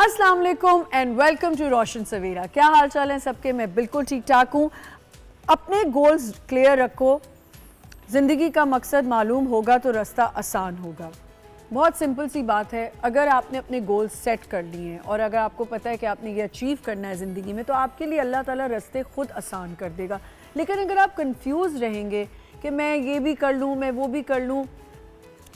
अस्सलाम वालेकुम and welcome to रोशन सवेरा। क्या हाल चाल है सबके? मैं बिल्कुल ठीक ठाक हूँ। अपने गोल्स क्लियर रखो, ज़िंदगी का मकसद मालूम होगा तो रास्ता आसान होगा। बहुत सिंपल सी बात है। अगर आपने अपने गोल्स सेट कर लिए हैं और अगर आपको पता है कि आपने ये अचीव करना है ज़िंदगी में, तो आपके लिए अल्लाह ताला रास्ते खुद आसान कर देगा। लेकिन अगर आप कंफ्यूज रहेंगे कि मैं ये भी कर लूँ, मैं वो भी कर लूँ,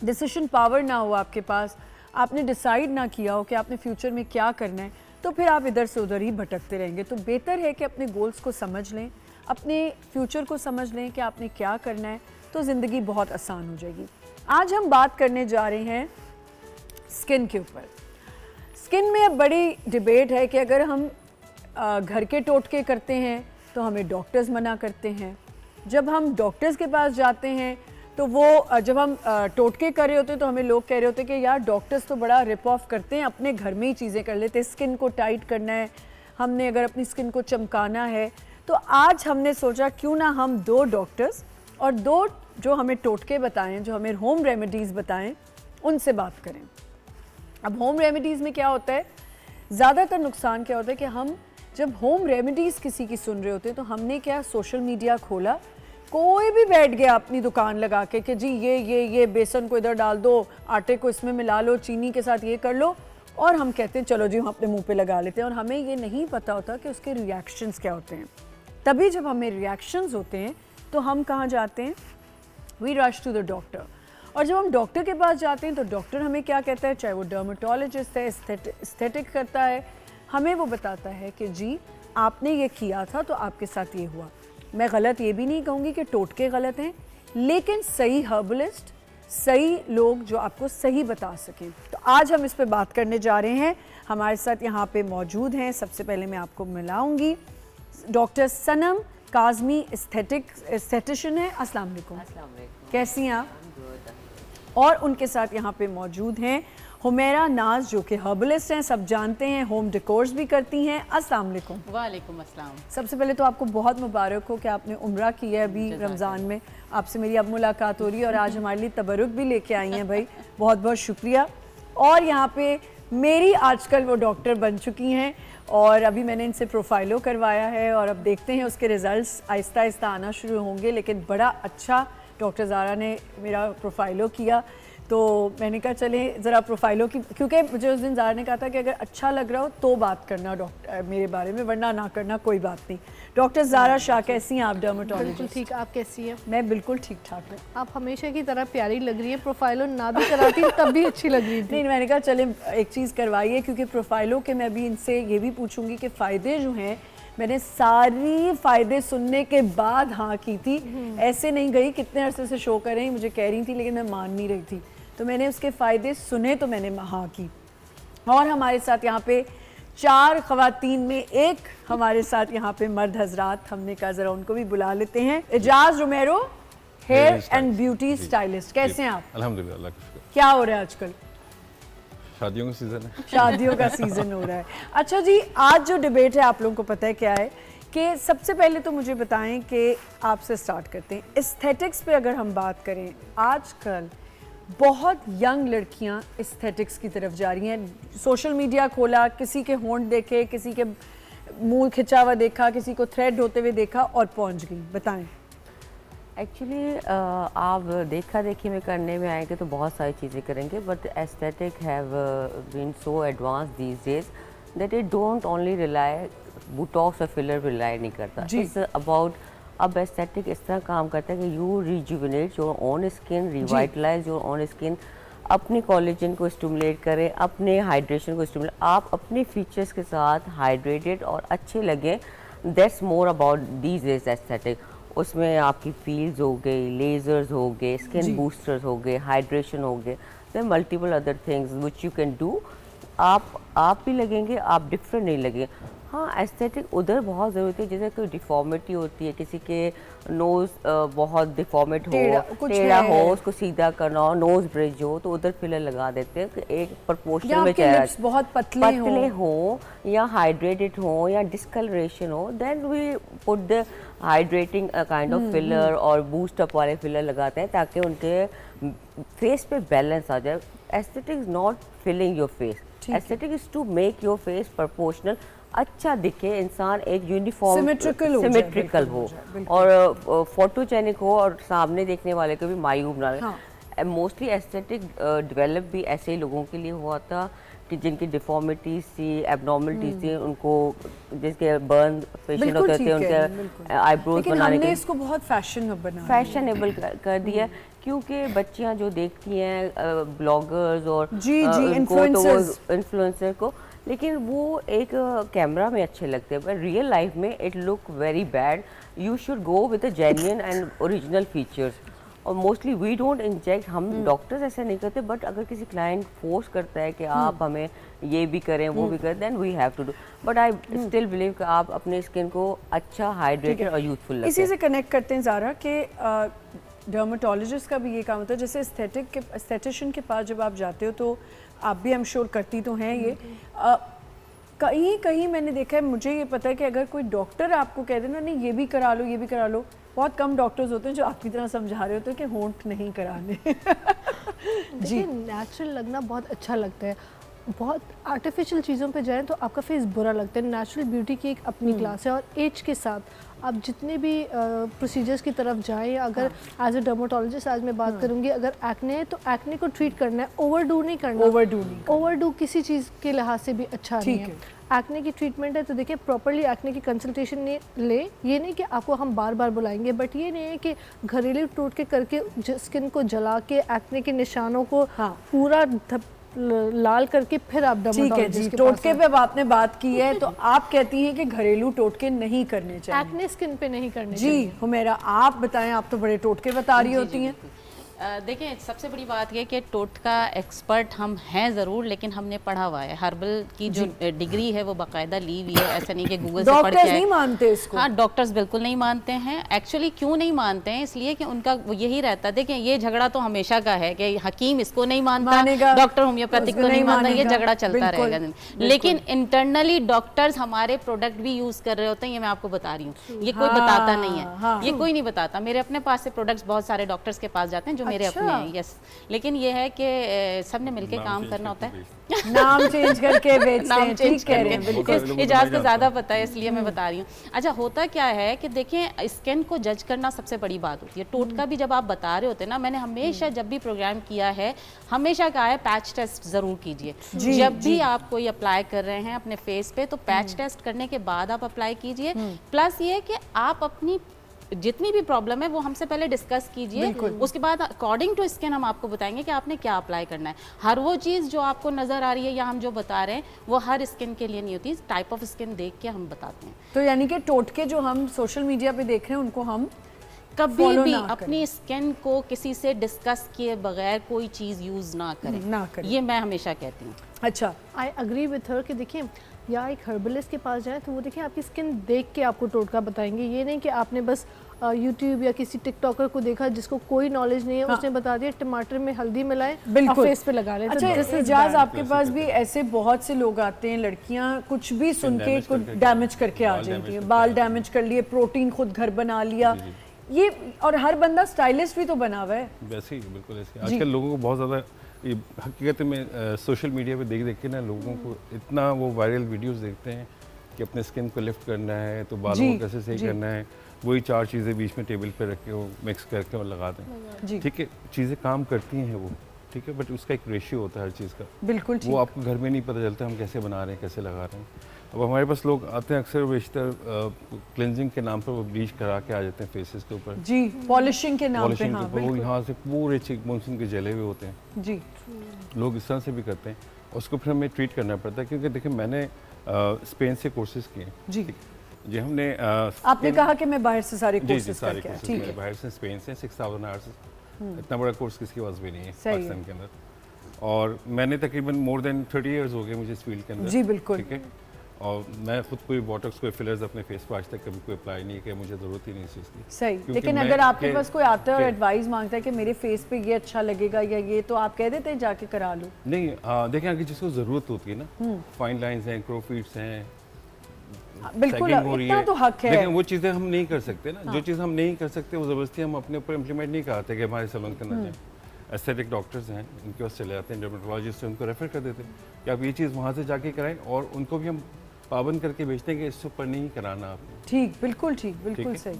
डिसीजन पावर ना हो आपके पास, आपने डिसाइड ना किया हो कि आपने फ्यूचर में क्या करना है, तो फिर आप इधर से उधर ही भटकते रहेंगे। तो बेहतर है कि अपने गोल्स को समझ लें, अपने फ्यूचर को समझ लें कि आपने क्या करना है, तो ज़िंदगी बहुत आसान हो जाएगी। आज हम बात करने जा रहे हैं स्किन के ऊपर। स्किन में अब बड़ी डिबेट है कि अगर हम घर के टोटके करते हैं तो हमें डॉक्टर्स मना करते हैं। जब हम डॉक्टर्स के पास जाते हैं तो वो जब हम टोटके कर रहे होते हैं तो हमें लोग कह रहे होते हैं कि यार डॉक्टर्स तो बड़ा रिप ऑफ करते हैं, अपने घर में ही चीज़ें कर लेते हैं। स्किन को टाइट करना है, हमने अगर अपनी स्किन को चमकाना है, तो आज हमने सोचा क्यों ना हम दो डॉक्टर्स और दो जो हमें टोटके बताएं, जो हमें होम रेमेडीज़ बताएं, उनसे बात करें। अब होम रेमेडीज़ में क्या होता है, ज़्यादातर नुकसान क्या होता है कि हम जब होम रेमेडीज़ किसी की सुन रहे होते हैं तो हमने क्या सोशल मीडिया खोला, कोई भी बैठ गया अपनी दुकान लगा के कि जी ये बेसन को इधर डाल दो, आटे को इसमें मिला लो, चीनी के साथ ये कर लो, और हम कहते हैं चलो जी हम अपने मुंह पे लगा लेते हैं। और हमें ये नहीं पता होता कि उसके रिएक्शंस क्या होते हैं। तभी जब हमें रिएक्शंस होते हैं तो हम कहाँ जाते हैं, we rush to the doctor. और जब हम डॉक्टर के पास जाते हैं तो डॉक्टर हमें क्या कहता है, चाहे वो डर्मेटोलॉजिस्ट है, एस्थेटिक करता है, हमें वो बताता है कि जी आपने ये किया था तो आपके साथ ये हुआ। मैं गलत ये भी नहीं कहूँगी कि टोटके गलत हैं, लेकिन सही हर्बलिस्ट, सही लोग जो आपको सही बता सकें। तो आज हम इस पे बात करने जा रहे हैं। हमारे साथ यहाँ पे मौजूद हैं, सबसे पहले मैं आपको मिलाऊंगी, डॉक्टर सनम काज़मी एस्थेटिशियन है। अस्सलाम वालेकुम। कैसी हैं आप? और उनके साथ यहाँ पे मौजूद हैं हुमैरा नाज, जो कि हर्बलिस्ट हैं, सब जानते हैं, होम डेकोर्स भी करती हैं। अस्सलाम वालेकुम। वालेकुम अस्सलाम। सबसे पहले तो आपको बहुत मुबारक हो कि आपने उम्रा की है अभी रमज़ान में। आपसे मेरी अब मुलाकात हो रही है और आज हमारे लिए तबरुक भी लेके आई हैं भाई, बहुत बहुत शुक्रिया। और यहाँ पे मेरी आजकल वो डॉक्टर बन चुकी हैं और अभी मैंने इनसे प्रोफाइलो करवाया है और अब देखते हैं उसके रिज़ल्ट्स आहिस्ता आहिस्ता आना शुरू होंगे। लेकिन बड़ा अच्छा डॉक्टर ज़ारा ने मेरा प्रोफाइलो किया, तो मैंने कहा चले ज़रा प्रोफाइलों की, क्योंकि मुझे उस दिन ज़ारा ने कहा था कि अगर अच्छा लग रहा हो तो बात करना डॉक्टर मेरे बारे में, वरना ना करना कोई बात नहीं। डॉक्टर ज़ारा शाह, कैसी हैं आप? डर्मेटोलॉजिस्ट। बिल्कुल ठीक, आप कैसी हैं? मैं बिल्कुल ठीक ठाक हूँ। आप हमेशा की तरह प्यारी लग रही है। प्रोफाइलो ना भी कराती तब भी अच्छी लग रही थी। नहीं, मैंने कहा चले एक चीज़ करवाइए, क्योंकि प्रोफाइलों के मैं भी इनसे ये भी पूछूंगी कि फ़ायदे जो हैं, मैंने सारी फ़ायदे सुनने के बाद हाँ की थी, ऐसे नहीं गई कितने अरसे से शो कर रही, मुझे कह रही थी लेकिन मैं मान नहीं रही थी, तो मैंने उसके फ़ायदे सुने तो मैंने हाँ की। और हमारे साथ यहाँ पे 4 ख़वातीन में एक हमारे साथ यहाँ पे मर्द हजरात, हमने कहा ज़रा उनको भी बुला लेते हैं। Ejaz Romero, hair and beauty stylist, कैसे हैं आप? अल्हम्दुलिल्लाह, अल्लाह का शुक्र। क्या हो रहा है आजकल? शादियों का सीज़न है। शादियों का सीज़न हो रहा है। अच्छा जी, आज जो डिबेट है आप लोगों को पता है क्या है कि सबसे पहले तो मुझे बताएं कि आपसे स्टार्ट करते हैं। एस्थेटिक्स पे अगर हम बात करें, आजकल बहुत यंग लड़कियां एस्थेटिक्स की तरफ जा रही हैं। सोशल मीडिया खोला, किसी के होंठ देखे, किसी के मुंह खिंचा हुआ देखा, किसी को थ्रेड होते हुए देखा और पहुंच गई। बताएं। एक्चुअली आप देखा देखी में करने में आएंगे तो बहुत सारी चीज़ें करेंगे, but aesthetic have been so advance these days that it don't only rely, Botox और फिलर रिलाई नहीं करता। इट्स अबाउट, अब एस्थेटिक इस तरह काम करता है कि you rejuvenate your own skin, revitalise your own skin, अपने कोलेजन को स्टिमुलेट करें, अपने हाइड्रेशन को स्टिमुलेट, आप अपने फीचर्स के साथ हाइड्रेटेड और अच्छे लगें। That's more about these days aesthetic. उसमें आपकी फील्ड्स हो गई, लेजर्स हो गए, स्किन बूस्टर्स हो गए, हाइड्रेशन हो गए, there multiple other things which you can do. आप भी लगेंगे, आप डिफरेंट नहीं लगेंगे। हाँ, एस्थेटिक उधर बहुत ज़रूरत है, जैसे कोई डिफॉर्मिटी होती है, किसी के नोज़ बहुत डिफॉर्मेट हो, टेढ़ा हो, उसको सीधा करना हो, नोज़ ब्रिज हो, तो उधर फिलर लगा देते हैं कि एक प्रपोर्शन में चेहरा बहुत पतले हो या हाइड्रेटेड हो या डिस्कलरेशन हो, then we put the hydrating kind of filler और बूस्ट अप वाले फिलर लगाते हैं ताकि उनके फेस पे बैलेंस आ जाए। Aesthetic is not filling your face, ठीक है। Aesthetic is to make your face proportional, अच्छा दिखे, इंसान एक यूनिफॉर्म Symmetrical हो जाए, सिमेट्रिकल बिल्कुल हो हो जाए, बिल्कुल। और फोटोजेनिक हो और सामने देखने वाले को भी मायूब ना लगे। हाँ। मोस्टली एस्थेटिक डेवलप भी ऐसे ही लोगों के लिए हुआ था कि जिनकी डिफॉर्मिटीज थी, एबनॉर्मलिटीज थी, उनको जिसके बर्न पेशेंट बिल्कुल होते ठीक थे, है, उनके बिल्कुल। आईब्रोज लेकिन बनाने हमने के इसको बहुत फैशन बना फैशनेबल कर दिया है, क्योंकि बच्चियां जो देखती हैं ब्लॉगर्स और जी, जी, उनको तो influencers। वो इन्फ्लुएंसर को, लेकिन वो एक कैमरा में अच्छे लगते हैं, पर रियल लाइफ में it look very bad. You should go with a genuine and original features. और मोस्टली वी डोंट इंजेक्ट, हम डॉक्टर्स ऐसा नहीं करते, बट अगर किसी क्लाइंट फोर्स करता है कि आप हमें ये भी करें वो भी करें, then we have to do. But I still believe कि आप अपने स्किन को अच्छा हाइड्रेटेड और यूथफुल इसी रखें। से कनेक्ट करते हैं ज़ारा कि डर्माटोलॉजिस्ट का भी ये काम होता है, जैसे एस्थेटिशियन के पास जब आप जाते हो तो आप भी आई एम श्योर करती तो हैं ये, कहीं कहीं मैंने देखा है, मुझे ये पता है कि अगर कोई डॉक्टर आपको कह दे ना नहीं ये भी करा लो, ये भी करा लो, बहुत कम डॉक्टर्स होते हैं जो आपकी तरह समझा रहे होते हैं कि होंठ नहीं कराने। देखिए नेचुरल लगना बहुत अच्छा लगता है, बहुत आर्टिफिशियल चीज़ों पे जाएं तो आपका फेस बुरा लगता है। नेचुरल ब्यूटी की एक अपनी क्लास है, और एज के साथ आप जितने भी प्रोसीजर्स की तरफ जाएं, अगर एज ए डर्माटोलॉजिस्ट आज मैं बात करूंगी, अगर एक्ने है तो एक्ने को ट्रीट करना है, ओवरडू नहीं करना। ओवरडू किसी चीज़ के लिहाज से भी अच्छा नहीं है। एक्ने की ट्रीटमेंट है तो देखिए प्रॉपरली एक्ने की कंसल्टेशन ले, ये नहीं कि आपको हम बार बार बुलाएंगे, बट ये नहीं है कि घरेलू टोटके करके स्किन को जला के एक्ने के निशानों को पूरा लाल करके फिर आप डर्माटोलॉजिस्ट के पास टोटके पे अब आपने बात की है, तो आप कहती हैं कि घरेलू टोटके नहीं करने चाहिए, एक्ने स्किन पे नहीं करने जी चाहिए। हुमैरा आप बताएं, आप तो बड़े टोटके बता रही होती हैं। देखिए सबसे बड़ी बात यह कि टोटका एक्सपर्ट हम हैं ज़रूर, लेकिन हमने पढ़ा हुआ है, हर्बल की जो डिग्री है वो बाकायदा ली हुई है, ऐसा नहीं कि गूगल से पढ़ के डॉक्टर्स नहीं मानते इसको। हाँ, डॉक्टर्स बिल्कुल नहीं मानते हैं। एक्चुअली क्यों नहीं मानते हैं? इसलिए कि उनका वो यही रहता है, देखिए ये झगड़ा तो हमेशा का है कि हकीम इसको नहीं मानता, डॉक्टर होम्योपैथिक को नहीं मानता, ये झगड़ा चलता रहेगा। लेकिन इंटरनली डॉक्टर्स हमारे प्रोडक्ट भी यूज़ कर रहे होते हैं, ये मैं आपको बता रही हूँ, ये कोई बताता नहीं है, ये कोई नहीं बताता। मेरे अपने पास से प्रोडक्ट्स बहुत सारे डॉक्टर्स के पास जाते हैं जो मेरे अपने हैं, यस। लेकिन ये है कि सबने मिलके काम करना होता है, नाम चेंज करके बेचते नाम हैं, चेंज ठीक कह रहे हैं, करके। इजाज़ को ज़्यादा पता है इसलिए मैं बता रही हूँ। अच्छा, होता क्या है कि देखें स्किन को जज करना सबसे बड़ी बात होती है। टोटका भी जब आप बता रहे होते हैं ना, मैंने हमेशा जब भी प्रोग्राम किया है हमेशा कहा है पैच टेस्ट ज़रूर कीजिए। जब भी आप कोई अप्लाई कर रहे हैं अपने फेस पे, तो पैच टेस्ट करने के बाद आप अप्लाई कीजिए। प्लस ये कि आप अपनी जितनी भी प्रॉब्लम है वो हमसे पहले डिस्कस कीजिए, उसके बाद अकॉर्डिंग टू स्किन हम आपको बताएंगे कि आपने क्या अप्लाई करना है। हर वो चीज़ जो आपको नज़र आ रही है या हम जो बता रहे हैं वो हर स्किन के लिए नहीं होती, टाइप ऑफ स्किन देख के हम बताते हैं। तो यानी कि टोटके जो हम सोशल मीडिया पे देख रहे हैं उनको हम कभी भी अपनी स्किन को किसी से डिस्कस किए बगैर कोई चीज़ यूज़ ना करें, ये मैं हमेशा कहती हूँ। अच्छा, आई अग्री विथ हर कि देखिए या एक हर्बलिस्ट के पास जाएं तो वो देखिए आपकी स्किन देख के आपको टोटका बताएंगे। ये नहीं कि आपने बस यूट्यूब या किसी टिकटॉकर को देखा जिसको कोई नॉलेज नहीं है, उसने बता दिया टमाटर में हल्दी मिलाएं और फेस पे लगा लें। अच्छा इजाज़, आपके पास भी ऐसे बहुत से लोग आते हैं, लड़कियां कुछ भी सुन के कुछ डैमेज करके आ जाती हैं, बाल डैमेज कर लिए, प्रोटीन खुद घर बना लिया, ये और हर बंदा स्टाइलिस्ट भी तो बना हुआ है। वैसे ही बिल्कुल ऐसे आजकल लोगों को बहुत ज़्यादा ये हकीकत में सोशल मीडिया पे देख के ना लोगों को इतना वो वायरल वीडियोस देखते हैं कि अपने स्किन को लिफ्ट करना है तो बालों को कैसे सही करना है, वही चार चीज़ें बीच में टेबल पे रख के वो मिक्स करके और लगा दें। ठीक है, चीज़ें काम करती हैं वो, ठीक है, बट उसका एक रेशियो होता है हर चीज़ का। बिल्कुल वो आपको घर में नहीं पता चलता हम कैसे बना रहे हैं, कैसे लगा रहे हैं। अब हमारे पास लोग आते हैं अक्सर बेशतर क्लिनजिंग के नाम पर वो ब्लीच करा के आ जाते हैं फेसेस के ऊपर, जी, पॉलिशिंग के नाम पे। हाँ, वो यहाँ से पूरे चीक बोन्स उनके जले हुए होते हैं जी, लोग इस तरह से भी करते हैं। उसको फिर हमें ट्रीट करना पड़ता है, क्योंकि देखिए मैंने स्पेन से कोर्सेज किए जी जी हमने आपने कहा कि मैं बाहर से सारे कोर्सेज सारे करके आया, कोर्सेज ठीक मेरे है। बाहर से स्पेन से 6000 आवर्स, इतना बड़ा कोर्स किसके पास भी नहीं है पाकिस्तान के अंदर। और मैंने तकरीबन मोर देन 30 इयर्स हो गए मुझे इस फील्ड के अंदर। जी बिल्कुल, ठीक है, और मैं खुद कोई बोटॉक्स कोई फिलर्स अपने फेस पर आज तक कभी कोई अप्लाई नहीं किया, मुझे ज़रूरत ही नहीं इस चीज़ की। सही। क्योंकि लेकिन मैं अगर आपके पास कोई आता है और के- एडवाइस मांगता है कि मेरे फेस पे ये अच्छा लगेगा या ये, तो आप कह देते हैं जाके करा लो? नहीं, देखें आगे जिसको ज़रूरत होती है ना, फाइन लाइंस हैं, क्रोफिट्स हैं, बिल्कुल, sagging हो रही इतना तो हक है। लेकिन वो चीज़ें हम नहीं कर सकते ना, जो चीज़ हम नहीं कर सकते वो ज़बरदस्ती हम अपने ऊपर इम्प्लीमेंट नहीं कराते कि हमारे सैलून के अंदर जाएं। एस्थेटिक डॉक्टर्स हैं, उनके पास चले जाते हैं, डर्मेटोलॉजिस्ट हैं, उनको रेफ़र कर देते हैं कि आप ये चीज़ वहाँ से जाके कराएं, और उनको भी हम पाबंद करके भेजते हैं कि इससे ऊपर नहीं कराना आपने। ठीक, बिल्कुल ठीक, बिल्कुल है। सही।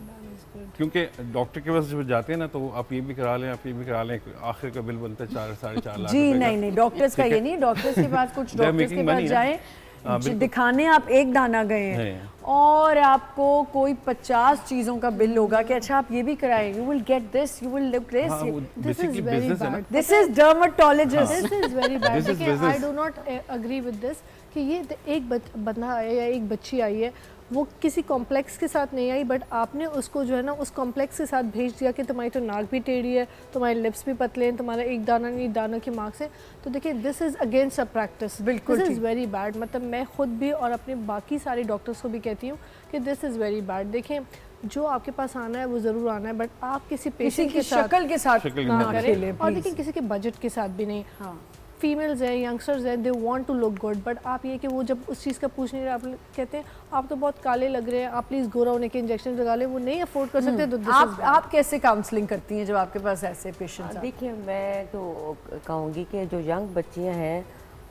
क्योंकि डॉक्टर के पास जब जाते हैं ना, तो आप ये भी करा लें, आप ये भी करा लें, आखिर का बिल बनता है 4-4.5 लाख जी रुपए का। नहीं, डॉक्टर्स का ये नहीं, डॉक्टर्स के पास कुछ They are डॉक्टर्स के making पास money, जाएं, हाँ, बिल्कुल। दिखाने आप एक दाना गए हैं हैं। और आपको कोई 50 चीज़ों का बिल होगा कि अच्छा आप ये भी कराएं, you will get this, you will look हाँ, वो दिस, बेसिकली very बिजनेस है ना। bad. This is dermatologist. This is very bad. This is देखिए, business. I do not agree with this कि ये एक बंदा आया या एक बच्ची आई है, वो किसी कॉम्प्लेक्स के साथ नहीं आई, बट आपने उसको जो है ना उस कॉम्प्लेक्स के साथ भेज दिया कि तुम्हारी तो नाक भी टेढ़ी है, तुम्हारे लिप्स भी पतले हैं, तुम्हारा एक दाना नहीं दाना की मार्क्स है। तो देखिए, this is against a practice, बिल्कुल दिस इज़ ठीक। Very bad. मतलब मैं खुद भी और अपने बाकी सारे डॉक्टर्स को भी कहती हूँ कि दिस इज़ वेरी बैड। देखें, जो आपके पास आना है वो ज़रूर आना है, बट आप किसी किसी पेशेंट की के साथ शक्ल के साथ शक्ल के ना साथ करें, खेलें, और please। देखिए किसी के बजट के साथ भी नहीं। हाँ, फीमेल्स हैं, यंगस्टर्स हैं, they want to look good, but आप ये कि वो जब उस चीज़ का पूछ नहीं रहे, आप कहते हैं आप तो बहुत काले लग रहे हैं, आप प्लीज़ गोरा होने के इंजेक्शन लगा लें, वो नहीं अफोर्ड कर सकते। तो आप कैसे काउंसलिंग करती हैं जब आपके पास ऐसे पेशेंट्स आते हैं? देखिए, मैं तो कहूँगी कि जो यंग बच्चियाँ हैं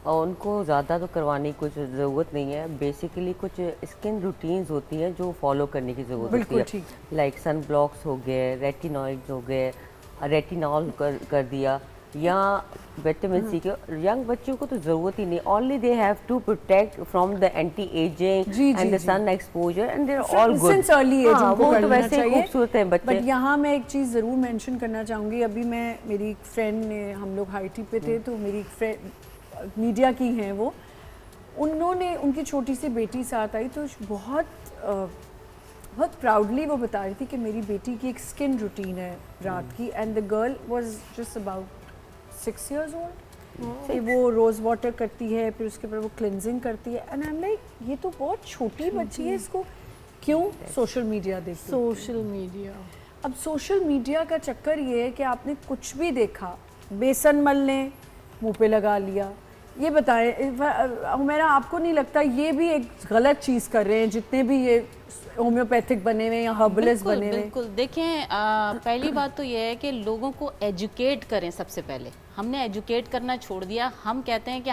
उनको ज़्यादा तो करवाने की कुछ ज़रूरत नहीं है। बेसिकली कुछ स्किन रूटीन्स होती हैं जो फॉलो करने की ज़रूरत होती बिल्कुल है, ठीक। लाइक सन ब्लॉक्स हो गए, रेटिनॉइड्स हो गए, रेटिनॉल कर दिया, या विटामिन सी के। यंग बच्चों को तो ज़रूरत ही नहीं, only they have to protect from the anti ageing जी, एंड द जी। Sun exposure and they are all good. Since early age उनको वो कर तो लेना वैसे ही चाहिए। खूबसूरत हैं बच्चे। बट यहाँ मैं एक चीज़ ज़रूर मेंशन करना चाहूँगी। अभी मैं, मेरी एक फ्रेंड ने, हम लोग हाई टी पे थे, तो मेरी एक फ्रेंड मीडिया की हैं वो, उन्होंने, उनकी छोटी सी बेटी साथ आई, तो बहुत प्राउडली वो बता रही थी कि मेरी बेटी की एक स्किन रूटीन है रात की, and the girl was just about 6 years old। कि वो रोज़ वाटर करती है, फिर उसके ऊपर वो क्लिनजिंग करती है, एंड आई एम लाइक ये तो बहुत छोटी बच्ची है, इसको क्यों सोशल मीडिया देखती है? सोशल मीडिया, अब सोशल मीडिया का चक्कर ये है कि आपने कुछ भी देखा, बेसन मल लें, मुंह पे लगा लिया। ये बताएं हुमैरा, आपको नहीं लगता ये भी एक गलत चीज़ कर रहे हैं जितने भी ये होम्योपैथिक बने हुए या हर्बलिस्ट बिल्कुल, बने हुए? बिल्कुल। देखें, पहली बात तो ये है कि लोगों को एजुकेट करें। सबसे पहले हमने एजुकेट करना छोड़ दिया। हम कहते हैं कि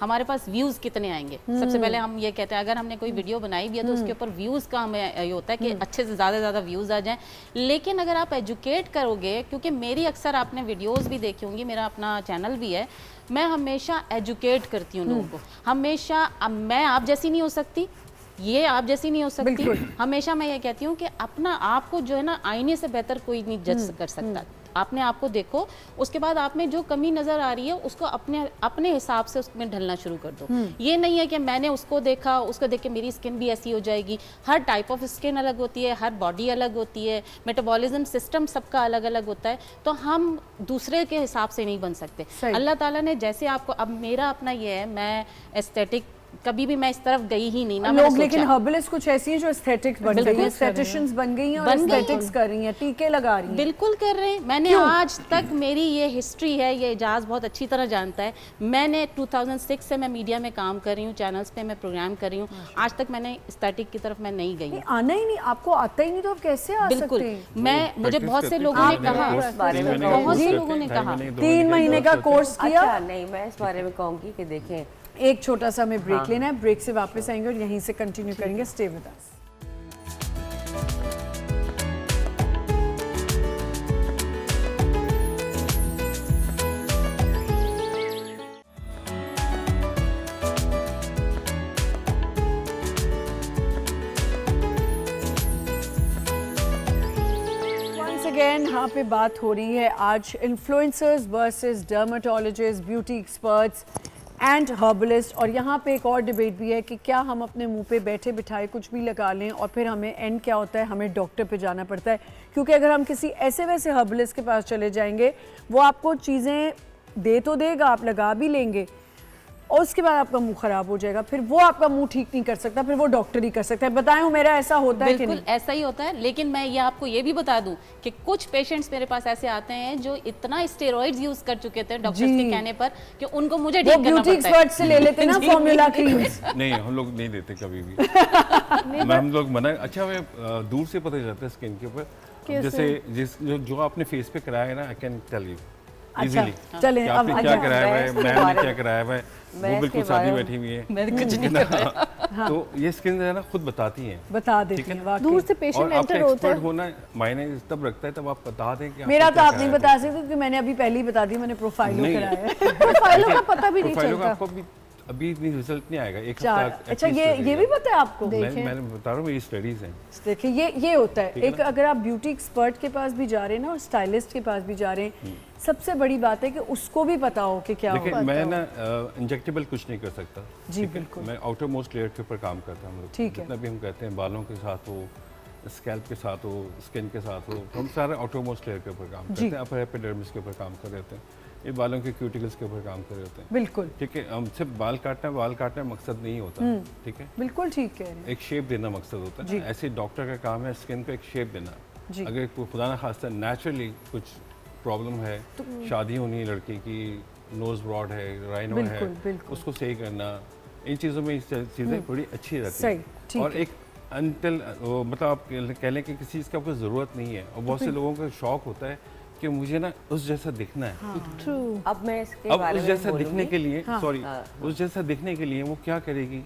हमारे पास व्यूज़ कितने आएंगे। सबसे पहले हम ये कहते हैं, अगर हमने कोई वीडियो बनाई भी है तो उसके ऊपर व्यूज़ का हमें ये होता है कि अच्छे से ज़्यादा व्यूज़ आ जाएं। लेकिन अगर आप एजुकेट करोगे, क्योंकि मेरी अक्सर आपने वीडियोज़ भी देखी होंगी, मेरा अपना चैनल भी है, मैं हमेशा एजुकेट करती हूँ लोगों को। हमेशा मैं आप जैसी नहीं हो सकती, ये आप जैसी नहीं हो सकती। हमेशा मैं ये कहती हूँ कि अपना आप को जो है ना, आईने से बेहतर कोई नहीं जज कर सकता। आपने आपको देखो, उसके बाद आप में जो कमी नज़र आ रही है उसको अपने हिसाब से उसमें ढलना शुरू कर दो। ये नहीं है कि मैंने उसको देखा, उसको देख के मेरी स्किन भी ऐसी हो जाएगी। हर टाइप ऑफ स्किन अलग होती है, हर बॉडी अलग होती है, मेटाबॉलिज्म सिस्टम सबका अलग अलग होता है, तो हम दूसरे के हिसाब से नहीं बन सकते। अल्लाह ताला ने जैसे आपको, अब मेरा अपना ये है, मैं एस्थेटिक कभी भी मैं इस तरफ गई ही नहीं ना। लोग लेकिन हर्बलिस्ट कुछ ऐसी हैं जो एस्थेटिक्स बन गई हैं, एस्थेटिशियंस बन गई हैं और एस्थेटिक्स कर रही हैं, टीके लगा रही हैं। बिल्कुल कर रहे हैं। मैंने आज तक, मेरी ये हिस्ट्री है, ये एजाज बहुत अच्छी तरह जानता है। मैंने 2006 से मैं मीडिया में काम कर रही हूँ, चैनल्स पे मैं प्रोग्राम कर रही हूँ। आज तक मैंने एस्थेटिक की तरफ मैं नहीं गई। आना ही नहीं, आपको आता ही नहीं, तो आप कैसे आ बिल्कुल। सकते हैं? मुझे बहुत से लोगों ने कहा, बहुत से लोगों ने कहा 3 महीने का कोर्स किया। अच्छा, नहीं, मैं इस बारे में कहूँगी कि देखें, एक छोटा सा हमें ब्रेक लेना है, ब्रेक से वापस आएंगे और यहीं से कंटिन्यू करेंगे। Stay with us. Once again यहाँ पे बात हो रही है आज influencers versus dermatologist, beauty experts and herbalist. और यहाँ पे एक और डिबेट भी है कि क्या हम अपने मुंह पे बैठे बिठाए कुछ भी लगा लें और फिर हमें एंड क्या होता है, हमें डॉक्टर पे जाना पड़ता है। क्योंकि अगर हम किसी ऐसे वैसे हर्बलिस्ट के पास चले जाएंगे, वो आपको चीज़ें दे तो देगा, आप लगा भी लेंगे और उसके बाद आपका मुंह खराब हो जाएगा, फिर वो आपका मुंह ठीक नहीं कर सकता, फिर वो डॉक्टर ही कर सकता है। बताएं मेरा ऐसा होता है कि नहीं? बिल्कुल ऐसा ही होता है। लेकिन मैं ये आपको ये भी बता दूं कि कुछ पेशेंट्स मेरे पास ऐसे आते हैं जो इतना स्टेरॉइड्स यूज कर चुके थे डॉक्टर्स के कहने पर कि उनको मुझे ठीक करना ब्यूटी पड़ता है। एक्सपर्ट से ले लेते ना फॉर्मूला क्रीम्स। नहीं, हम लोग नहीं देते कभी भी। हम लोग मना, अच्छा हमें दूर से पता चलता है स्किन के ऊपर। जैसे जो आपने फेस पे कराया है ना, I can tell you easily चलें, अब आपने क्या अच्छा, कराया हुआ है, मैं इसके मैम ने बारे क्या कराया हुआ है, मैं वो इसके बिल्कुल बारे सादी में- बैठी हुई है। मैंने कुछ नहीं कराया। तो ये स्किन है ना खुद बताती हैं। बता देती ठीक है हैं ना? वाकई। दूर से और पेशेंट आपका एंटर होता एक्सपर्ट है। होना मायने तब रखता है तब आप बता दें कि मेरा आपने तो क्या आप नहीं कराया बता है। सकते क्योंकि मैंने अभी पहले ही बता दी, मैंने प्रोफाइलो नहीं। कराया है। प्रोफाइलों का पता भी नहीं प्रोफाइलों का चलता। आपको अभी इतनी रिजल्ट नहीं आएगा, एक चार हफ्ता अच्छा, at least ये लगेगा। भी पता है आपको? देखें। मैंने बता रहा हूँ ये स्टडीज हैं। देखिए ये होता है ठीक है एक, ना? अगर आप ब्यूटी एक्सपर्ट के पास भी जा रहे हैं ना और स्टाइलिस्ट के पास भी जा रहे हैं, सबसे बड़ी बात है कि उसको भी पता हो कि क्या देखिए हो। मैं ना इंजेक्टेबल कुछ नहीं कर सकता। जी, ठीक है? बिल्कुल। मैं आउटर मोस्ट लेयर के ऊपर काम करता हूँ। हम लोग ठीक है। जितना भी हम कहते हैं बालों के साथ हो, स्कैल्प के साथ हो, स्किन के साथ हो, तो हम सारे आउटर मोस्ट लेयर के ऊपर काम करते हैं, अपर एपिडर्मिस के ऊपर काम कर रहे होते हैं, ये बालों के क्यूटिकल्स के ऊपर काम कर रहे होते हैं। बिल्कुल ठीक है, हम सिर्फ बाल काटना मकसद नहीं होता। ठीक है, बिल्कुल ठीक कह रहे हैं। एक शेप देना मकसद होता है। ऐसे डॉक्टर का काम है स्किन को एक शेप देना। जी। अगर कोई खुदा ना खास्ता नेचुरली कुछ प्रॉब्लम है, शादी होनी है लड़के की, नोज ब्रॉड है, राइनो है, बिल्कुल, बिल्कुल। उसको सही करना, इन चीज़ों में चीज़ें बड़ी अच्छी रहती सही, हैं। ठीक और है। एक अनटिल मतलब आप कह लें कि किसी चीज़ की आपको ज़रूरत नहीं है, और बहुत से लोगों का शौक होता है कि मुझे ना उस जैसा दिखना है। ट्रू। अब मैं इसके अब बारे उस में जैसा दिखने बोलूंगी। के लिए सॉरी हाँ। उस जैसा दिखने के लिए वो क्या करेगी,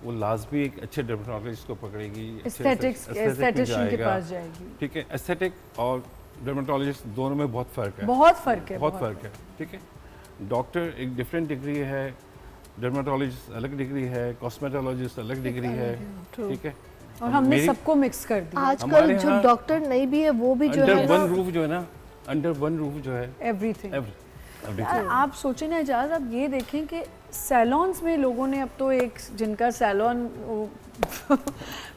वो लाजमी एक अच्छे डर्मेटोलॉजिस्ट को पकड़ेगी, एस्थेटिक्स एस्थेटिशियन के पास जाएगी। ठीक है, एस्थेटिक और डर्मेटोलॉजिस्ट दोनों में बहुत फ़र्क है, बहुत फर्क है, बहुत फ़र्क है। ठीक है, डॉक्टर एक डिफरेंट डिग्री है, डर्मेटोलॉजिस्ट अलग डिग्री है, कॉस्मेटोलॉजिस्ट अलग डिग्री है। ठीक है, और हमने मेरी- सबको मिक्स कर दिया। आजकल हमारे जो यहाँ डॉक्टर नहीं भी है वो भी जो अंडर है वन ना, रूफ जो है ना, अंडर वन रूफ जो है एवरीथिंग। everything। आप सोचें ना एजाज, आप ये देखें कि सैलॉन्स में लोगों ने अब तो एक जिनका सैलॉन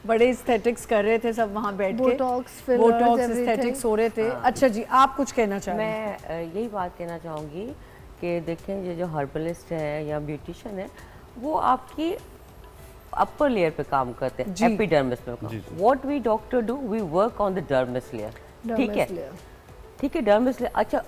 बड़े एस्थेटिक्स कर रहे थे सब वहाँ बैठ के, Botox, fillers, Botox everything। Aesthetics हो रहे थे। अच्छा जी, आप कुछ कहना चाह रहे हैं? मैं यही बात कहना चाहूँगी कि देखें ये जो हर्बलिस्ट है या ब्यूटिशियन है वो आपकी अपर लेयर पे काम करते हैं, जी। एपिडर्मिस पे जी, जी। What we doctor do we work on the dermis layer. ठीक dermis है, layer। ठीक है, डर्मिस लेयर। अच्छा,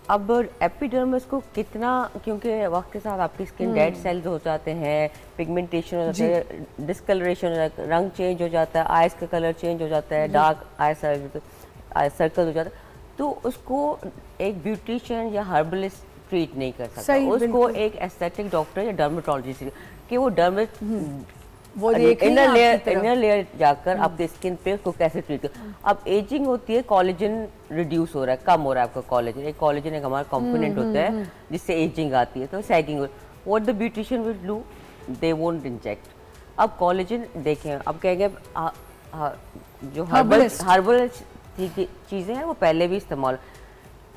अब एपिडर्मिस को कितना, क्योंकि वक्त के साथ आपकी स्किन डेड सेल्स हो जाते हैं, पिगमेंटेशन हो जाता है, डिस्कलरेशन हो जाता है, रंग चेंज हो जाता है, आइज का कलर चेंज हो जाता है, डार्क आई सर्कल हो जाता है, तो उसको एक ब्यूटिशियन या हर्बलिस्ट ट्रीट नहीं कर सकता। सही, उसको बिल्कुल। एक एस्थेटिक डॉक्टर या डर्मेटोलॉजिस्ट कि वो वो देख रही हैं आपकी तरफ। इनर लेयर जाकर आपके स्किन पे उसको कैसे ट्रीट कर। अब एजिंग होती है, कोलेजन रिड्यूस हो रहा है, कम हो रहा है आपका कोलेजन। एक कोलेजन एक हमारा कंपोनेंट होता है जिससे एजिंग आती है, तो sagging. What the beautician will do, they won't inject. अब कोलेजन देखें, अब कहेंगे जो Herbalist। हर्बल चीज़ें हैं वो पहले भी इस्तेमाल,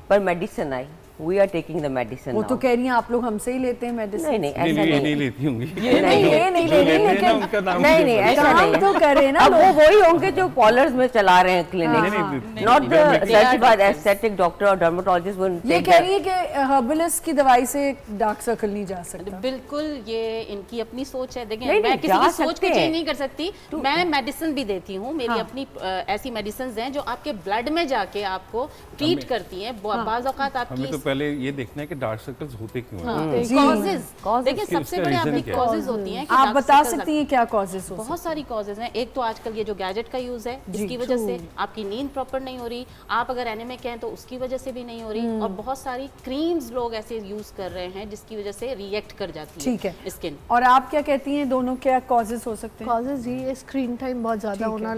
पर मेडिसिन आई, we are taking the medicine. वो तो कह रही हैं आप लोग हमसे ही लेते हैं मेडिसिन। नहीं नहीं नहीं ऐसा नहीं ये नहीं, नहीं लेती होंगी, ये नहीं जो ले लेते रही, हैं ना, लेकिन उनका नाम नहीं मुझे नहीं पता ऐसा काम नहीं। तो करे ना अब वो लोग। वही होंगे जो कॉलर्स में चला रहे हैं क्लिनिक, नहीं, not the they are certified aesthetic doctor और डर्मेटोलॉजिस्ट विल ये कह रही है कि हर्बलिस्ट की दवाई से डार्क सर्कल नहीं जा सकता। बिल्कुल, ये इनकी अपनी सोच है। देखें, नहीं, मैं नहीं, किसी जा की सोच को सकते चेंज हैं। नहीं कर सकती। मैं मेडिसिन भी देती हूँ, मेरी अपनी ऐसी मेडिसिन हैं जो आपके ब्लड में जाके आपको ट्रीट करती हैं। बाज़ औक़ात हमें आपकी तो पहले ये देखना है कि डार्क सर्कल्स होते क्यों हैं। जी। कॉजेज, देखिए इसका सबसे reason बड़े आपकी क्या है? कॉजेज होती हैं कि आप dark बता circles सकती हैं क्या कॉजेज हो? बहुत सारी कॉजेज हैं। एक तो आजकल ये जो गैजेट का यूज़ है, इसकी वजह से आपकी नींद प्रॉपर नहीं हो रही। आप अगर एनीमिक हैं तो उसकी वजह से भी नहीं हो रही। और बहुत सारी क्रीम्स लोग ऐसे यूज़ कर रहे हैं जिसकी वजह से रिएक्ट कर जाती ठीक है। स्किन। और आप क्या कहती हैं, दोनों क्या कॉजेज हो सकते हैं? कॉजेज ये स्क्रीन टाइम बहुत ज़्यादा ठीक है। होना,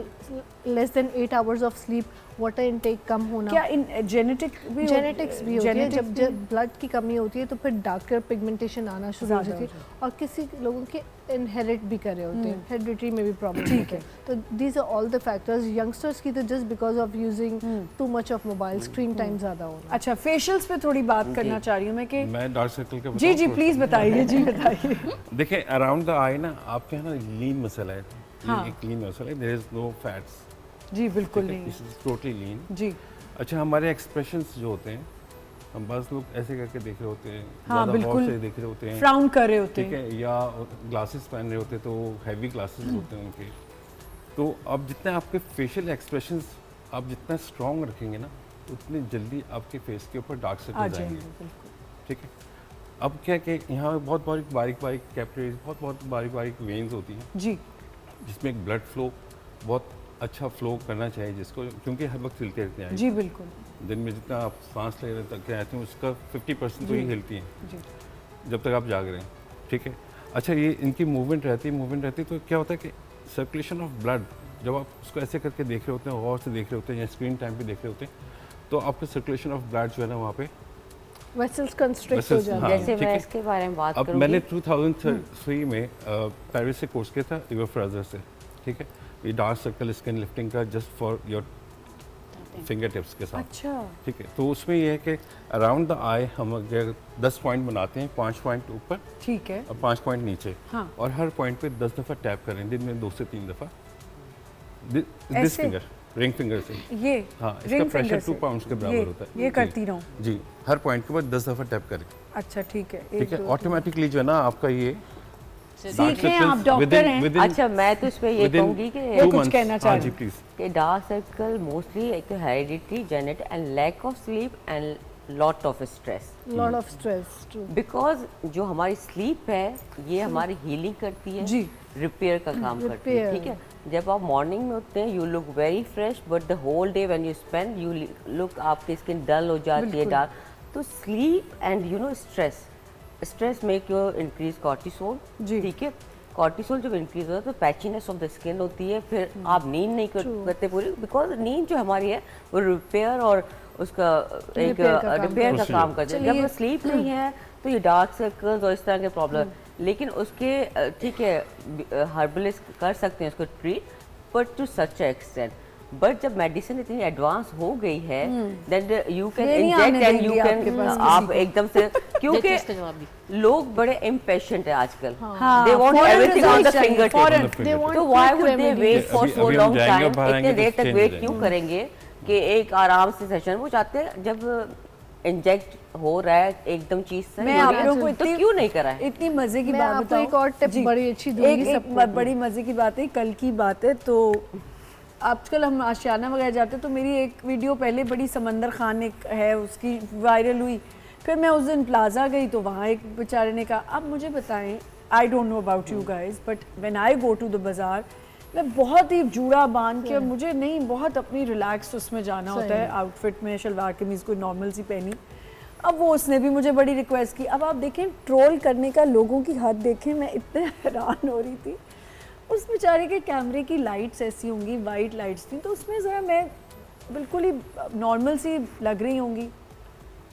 less than 8 hours of sleep, water intake कम होना, क्या इन जेनेटिक भी जेनेटिक्स भी होती है। genetics जब जब ब्लड की कमी होती है तो फिर डार्कर पिगमेंटेशन आना शुरू हो ज़्यादा जाती है, और किसी लोगों के इनहेरिट भी कर रहे होते हैं, हेरिडिटरी में भी प्रॉब्लम ठीक है। तो these are all the factors. Youngsters की तो just because of using too much of mobile, screen time ज़्यादा होना। अच्छा, फेशियल्स पे थोड़ी बात करना चाह रही हूँ मैं कि मैं डार्क सर्कल का जी जी प्लीज बताइए, जी बताइए। देखिए अराउंड द आई ना आपके यहाँ ना लीन मसल है, हाँ। एक लीन मसल है, देयर इज नो फैट्स, जी बिल्कुल नहीं दिस इज टोटली लीन। जी। अच्छा, हमारे एक्सप्रेशंस जो होते हैं, हम बस लोग ऐसे करके देख रहे होते हैं, हाँ, ज़्यादा बिल्कुल। गौर से देख रहे होते हैं, फ्राउन कर रहे होते ठीक हैं। है, या ग्लासेस पहन रहे होते हैं तो हैवी ग्लासेस होते हैं उनके। तो अब जितने आपके फेशियल एक्सप्रेशंस आप जितना स्ट्रॉन्ग रखेंगे ना, उतनी जल्दी आपके फेस के ऊपर डार्क आ सर्कल्स जाएंगे आएंगे। बिल्कुल। ठीक है, अब क्या कि यहाँ बहुत बारीक बारीक कैपिलरीज, बहुत बारीक बारीक वेन्स होती हैं जी जिसमें एक ब्लड फ्लो बहुत अच्छा फ्लो करना चाहिए जिसको, क्योंकि हर वक्त हिलते रहते हैं। जी बिल्कुल दिन में जितना आप सांस ले रहे तक आते हैं उसका 50% तो ही हिलती हैं जी। जब तक आप जाग रहे हैं, ठीक है। अच्छा, ये इनकी मूवमेंट रहती है तो क्या होता है कि सर्कुलेशन ऑफ ब्लड, जब आप उसको ऐसे करके देख रहे होते हैं, गौर से देख रहे होते हैं या स्क्रीन टाइम पे देख रहे होते हैं, तो आपका सर्कुलेशन ऑफ ब्लड जो है ना वहाँ पे वेसल्स कंस्ट्रिक्ट हो Vessels, जाते हाँ, हैं। जैसे ठीक मैं है। इसके बारे में बात अब करूँगी। मैंने 2003 में पेरिस से कोर्स किया था इवर फ्राजर से, ठीक है। ये डार्क सर्कल स्किन लिफ्टिंग का just for your finger tips के साथ, अच्छा ठीक है। तो उसमें ये है कि अराउंड द आई हम अगर 10 पॉइंट बनाते हैं, 5 पॉइंट ऊपर ठीक है। और 5 पॉइंट नीचे, हाँ। और हर पॉइंट पे 10 दफ़ा टैप करें दिन में 2 से 3 दफ़ा दिस ऐसे? फिंगर, रिंग फिंगर से। ये हाँ, इसका रिंग प्रेशर फिंगर 2 से। पाउंड्स के बराबर होता है। ये जी। करती रहूं। जी, हर पॉइंट के बाद 10 दफ़ा टैप करें, अच्छा ठीक है। ठीक है। ऑटोमेटिकली जो है ना आपका ये सीखें, आप डॉक्टर हैं। अच्छा, मैं तो इस पे ये कहूँगी कि वो कुछ कहना चाह हाँ रही जी प्लीज। कि डार्क सर्कल मोस्टली एक heredity, genetic and lack of sleep and lot of stress. Lot of stress true. Because जो हमारी स्लीप है ये हमारी हीलिंग करती है, जी। रिपेयर का काम करती है, Repair. ठीक है। जब आप मॉर्निंग में उठते हैं you look very fresh, but the whole day when you spend you look, आपकी स्किन डल हो जाती है, बिल्कुल। डार्क। तो sleep and you know stress make you increase cortisol, जी। ठीक है। कॉर्टिसोल जब इंक्रीज होता है तो पैचीनेस ऑफ द स्किन होती है, फिर आप नींद नहीं करते पूरी, बिकॉज नींद जो हमारी है वो रिपेयर और उसका एक रिपेयर का काम करती है। जब स्लीप नहीं है तो ये डार्क सर्कल्स और इस तरह के प्रॉब्लम, लेकिन उसके ठीक है हर्बलिस्ट कर सकते हैं उसको treat, but to such extent. But जब मेडिसिन इतनी एडवांस हो गई है दैट यू कैन ये नहीं इंजेक्ट आने एंड यू देंगी आपके कैन, पास आप किसी को। एकदम से, देखिए क्योंकि इसका जवाब भी। लोग बड़े इम्पेशेंट है आजकल, हाँ, they want foreign everything on the results चाहिए, finger foreign। On the They finger want तो tip. Why quick would they remedy. Wait for अभी- सो अभी हम लॉन्ग जाएंगे टाइम, और बाहर इतने आएंगे देर तो तक change वेट हो क्यों जाएगा। करेंगे कि एक आराम से सेशन, वो चाहते हैं जब इंजेक्ट हो रहा है एकदम चीज से, मैं आप लोगों को तो क्यों नहीं करा है? इतनी मजे की मैं बात आपको बताऊं। एक और टिप जी। बड़ी अच्छी दूंगी एक सबको। बड़ी मजे की बात है, कल की बात है। तो आजकल हम आशियाना वगैरह जाते हैं तो मेरी एक वीडियो पहले बड़ी समंदर खान एक है उसकी वायरल हुई, फिर मैं उस दिन प्लाजा गई तो वहाँ एक बेचारे ने कहा, अब मुझे बताएं, I don't know about you guys but when I go to the bazaar मैं बहुत ही जूड़ा बांध के, और मुझे नहीं बहुत अपनी रिलैक्स उसमें जाना होता है, आउटफिट में शलवार कमीज़ कोई नॉर्मल सी पहनी। अब वो उसने भी मुझे बड़ी रिक्वेस्ट की। अब आप देखें ट्रोल करने का लोगों की हद देखें, मैं इतने हैरान हो रही थी। उस बेचारे के कैमरे की लाइट्स ऐसी होंगी, वाइट लाइट्स थी, तो उसमें ज़रा मैं बिल्कुल ही नॉर्मल सी लग रही होंगी।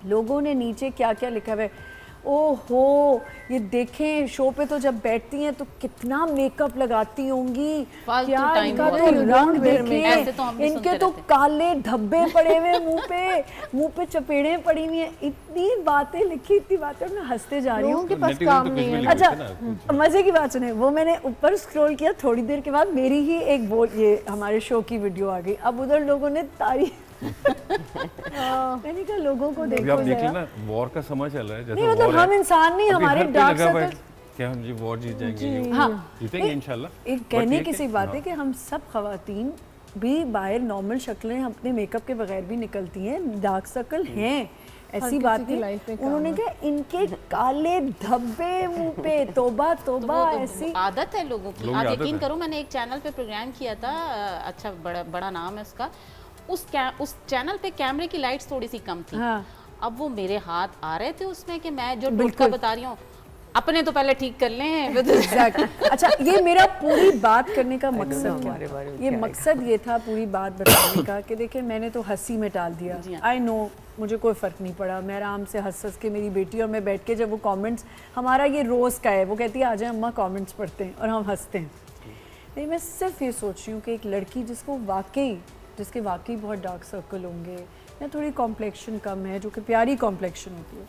लोगों ने नीचे क्या क्या लिखा हुआ है, ओहो ये देखें शो पे तो जब बैठती हैं तो कितना मेकअप लगाती होंगी, फालतू क्या time इनका बहुत तो है। रंग ऐसे तो हम देखें, भी इनके सुनते तो रहते हैं। काले धब्बे पड़े हुए मुंह पे चपेड़े पड़ी हुई हैं। इतनी बातें लिखी, इतनी बातें, मैं हंसते जा रही लोगों हूँ। के पास Negative काम तो कुछ नहीं भी है। लिख अच्छा देते हैं ना। मजे की बात सुने, वो मैंने ऊपर स्क्रॉल किया, थोड़ी देर के बाद मेरी ही एक वो ये हमारे शो की वीडियो आ गई। अब उधर लोगों ने तारीफ मैंने कहा लोगों को अभी देखो आप देख जरा। लेना, वॉर का समय चल रहा है, जैसे नहीं मतलब war है, हम इंसान नहीं, अभी हमारे हर कोई डार्क लगा हुआ है सर्कल। कि हम जी वॉर जीत जाएंगे, हाँ जीतेंगे इंशाल्लाह। एक But कहने ये की कि- सी बात है हाँ। कि हम सब खवातीन भी बाहर नॉर्मल शक्लें अपने मेकअप के बगैर भी निकलती हैं, डार्क सर्कल हैं, ऐसी किसी बात की नहीं। life में काम उन्होंने है। कहा इनके काले धब्बे मुंह पे, तौबा तौबा, वो ऐसी आदत है लोगों की। लोगों आप की आदत यकीन है। करो, मैंने एक चैनल पे प्रोग्राम किया था, अच्छा बड़ा नाम है उसका। उस चैनल पे कैमरे की लाइट्स थोड़ी सी कम थी। हाँ। अब वो मेरे हाथ आ रहे थे उसमें कि मैं जो बिल्कुल। टोटका बता रही हूँ अपने तो पहले ठीक कर लें। Exactly. अच्छा ये मेरा पूरी बात करने का know मकसद हमारे क्या, बारे में ये क्या मकसद ये था पूरी बात बताने का कि देखिए मैंने तो हंसी में टाल दिया। जी हाँ। आई नो मुझे कोई फ़र्क नहीं पड़ा, मैं आराम से हंस हंस के, मेरी बेटी और मैं बैठ के जब वो कमेंट्स, हमारा ये रोज़ का है, वो कहती है आ जाए अम्मा कमेंट्स पढ़ते हैं, और हम हंसते हैं। नहीं मैं सिर्फ ये सोच रही हूँ कि एक लड़की जिसके वाकई बहुत डार्क सर्कल होंगे या थोड़ी कॉम्प्लेक्शन कम है, जो कि प्यारी कॉम्प्लेक्शन होती है,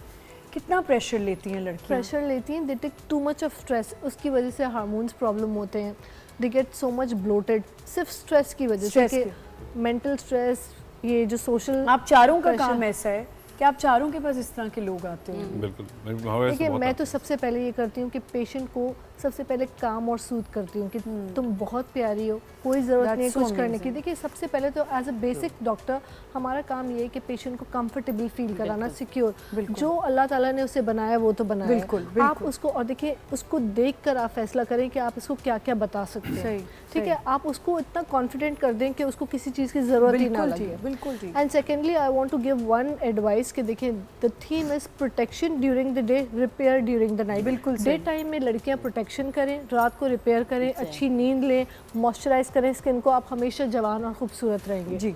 कितना प्रेशर लेती हैं लड़कियाँ। प्रेशर लेती हैं, they take too much of stress, उसकी वजह से हार्मोन्स प्रॉब्लम होते हैं, they get so much bloated, सिर्फ स्ट्रेस की वजह से, Stress कि मेंटल स्ट्रेस, ये जो सोशल आप चारों का pressure- काम ऐसा है क्या आप चारों के पास इस तरह के लोग आते हैं? बिल्कुल हमारे देखिए बहुत मैं आते तो सबसे पहले ये करती हूँ कि पेशेंट को सबसे पहले काम और सूद करती हूँ कि तुम बहुत प्यारी हो, कोई ज़रूरत नहीं है That's so कुछ करने की। amazing. देखिए सबसे पहले तो एज अ बेसिक डॉक्टर हमारा काम ये है कि पेशेंट को कंफर्टेबल फील कराना, सिक्योर। जो अल्लाह ताला ने उसे बनाया वो तो बनाया है। बिल्कुल, बिल्कुल। आप उसको, और देखिए उसको देख कर आप फैसला करें कि आप इसको क्या क्या बता सकते हैं। सही, ठीक सही। है, आप उसको इतना कॉन्फिडेंट कर दें कि उसको किसी चीज़ की ज़रूरत ही ना बिल्कुल लगे। ठीक, बिल्कुल ठीक। And secondly I want to give one advice कि देखिए the theme is protection during the day, repair during the night. बिल्कुल डे सही। टाइम में लड़कियां प्रोटेक्शन करें, रात को रिपेयर करें, अच्छी नींद लें, मॉइस्चराइज करें स्किन को, आप हमेशा जवान और खूबसूरत रहेंगे। जी,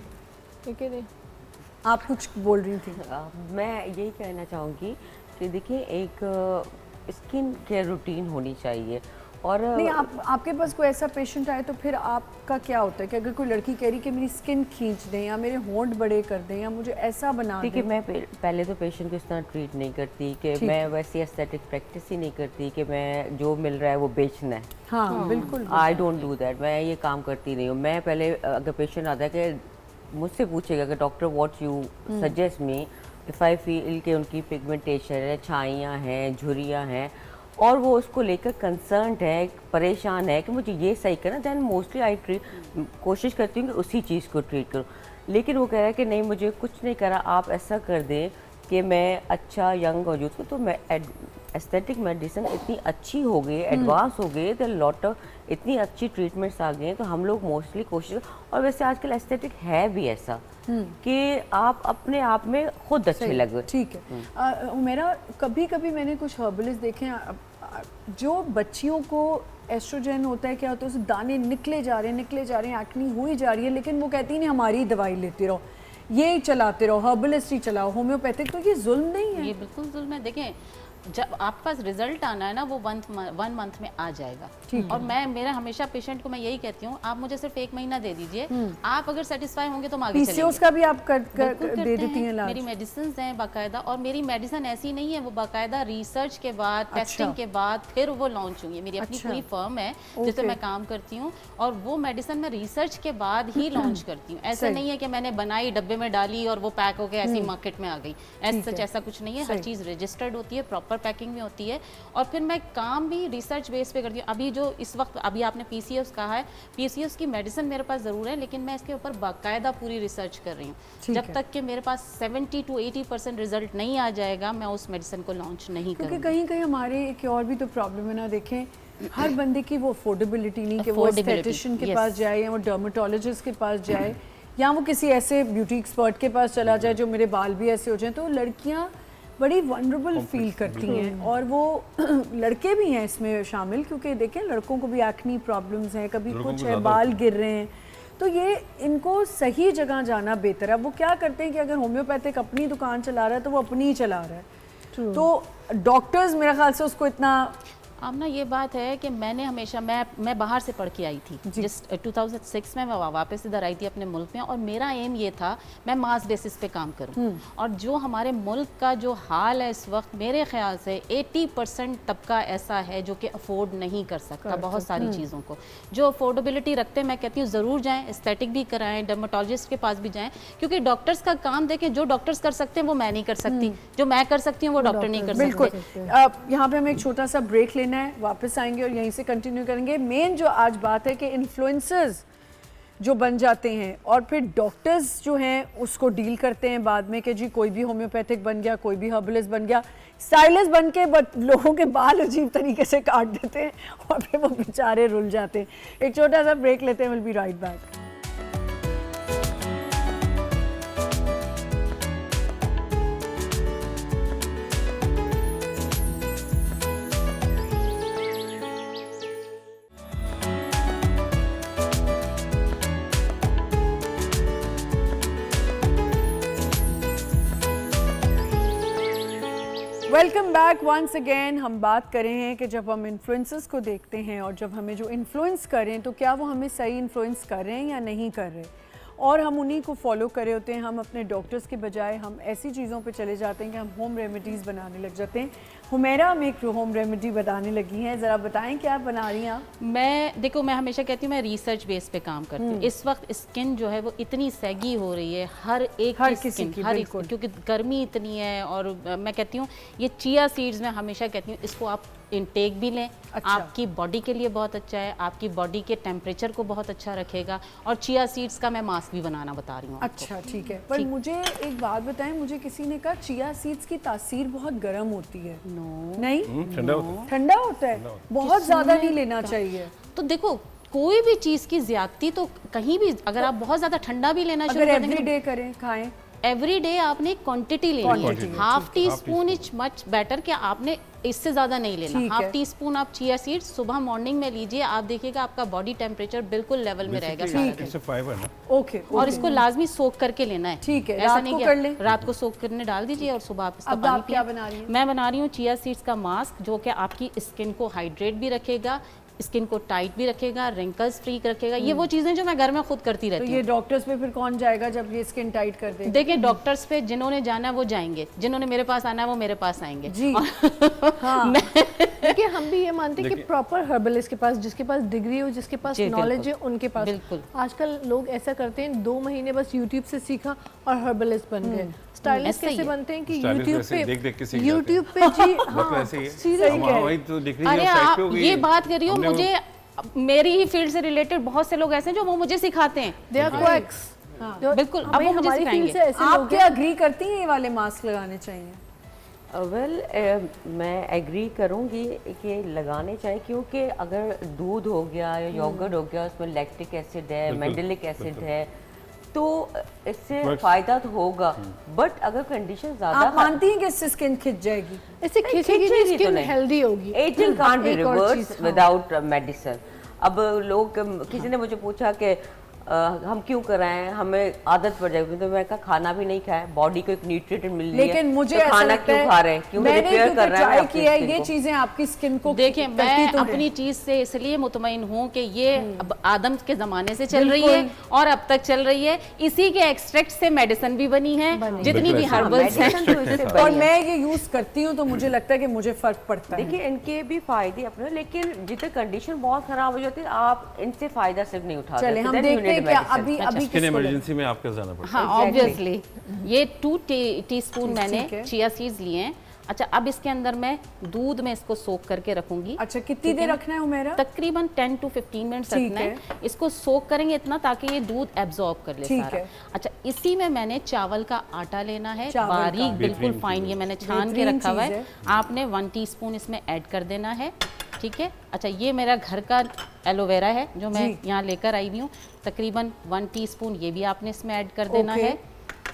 ठीक है नहीं? आप कुछ बोल रही थी। मैं यही कहना चाहूँगी कि देखिए एक स्किन केयर रूटीन होनी चाहिए और नहीं, आपके पास कोई ऐसा पेशेंट आए तो फिर आपका क्या होता है कि अगर कोई लड़की कह रही कि मेरी स्किन खींच दें या मेरे होंठ बड़े कर दें या मुझे ऐसा बना देखिए दें? मैं पहले तो पेशेंट को इस तरह ट्रीट नहीं करती कि ठीक मैं वैसी एस्थेटिक प्रैक्टिस ही नहीं करती कि मैं जो मिल रहा है वो बेचना है। हाँ, बिल्कुल। आई डोंट डू दैट, मैं ये काम करती नहीं हूँ। मैं पहले अगर पेशेंट आता है कि मुझसे पूछेगा कि doctor what you suggest me if I feel कि उनकी पिगमेंटेशन है, छाइयाँ हैं, झुर्रियाँ हैं और वो उसको लेकर कंसर्न है, परेशान है कि मुझे ये सही करना, दैन मोस्टली आई कोशिश करती हूँ कि उसी चीज़ को ट्रीट करूँ। लेकिन वो कह रहा है कि नहीं मुझे कुछ नहीं करा, आप ऐसा कर दें कि मैं अच्छा यंग और यूथ, तो मैं एस्थेटिक मेडिसिन इतनी अच्छी हो गई, एडवांस हो गई, तो लॉट ऑफ इतनी अच्छी ट्रीटमेंट्स आ गए हैं, तो हम लोग मोस्टली कोशिश, और वैसे आजकल एस्थेटिक है भी ऐसा कि आप अपने आप में खुद अच्छे लगे। ठीक है। मेरा कभी कभी मैंने कुछ हर्बलिस्ट देखे हैं, जो बच्चियों को एस्ट्रोजन होता है, क्या होता है, उस दाने निकले जा रहे हैं, एक्नी हुई जा रही है, लेकिन वो कहती नहीं हमारी दवाई लेते रहो, ये चलाते रहो, हर्बलिस्ट ही चलाओ, होम्योपैथिक। तो ये जुल्म नहीं है? ये बिल्कुल जुल्म है। देखें जब आपके पास रिजल्ट आना है ना वो 1 मंथ में आ जाएगा। और मैं मेरा हमेशा पेशेंट को मैं यही कहती हूँ, आप मुझे सिर्फ 1 महीना दे दीजिए, आप अगर सेटिस्फाई होंगे तो हम आगे चलेंगे। पीसीओएस का भी आप बिल्कुल दे करते देती हैं हैं। इलाज? मेरी मेडिसिन हैं बाकायदा, और मेरी मेडिसिन ऐसी नहीं है, वो बाकायदा रिसर्च के बाद, टेस्टिंग के बाद फिर वो लॉन्च हुई है। मेरी अपनी पूरी फर्म है जिससे मैं काम करती हूँ, और वो मेडिसिन मैं रिसर्च के बाद ही लॉन्च करती हूँ। ऐसा नहीं है कि मैंने बनाई, डब्बे में डाली और वो पैक हो गया ऐसी मार्केट में आ गई, ऐसा कुछ नहीं है। हर चीज़ रजिस्टर्ड होती है, प्रॉपर पैकिंग में होती है, और फिर मैं काम भी रिसर्च बेस पे करती हूँ। अभी जो इस वक्त अभी आपने पीसीओएस कहा है, पीसीओएस की मेडिसिन मेरे पास ज़रूर है, लेकिन मैं इसके ऊपर बाकायदा पूरी रिसर्च कर रही हूँ। जब तक कि मेरे पास 70 to 80% रिजल्ट नहीं आ जाएगा, मैं उस मेडिसिन को लॉन्च नहीं करूँगी। क्योंकि कहीं कहीं हमारे एक और भी तो प्रॉब्लम है ना, देखें हर बंदे की वो अफोर्डेबिलिटी नहीं कि वो एस्थेटिशियन के पास जाए या वो डर्मेटोलॉजिस्ट के पास जाए या वो किसी ऐसे ब्यूटी एक्सपर्ट के पास चला जाए जो मेरे बाल भी ऐसे हो जाएं। तो लड़कियां बड़ी वनरेबल फील करती हैं, और वो लड़के भी हैं इसमें शामिल, क्योंकि देखें लड़कों को भी एक्नी प्रॉब्लम्स हैं, कभी कुछ है, बाल गिर रहे हैं, तो ये इनको सही जगह जाना बेहतर है। वो क्या करते हैं कि अगर होम्योपैथिक अपनी दुकान चला रहा है तो वो अपनी ही चला रहा है, तो डॉक्टर्स मेरे ख्याल से उसको इतना अब ना ये बात है कि मैंने हमेशा मैं बाहर से पढ़ के आई थी, जिस 2006 में मैं वापस इधर आई थी अपने मुल्क में, और मेरा एम ये था मैं मास बेसिस पे काम करूं। और जो हमारे मुल्क का जो हाल है इस वक्त, मेरे ख्याल से 80% तबका ऐसा है जो कि अफोर्ड नहीं कर सकता बहुत सारी चीज़ों को। जो अफोर्डेबिलिटी रखते हैं, मैं कहती हूँ ज़रूर जाएँ, एस्थेटिक भी कराएं, डर्मेटोलॉजिस्ट के पास भी जाएँ, क्योंकि डॉक्टर्स का काम देखें, जो डॉक्टर्स कर सकते हैं वो मैं नहीं कर सकती, जो मैं कर सकती हूँ वो डॉक्टर नहीं कर सकते। बिल्कुल। यहाँ पे हम एक छोटा सा ब्रेक लेना है, वापस आएंगे और यहीं से कंटिन्यू करेंगे। मेन जो आज बात है कि इन्फ्लुएंसर्स जो बन जाते हैं और फिर डॉक्टर्स जो हैं उसको डील करते हैं बाद में कि जी कोई भी होम्योपैथिक बन गया, कोई भी हर्बलिस्ट बन गया, स्टाइलिस्ट बन के लोगों के बाल अजीब तरीके से काट देते हैं और फिर वो बेचारे रुल जाते हैं। एक छोटा सा ब्रेक लेते हैं, will be right back. Welcome back once again. हम बात कर रहे हैं कि जब हम इन्फ्लुएंसर्स को देखते हैं और जब हमें जो इन्फ्लुएंस करें तो क्या वो हमें सही इन्फ्लुएंस कर रहे हैं या नहीं कर रहे। और हम उन्हीं को फॉलो करे होते हैं। हम अपने डॉक्टर्स के बजाय हम ऐसी चीज़ों पे चले जाते हैं कि हम होम रेमेडीज़ बनाने लग जाते हैं। हुमैरा हम एक होम रेमेडी बनाने लगी हैं, ज़रा बताएं क्या बना रही हैं आप? मैं हमेशा कहती हूँ मैं रिसर्च बेस पे काम करती हूँ। इस वक्त स्किन जो है वो इतनी सैगी हो रही है, हर किसी स्किन, की, हर बिल्कुल। क्योंकि गर्मी इतनी है। और मैं कहती हूँ ये चिया सीड्स, मैं हमेशा कहती हूँ इसको आप इनटेक भी लें। अच्छा। आपकी बॉडी के लिए बहुत अच्छा है, आपकी बॉडी के टेम्परेचर को बहुत अच्छा रखेगा। और चिया सीड्स का मैं मास्क भी बनाना बता रही हूँ आपको। अच्छा ठीक है, पर मुझे एक बात बताएं, मुझे किसी ने कहा चिया सीड्स की तासीर बहुत गर्म होती है। नहीं, ठंडा होता है। ठंडा होता है, बहुत ज़्यादा नहीं लेना चाहिए। तो देखो कोई भी चीज़ की ज्यादती तो कहीं भी, अगर आप बहुत ज़्यादा ठंडा भी लेना शुरू अगर कर देंगे एवरी डे करें, खाएं, एवरी डे आपने क्वांटिटी लेनी है। Half tea spoon is much better, कि आपने इससे ज़्यादा नहीं लेना। ठीक है। हाफ टी स्पून आप चिया सीड्स सुबह मॉर्निंग में लीजिए, आप देखिएगा आपका बॉडी टेम्परेचर बिल्कुल लेवल में रहेगा सारा दिन। इससे फाइबर ना। ओके। और इसको लाजमी सोक करके लेना है। ठीक है, ऐसा रात नहीं को कि कर लें? रात को सोक करने डाल दीजिए और सुबह आप इसका अब पानी आप क्या पिएं। बना रही हैं? मैं बना रही हूँ चिया सीड्स का मास्क, जो कि आपकी स्किन को हाइड्रेट भी रखेगा, स्किन को टाइट भी रखेगा, रिंकल्स फ्री रखेगा। ये वो चीज़ें जो मैं घर में खुद करती तो रहती हूँ। ये डॉक्टर्स पे फिर कौन जाएगा जब ये स्किन टाइट कर दे? देखिए डॉक्टर्स पे जिन्होंने जाना है वो जाएंगे, जिन्होंने मेरे पास आना है वो मेरे पास आएंगे। जी हाँ, देखिए हम भी ये मानते हैं कि प्रॉपर हर्बलिस्ट के पास, जिसके पास डिग्री हो, जिसके पास जी, नॉलेज है, बिल्कुल। उनके पास। बिल्कुल। आजकल लोग ऐसा करते हैं, 2 महीने बस यूट्यूब से सीखा और हर्बलिस्ट बन गए। स्टाइलिस्ट ऐसा ही कैसे है। बनते हैं कि Stylist यूट्यूब वैसे देख देख के पे, सीख जाते हैं। यूट्यूब पे जी मतलब हाँ ऐसे ही है। सीरियसली कह रहे हैं। वही तो दिख रही है अरे साइड आप पे हो गई ये है। बात कर रही हो, हमने वो- मुझे मेरी ही फील्ड से रिलेटेड बहुत से लोग ऐसे हैं जो वो मुझे सिखाते हैं। They are quacks. बिल्कुल, अब वो मुझे हमारी फील्ड सिखाएंगे। से ऐसे आप लोग क्या अग्री करती हैं ये वाले मास्क लगाने चाहिए? मैं एग्री करूंगी कि लगाने चाहिए, क्योंकि अगर दूध हो गया या योगर्ट हो गया, उसमें लैक्टिक एसिड है, बिल्कुल, मेंडेलिक एसिड बिल्कुल। है, तो इससे Works. फायदा तो होगा। बट अगर कंडीशन ज्यादा आप मानती हैं कि इससे स्किन खिंच जाएगी? इससे नहीं, खींचेगी खींचेगी नहीं, तो स्किन नहीं। हेल्दी होगी। एजिंग कांट बी एक और रिवर्स चीज़, हाँ। Without medicine. अब लोग, किसी ने मुझे पूछा कि हम क्यों कराएं, हमें आदत पड़ जाएगी, तो मैं कहा खाना भी नहीं खाया, बॉडी को एक न्यूट्रिएंट मिल रही है, लेकिन मुझे तो ऐसा खाना लगता क्यों है, खा रहे हैं, क्योंकि मैंने रिपेयर कर रहा है ट्राई आपकी किया है, skin ये को। चीजें आपकी स्किन को देखिए करती मैं तो हैं। अपनी चीज से इसलिए मुतमईन हूँ कि ये अब आदम के ज़माने से चल रही है और अब तक चल रही है। इसी के एक्सट्रैक्ट से मेडिसिन भी बनी है, जितनी बिल्कुल भी ऐसा। हर्बल्स हैं। Medicine तो इससे और बनी है। मैं ये यूज करती हूँ तो मुझे लगता है कि मुझे फर्क पड़ता है। देखिए इनके भी फायदे अपने, लेकिन जितने कंडीशन बहुत खराब हो जाती है, आप इनसे फायदा सिर्फ नहीं उठा चले सकते। हम Then you देखते need हैं क्या medicine. अभी अभी स्किन किसको इमरजेंसी में आपका जाना पड़ता है। हाँ Exactly. ऑब्वियसली। ये 2 टीस्पून मैंने ठीक है। चिया सीड्स लिए हैं। अच्छा, अब इसके अंदर मैं दूध में इसको सोक करके रखूंगी। अच्छा कितनी देर रखना है मेरा? तकरीबन 10 to 15 मिनट्स ठीक रखना है। है। इसको सोक करेंगे इतना ताकि ये दूध एब्जॉर्ब कर ले ठीक सारा। है। अच्छा, इसी में मैंने चावल का आटा लेना है, चावल का। बारीक बिल्कुल बेहतरीन फाइन, चीज़ ये है। मैंने छान के बेहतरीन रखा हुआ चीज़ है। है। आपने 1 टीस्पून इसमें ऐड कर देना है। ठीक है। अच्छा, ये मेरा घर का एलोवेरा है जो मैं जी। यहाँ लेकर आई हुई हूँ, तकरीबन 1 टीस्पून ये भी आपने इसमें ऐड कर देना ओके। है।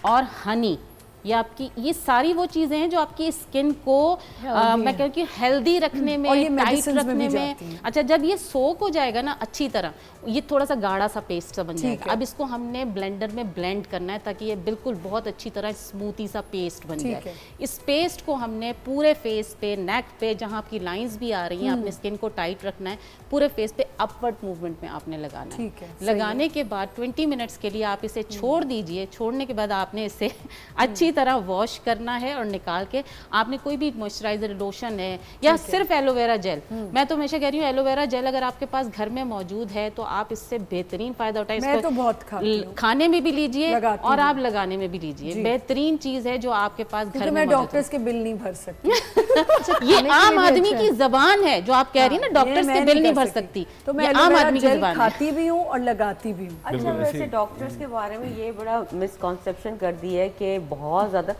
और हनी, ये आपकी, ये सारी वो चीज़ें हैं जो आपकी स्किन को मैं कहूँ कि हेल्दी रखने में, और ये टाइट medicines में भी रखने में। जाती हैं। अच्छा, जब ये सोक हो जाएगा ना अच्छी तरह, ये थोड़ा सा गाढ़ा सा पेस्ट सा बन ठीक जाएगा। है। अब इसको हमने ब्लेंडर में ब्लेंड करना है ताकि ये बिल्कुल बहुत अच्छी तरह स्मूथी सा पेस्ट बन ठीक जाए। है। इस पेस्ट को हमने पूरे फेस पे, नेक पे, जहाँ आपकी लाइंस भी आ रही हैं, अपने स्किन को टाइट रखना है, पूरे फेस पे अपवर्ड मूवमेंट में आपने लगाना है। ठीक है, सही लगाने के बाद 20 मिनट्स के लिए आप इसे छोड़ दीजिए। छोड़ने के बाद आपने इसे अच्छी तरह वॉश करना है और निकाल के आपने कोई भी मॉइस्चराइजर, लोशन है या सिर्फ एलोवेरा जेल, मैं तो हमेशा कह रही हूँ एलोवेरा जेल अगर आपके पास घर में मौजूद है तो आप इससे बेहतरीन फायदा उठाएं। मैं तो बहुत खाती हूँ। खाने में भी लीजिए लगाती और हूँ। आप लगाने में भी लीजिए। जी। बेहतरीन चीज है जो आपके पास क्योंकि घर में मैं मौजूद डॉक्टर्स के बिल नहीं भर सकती। है। ये आम आदमी की जबान है जो आप कह रही है ना, डॉक्टर्स के बिल नहीं भर सकती। तो मैं ये आम एलोवेरा आदमी की जेल जबान है। खाती भी हूँ और लगाती भी हूँ। अच्छा, बिल्कुल ऐसे वैसे ही। डॉक्टर्स के बारे में ये बड़ा मिसकॉन्सेप्शन कर दी है कि बहुत ज़्यादा,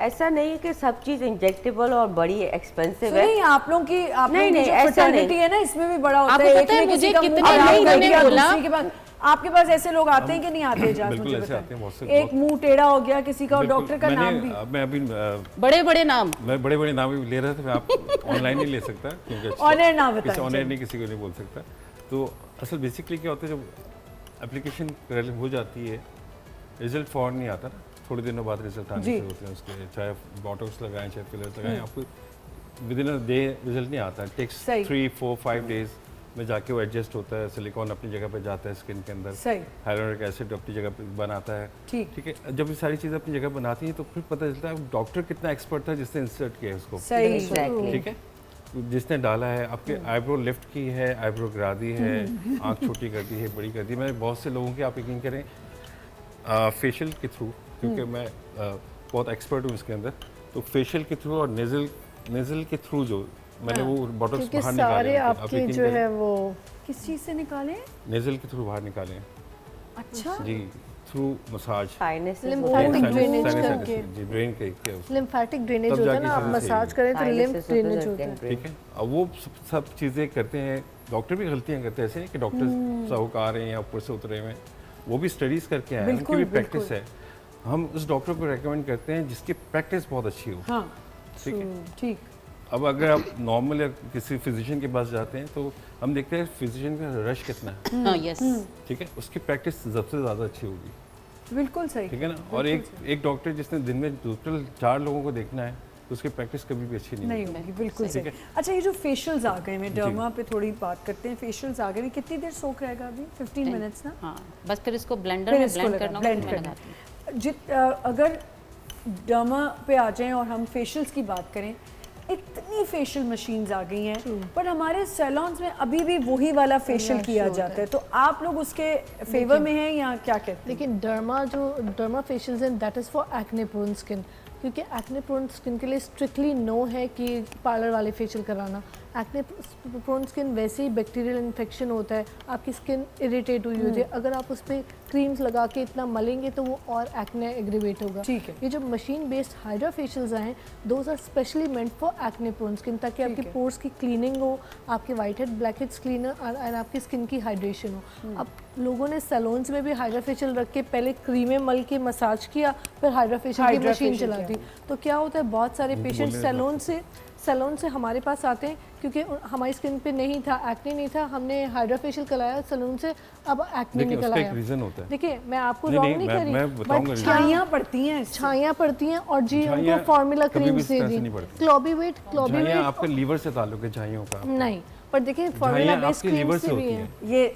ऐसा नहीं है कि सब चीज़ इंजेक्टेबल और बड़ी एक्सपेंसिव है। नहीं, आप लोगों की नहीं, जो ऐसा फ्रेटर्निटी नहीं। है ना, इसमें भी बड़ा होता आपको है। पता है एक ने किसी मुझे का मुंह कितने खराब लोगों कर ने दिया, बोला- दूसरे के पास। आपके पास ऐसे लोग आते हैं कि नहीं आते? इजाज़ बिल्कुल मुझे ऐसे आते हैं, बहुत से- बताएं। एक मुंह टेढ़ा हो गया किसी का और बिल्कुल, डॉक्टर का नाम भी। मैं अभी बड़े बड़े नाम। मैं बड़े बड़े नाम भी ले रहा था, मैं आप ऑनलाइन नहीं ले सकता क्योंकि ऑनर ना बताएं, किसी ऑनर चलिए। नहीं, किसी को नहीं बोल सकता। तो असल बेसिकली क्या होता है, जब एप्लीकेशन हो जाती है, रिजल्ट फौरन नहीं आता ना, थोड़े दिनों बाद रिजल्ट आने जी। से होते हैं उसके, चाहे बॉटॉक्स लगाएं चाहे फिलर्स लगाएं, आपको with in a day result नहीं आता, टेक्स सही। 3, 4, 5 डेज में जाके वो एडजस्ट होता है, सिलिकॉन अपनी जगह पे जाता है स्किन के अंदर, सही। हाइलोरिक एसिड अपनी जगह पे बनाता है। ठीक है, जब ये सारी चीज़ें अपनी जगह बनाती हैं तो फिर पता चलता है डॉक्टर कितना एक्सपर्ट था जिसने इंसर्ट किया है उसको। सही Exactly. ठीक है, जिसने डाला है, आपके आईब्रो लिफ्ट की है, आईब्रो गिरा दी है, आँख छोटी कर दी है, बड़ी कर दी है। मैंने बहुत से लोगों के, आप यकीन करें, फेशियल के थ्रू, क्योंकि मैं बहुत एक्सपर्ट हूँ इसके अंदर, तो फेशियल के थ्रू और नेज़ल के थ्रू जो मैंने वो बॉटल्स क्योंकि बाहर निकाले सारे हैं, आप आपके यकीन जो करें, है वो किस चीज से निकाले? नेज़ल के थ्रू बाहर निकाले हैं अच्छा जी, थ्रू मसाज, साइनस Lymphatic drainage करके। जी, ड्रेन के उसको। लिम्फेटिक ड्रेनेज तब होता है जाके ना, आप चीज़ें सही मसाज करें तो लिम्फ ड्रेनेज होता है। ठीक है, अब वो सब चीज़ें करते हैं, डॉक्टर भी गलतियाँ करते हैं, ऐसे नहीं कि डॉक्टर साहूकार हैं या ऊपर से उतरे हुए हैं, वो भी स्टडीज़ करके आए हैं, उनकी भी प्रैक्टिस है। हम उस डॉक्टर को रेकमेंड करते हैं जिसकी प्रैक्टिस बहुत अच्छी हो। हाँ ठीक है, ठीक। अब अगर आप नॉर्मल या किसी फिजिशियन के पास जाते हैं तो हम देखते हैं फिजिशियन का रश कितना है, हाँ यस ठीक है, उसकी प्रैक्टिस सबसे ज़्यादा अच्छी होगी। बिल्कुल सही। ठीक है ना, और एक डॉक्टर जिसने दिन में टोटल 4 लोगों को देखना है तो उसकी प्रैक्टिस कभी भी अच्छी नहीं नहीं होगी। होगी, बिल्कुल ठीक सही। है। अच्छा, ये जो फेशियल्स आ गए हैं, डर्मा पे थोड़ी बात करते हैं। फेशियल्स आ गए हैं, कितनी देर सोक रहेगा अभी? 15 मिनट्स ना? हाँ बस फिर इसको ब्लेंडर फिर में इसको ब्लेंड लगा- करना blend होगा, मैं करना। लगाती हूँ। अगर डर्मा पे आ जाएं और हम फेशियल्स की बात करें, इतनी फेशियल मशीन्स आ गई हैं, पर हमारे सैलॉन्स में अभी भी वही वाला फेशियल किया जाता है। तो आप लोग उसके फेवर में हैं या क्या कहते हैं? लेकिन डर्मा फेशियल्स हैं, that is for acne prone skin, क्योंकि एक्ने प्रोन स्किन के लिए स्ट्रिक्टली नो है कि पार्लर वाले फेशियल कराना। एक्ने प्रोन स्किन वैसे ही बैक्टीरियल इन्फेक्शन होता है, आपकी स्किन इरिटेट हुई होती है, अगर आप उस पर क्रीम्स लगा के इतना मलेंगे तो वो और एक्ने एग्रीवेट होगा। ठीक है। ये जो मशीन बेस्ड हाइड्रा फेशियल्स आए हैं, those are specially meant for acne prone skin, ताकि आपके पोर्स की क्लीनिंग हो, आपके white head black heads cleaner और आपकी स्किन की हाइड्रेशन हो। अब लोगों ने सैलून्स में भी हाइड्रा फेशियल रख के पहले क्रीमें मल के मसाज किया, फिर हाइड्रा फेशियल की हाइड्रा मशीन फेशियल चला किया। दी। तो क्या होता है, बहुत सारे पेशेंट सैलून से हमारे पास आते हैं क्योंकि हमारी स्किन पे नहीं था, एक्ने नहीं था, हमने हाइड्रा फेशियल कराया सैलून से, अब एक्ने देखिए निकल उसका एक आया। रीज़न होता है। देखिए मैं आपको नहीं, रॉन्ग नहीं, नहीं कर रही, मैं बताऊंगा बट reason। छाइयाँ पड़ती हैं इससे। छाइयाँ पड़ती हैं और जी उनको झाइयाँ फॉर्मूला कभी भी क्रीम्स इस दे तरह से दी, नहीं पड़ती। क्लोबीवेट झाइयाँ आपके लीवर से ताल्लुक है, झाइयों का नहीं, पर देखिए फॉर्मूला झाइयाँ बेस्ड आपके लीवर क्रीम से से भी होती है, हैं। ये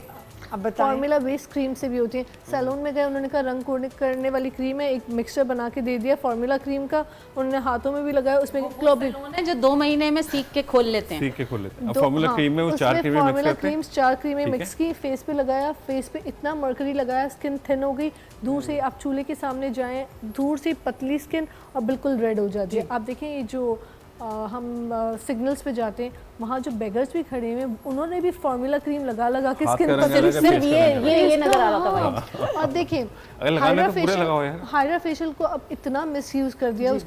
अब बताएं। फॉर्मूला बेस्ड क्रीम से भी होती है। सैलून में गए, उन्होंने कहा रंग करने वाली क्रीम है, एक मिक्सचर बना के दे दिया फॉर्मूला क्रीम का, उन्होंने हाथों में भी लगाया, उसमें क्लोबी उन्होंने जो 2 महीने में सीख के खोल लेते हैं। सीख के खोल लेते हैं। अब फार्मूला क्रीम में वो 4 क्रीमें मिक्स फॉर्मूला करते हैं। क्रीम्स 4 क्रीमें ठीक है। मिक्स की, फेस पे लगाया, फेस पे इतना मरकरी लगाया, स्किन थिन हो गई, दूर से आप चूल्हे के सामने जाएं, दूर से पतली स्किन और बिल्कुल रेड हो जाती है। आप देखें ये जो हम सिग्नल्स पे जाते हैं, वहाँ जो बेगर्स भी खड़े हुए हैं, उन्होंने भी फॉर्मूला क्रीम लगा के हाथ स्किन का रंग पतली अलग है, सिर्फ फेस का रंग अलग है। ये नजर आ रहा था भाई। हाँ, और देखिए अगर लगाना तो पूरा लगाओ यार। हाइड्रा फेशियल को अब इतना मिसयूज कर दिया।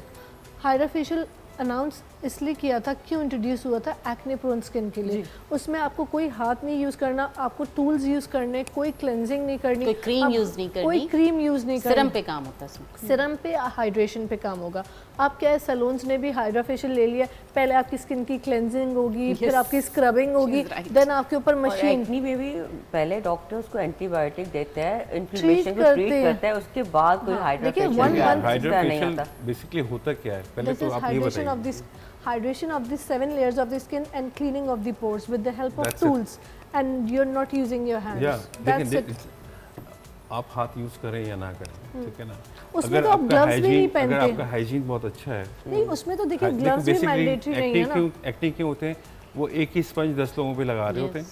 हाइड्रा फेशियल अनाउंस इसलिए किया था, क्यों इंट्रोड्यूस हुआ था, एक्ने प्रोन स्किन के लिए। उसमें आपको कोई हाथ नहीं यूज करना, आपको टूल्स यूज करने, कोई क्लेंजिंग नहीं करनी, कोई क्रीम आप- यूज नहीं करनी, कोई क्रीम यूज नहीं करनी, सिरम पे काम होता है इसमें। सिरम पे हाइड्रेशन पे काम होगा। आप क्या है, सैलून्स ने भी हाइड्रा फेशियल ले लिया, पहले आपकी स्किन की क्लेंजिंग होगी, फिर आपकी स्क्रबिंग होगी, right. देन आपके ऊपर और मशीन एक्ने में भी पहले डॉक्टर्स को एंटीबायोटिक देते हैं, Treat इन्फ्लेमेशन को करते ट्रीट हैं। करता है, उसके बाद कोई हाइड्रा देखिए, फेशियल one month- हाइड्रा नहीं फेशियल आता। बेसिकली होता क्या है, पहले This तो is आप ये hydration of बताइए। this hydration of the 7 layers of the skin and cleaning of the pores with the help of That's it. tools, and you're not using your hands. या That's लेकिन it. आप हाथ use करें या ना करें, ठीक है ना। उसमें तो आप gloves भी नहीं पहनते। अगर आपका हाइजीन बहुत अच्छा है, नहीं, उसमें तो देखिए ग्लव्स भी मैंडेटरी नहीं है ना। एक्ने क्यों होते हैं, वो एक ही स्पंज 10 लोगों पे लगा रहे होते हैं,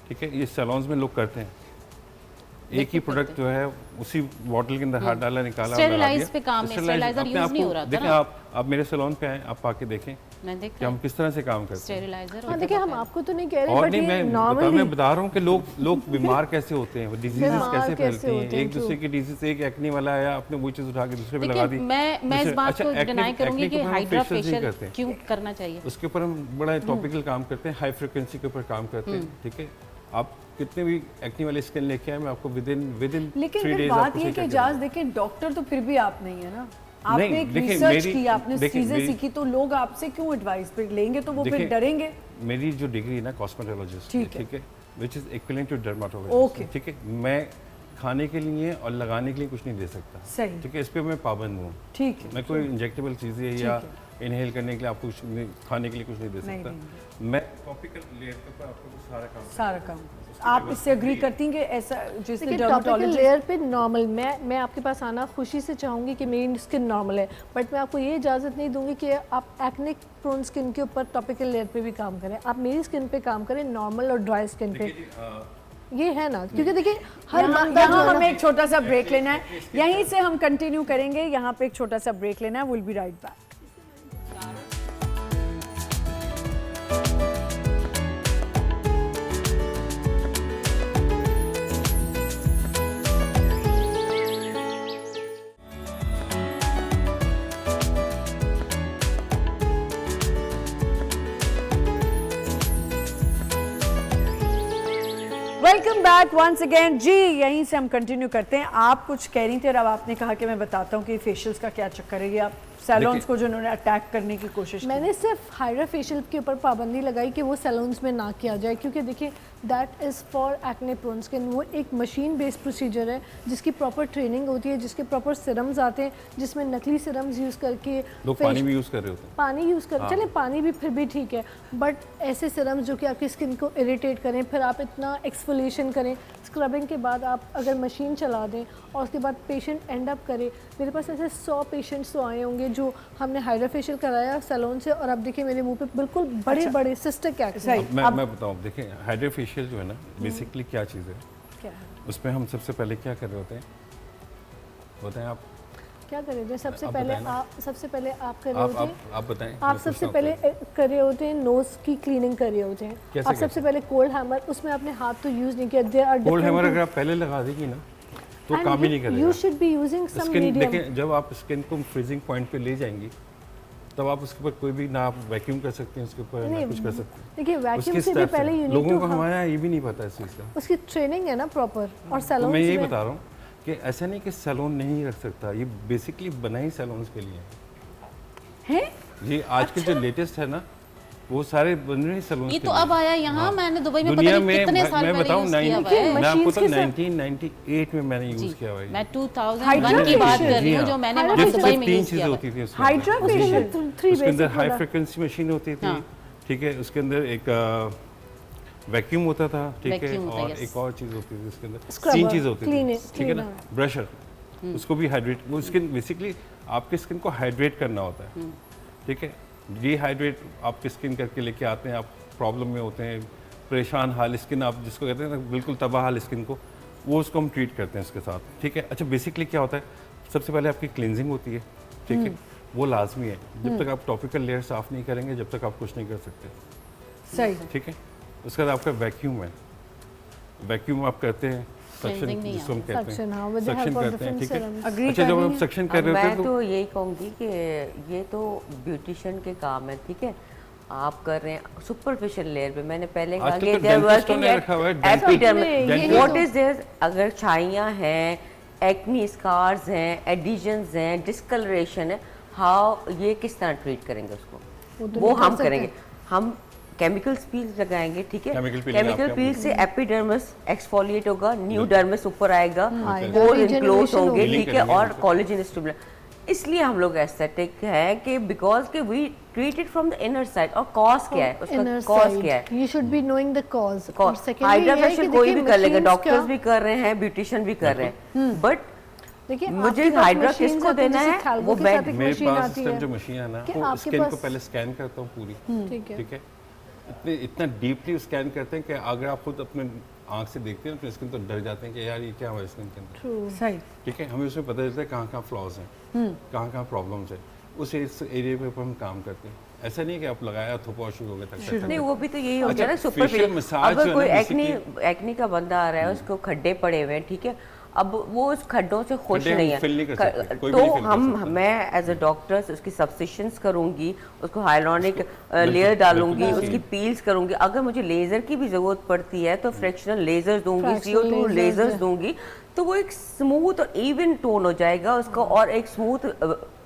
ठीक है। ये सैलून्स में लोग करते हैं, एक ही प्रोडक्ट जो है उसी बॉटल के अंदर हाथ डाला, निकाला, और लगा Sterilize दिया। पे काम है, Sterilize sterilizer अपने use आप नहीं को- हो रहा था देखें ना। आप मेरे सैलून पे आए, आप आके देखें मैं देख कि हम किस तरह से काम करते हैं। स्टेरिलाइजर हाँ, देखिए हम आपको तो नहीं कह रहे, और बट नहीं, ये मैं नॉर्मली बता रहा हूँ कि लोग बीमार कैसे होते हैं, डिजीजेस बीमार कैसे कैसे फैलती हैं, होते हैं, एक दूसरे की डिजीज, एक एक्ने वाला आया, आपने वो चीज़ उठा के दूसरे पे देखिए, लगा दी। मैं इस बात को डिनाई करूंगी कि हाइड्रा फेशियल करते हैं, क्यों करना चाहिए। उसके ऊपर हम बड़ा टॉपिकल काम करते हैं, हाई फ्रिक्वेंसी के ऊपर काम करते हैं, ठीक है। आप कितने भी एक्ने वाले स्किन लेके आए, मैं आपको विद इन लेकिन 3 फिर days बात आपको ये सही कि करके जाज देखें, डॉक्टर तो फिर भी आप नहीं है ना, आपने नहीं, एक देखिए, रिसर्च मेरी- की, आपने देखिए, चीजें मेरी- सीखी, तो लोग आपसे क्यों एडवाइस पे लेंगे, तो वो फिर देखिए, डरेंगे। मेरी जो डिग्री है ना कॉस्मेटोलॉजिस्ट, ठीक है। ठीक है, which is equivalent to Okay. Dermatologist, ठीक है। मैं खाने के लिए और लगाने के लिए कुछ नहीं दे सकता, सही। ठीक है, इस पे मैं पाबंद हूँ। ठीक है, मैं कोई इंजेक्टेबल चीज़ें या इनहेल करने के लिए आपको कुछ नहीं, खाने के लिए कुछ नहीं दे सकता। मैं टॉपिकल लेयर के ऊपर आपको कुछ सारा काम आप इससे एग्री करती हैं कि ऐसा जैसे देखिए टॉपिकल डर्मेटोलॉजिस्ट लेयर पे नॉर्मल, मैं आपके पास आना खुशी से चाहूँगी कि मेरी स्किन नॉर्मल है, बट मैं आपको ये इजाज़त नहीं दूंगी कि आप एक्ने प्रोन स्किन के ऊपर टॉपिकल लेयर पे भी काम करें। आप मेरी स्किन पे काम करें, नॉर्मल और ड्राई स्किन पे, ये है ना, क्योंकि देखिए हर बंदा जो यहाँ है ना- हमें एक छोटा सा ब्रेक लेना है, यहीं से हम कंटिन्यू करेंगे। यहाँ पे एक छोटा सा ब्रेक लेना है, will be right back. Welcome back once again जी। यहीं से हम कंटिन्यू करते हैं। आप कुछ कह रही थी और अब आपने कहा कि मैं बताता हूँ कि फेशियल्स का क्या चक्कर है, ये आप सैलून्स को जिन्होंने अटैक करने की कोशिश की। मैंने सिर्फ हाइड्रा फेशियल के ऊपर पाबंदी लगाई कि वो सैलून्स में ना किया जाए, क्योंकि देखिए that is for acne prone skin. वो एक मशीन बेस्ड प्रोसीजर है जिसकी प्रॉपर ट्रेनिंग होती है, जिसके प्रॉपर सिरम्स आते हैं, जिसमें नकली सिरम्स यूज़ करके लोग पानी भी यूज़ कर रहे होते हैं। पानी यूज़ कर चले, पानी भी फिर भी ठीक है, बट ऐसे सिरम्स जो कि आपकी स्किन को इरिटेट करें, फिर आप इतना एक्सफोलिएशन करें, स्क्रबिंग के बाद आप अगर मशीन चला दें और उसके बाद पेशेंट एंड अप करे। मेरे पास ऐसे 100 पेशेंट्स तो आए होंगे जो हमने हाइड्रा फेशियल कराया सैलून से, और अब देखिए मेरे मुंह पे बिल्कुल बड़े बड़े सिस्टिक एक्ने। मैं बताऊँ, देखिए हाइड्रा फेशियल जो है ना, बेसिकली क्या चीज़ है, क्या है, उसमें हम सबसे पहले क्या कर रहे होते हैं, बताएं आप। क्या करें जो सबसे आप पहले बताएं ना। सबसे पहले आप कर रहे होते हैं, आप बताएं। आप मैं सबसे पूछता पहले हूँ कर रहे होते हैं नोज की क्लीनिंग कर रहे होते हैं। कैसे आप सबसे पहले कोल्ड हैमर, उसमें आपने हाथ तो यूज़ नहीं किया। देयर आर कोल्ड हैमर अगर आप पहले लगा देगी ना तो काम ही नहीं करेगा। You should be using some skin medium. देखें, जब आप स्किन को फ्रीजिंग पॉइंट पे ले जाएंगी तब आप उसके ऊपर कोई भी ना आप वैक्यूम कर सकते हैं, उसके ऊपर ना कुछ कर सकते हैं। देखिए वैक्यूम उसकी से भी step पहले है। यूनिट लोगों को हमारे यहाँ ये भी नहीं पता इस चीज़ का। उसकी ट्रेनिंग है ना प्रॉपर, और तो सैलून मैं यही में बता रहा हूँ कि ऐसा नहीं कि सैलून नहीं रख सकता, ये बेसिकली बना ही सैलून्स के लिए है। ये आज के जो लेटेस्ट है ना, वो सारे बन रहे हैं सैलून ये के तो लिए। अब आया यहाँ, मैंने दुबई में पता दुनिया नहीं में कितने साल मैं पहले बताऊँ यूज़ किया हुआ है। मैं आपको machines तो के साथ- 1998 में मैंने यूज़ किया हुआ है। मैं 2001 हाइड्रा की बात फेशियल। कर रही हूँ, जो मैंने वहाँ हाइड्रा दुबई में 15 यूज़ चीज़ें किया हुआ होती थी उसमें। हाइड्रा फेशियल थ्री उसके अंदर बेसिक हाई वाला। फ्रिक्वेंसी मशीन होती थी, हाँ। ठीक है, उसके अंदर एक वैक्यूम होता था, ठीक है, Vacuum होता, और yes. एक और चीज़ होती थी उसके अंदर, Scrubber, 3 चीज़ होती थी, cleaner, ठीक है ना, cleaner। ब्रशर, उसको भी हाइड्रेट, वो स्किन बेसिकली आपके स्किन को हाइड्रेट करना होता है, ठीक है। डिहाइड्रेट आपकी स्किन करके लेके आते हैं, आप प्रॉब्लम में होते हैं, परेशान हाल स्किन, आप जिसको कहते हैं ना बिल्कुल तबाह हाल स्किन को, वो उसको हम ट्रीट करते हैं इसके साथ, ठीक है। अच्छा, बेसिकली क्या होता है, सबसे पहले आपकी क्लिनजिंग होती है, ठीक है, वो लाजमी है। जब तक आप टॉपिकल लेयर साफ़ नहीं करेंगे, जब तक आप कुछ नहीं कर सकते, सही। ठीक है। उसके बाद आपका वैक्यूम है, वैक्यूम आप करते हैं, सक्शन Cleansing नहीं जिसको हम कहते Suction, हाँ, हैं, with the suction help of करते हैं, different ठीक है। serums। Agree अच्छा, कर जब रही हम हैं। सक्शन कर अब रहे होते मैं हैं तो तो यही कहूँगी कि ये तो ब्यूटिशियन के काम है, ठीक है। आप कर रहे हैं सुपरफिशियल लेयर पे, मैंने पहले कहा आजकल कि तो दे आर dentist वर्किंग ने रखा हुआ है, एट dentist- एपिडर्मिस। यही व्हाट तो- इज देयर, अगर छाइयाँ हैं, एक्नी स्कार्स हैं, एडिशंस हैं, डिस्कलरेशन है, हाउ ये किस तरह ट्रीट करेंगे उसको, तो वो नहीं कर हम सकते। करेंगे। हम केमिकल पील लगाएंगे, ठीक है। Chemical peeling केमिकल आपके पील से एपिडर्मिस एक्सफोलिएट होगा, न्यू डर्मिस ऊपर आएगा, आएगा, पोर इनक्लोज regeneration होंगे, होगी। ठीक है, और कोलेजन स्टिमुलेट। इसलिए हम लोग एस्थेटिक है कि बिकॉज के we treat it from the inner side. और कॉज क्या है उसका, Inner कॉज side, क्या है, you should be knowing the cause। और secondly हाइड्रा ये है फेशियल कि कोई भी देखिए कर लेगा, machines डॉक्टर्स क्या- भी कर रहे हैं, ब्यूटिशियन भी कर रहे हैं, बट देखिए मुझे आपके पास हाइड्रा machines किसको आती हैं, देना जैसे है, Thalgo वो के बैग- साथ एक मेरे machine पास आती इस टाइम है। जो मशीन है ना, कि वो आपके स्किन को पास- पहले स्कैन करता हूँ पूरी, ठीक है। ठीक है। इतना डीपली स्कैन करते हैं कि अगर आप खुद अपने आँख से देखते हैं अपनी स्किन तो डर जाते हैं कि यार ये क्या हुआ स्किन के अंदर, True। सही। ठीक है। हमें उसमें पता चलता है कहाँ कहाँ फ्लॉज हैं, कहाँ कहाँ प्रॉब्लम्स है, उस एरिया पे ऊपर हम काम करते हैं। ऐसा नहीं है कि आप लगाया थोपा शुरू हो गया तक नहीं, वो भी तो यही हो अच्छा, गया ना facial सुपरफिशियल। massage जो अगर है कोई ना, एक्नी का बंदा आ रहा है, उसको खड्डे पड़े हुए हैं, ठीक है, अब वो उस खड्डों से खुश खड्डे हम नहीं है, fill नहीं कर सकते, कोई भी तो नहीं fill कर हम सकता। मैं एज अ डॉक्टर उसकी सब्सिशंस करूंगी, उसको हाइलोनिक लेयर बिल्कुल, डालूंगी, बिल्कुल, उसकी पील्स करूंगी। अगर मुझे लेजर की भी जरूरत पड़ती है तो फ्रैक्शनल लेजर दूंगी, Fractional CO2 lasers, lasers yeah। दूंगी, तो वो एक स्मूथ और इवन टोन हो जाएगा उसका, और एक स्मूथ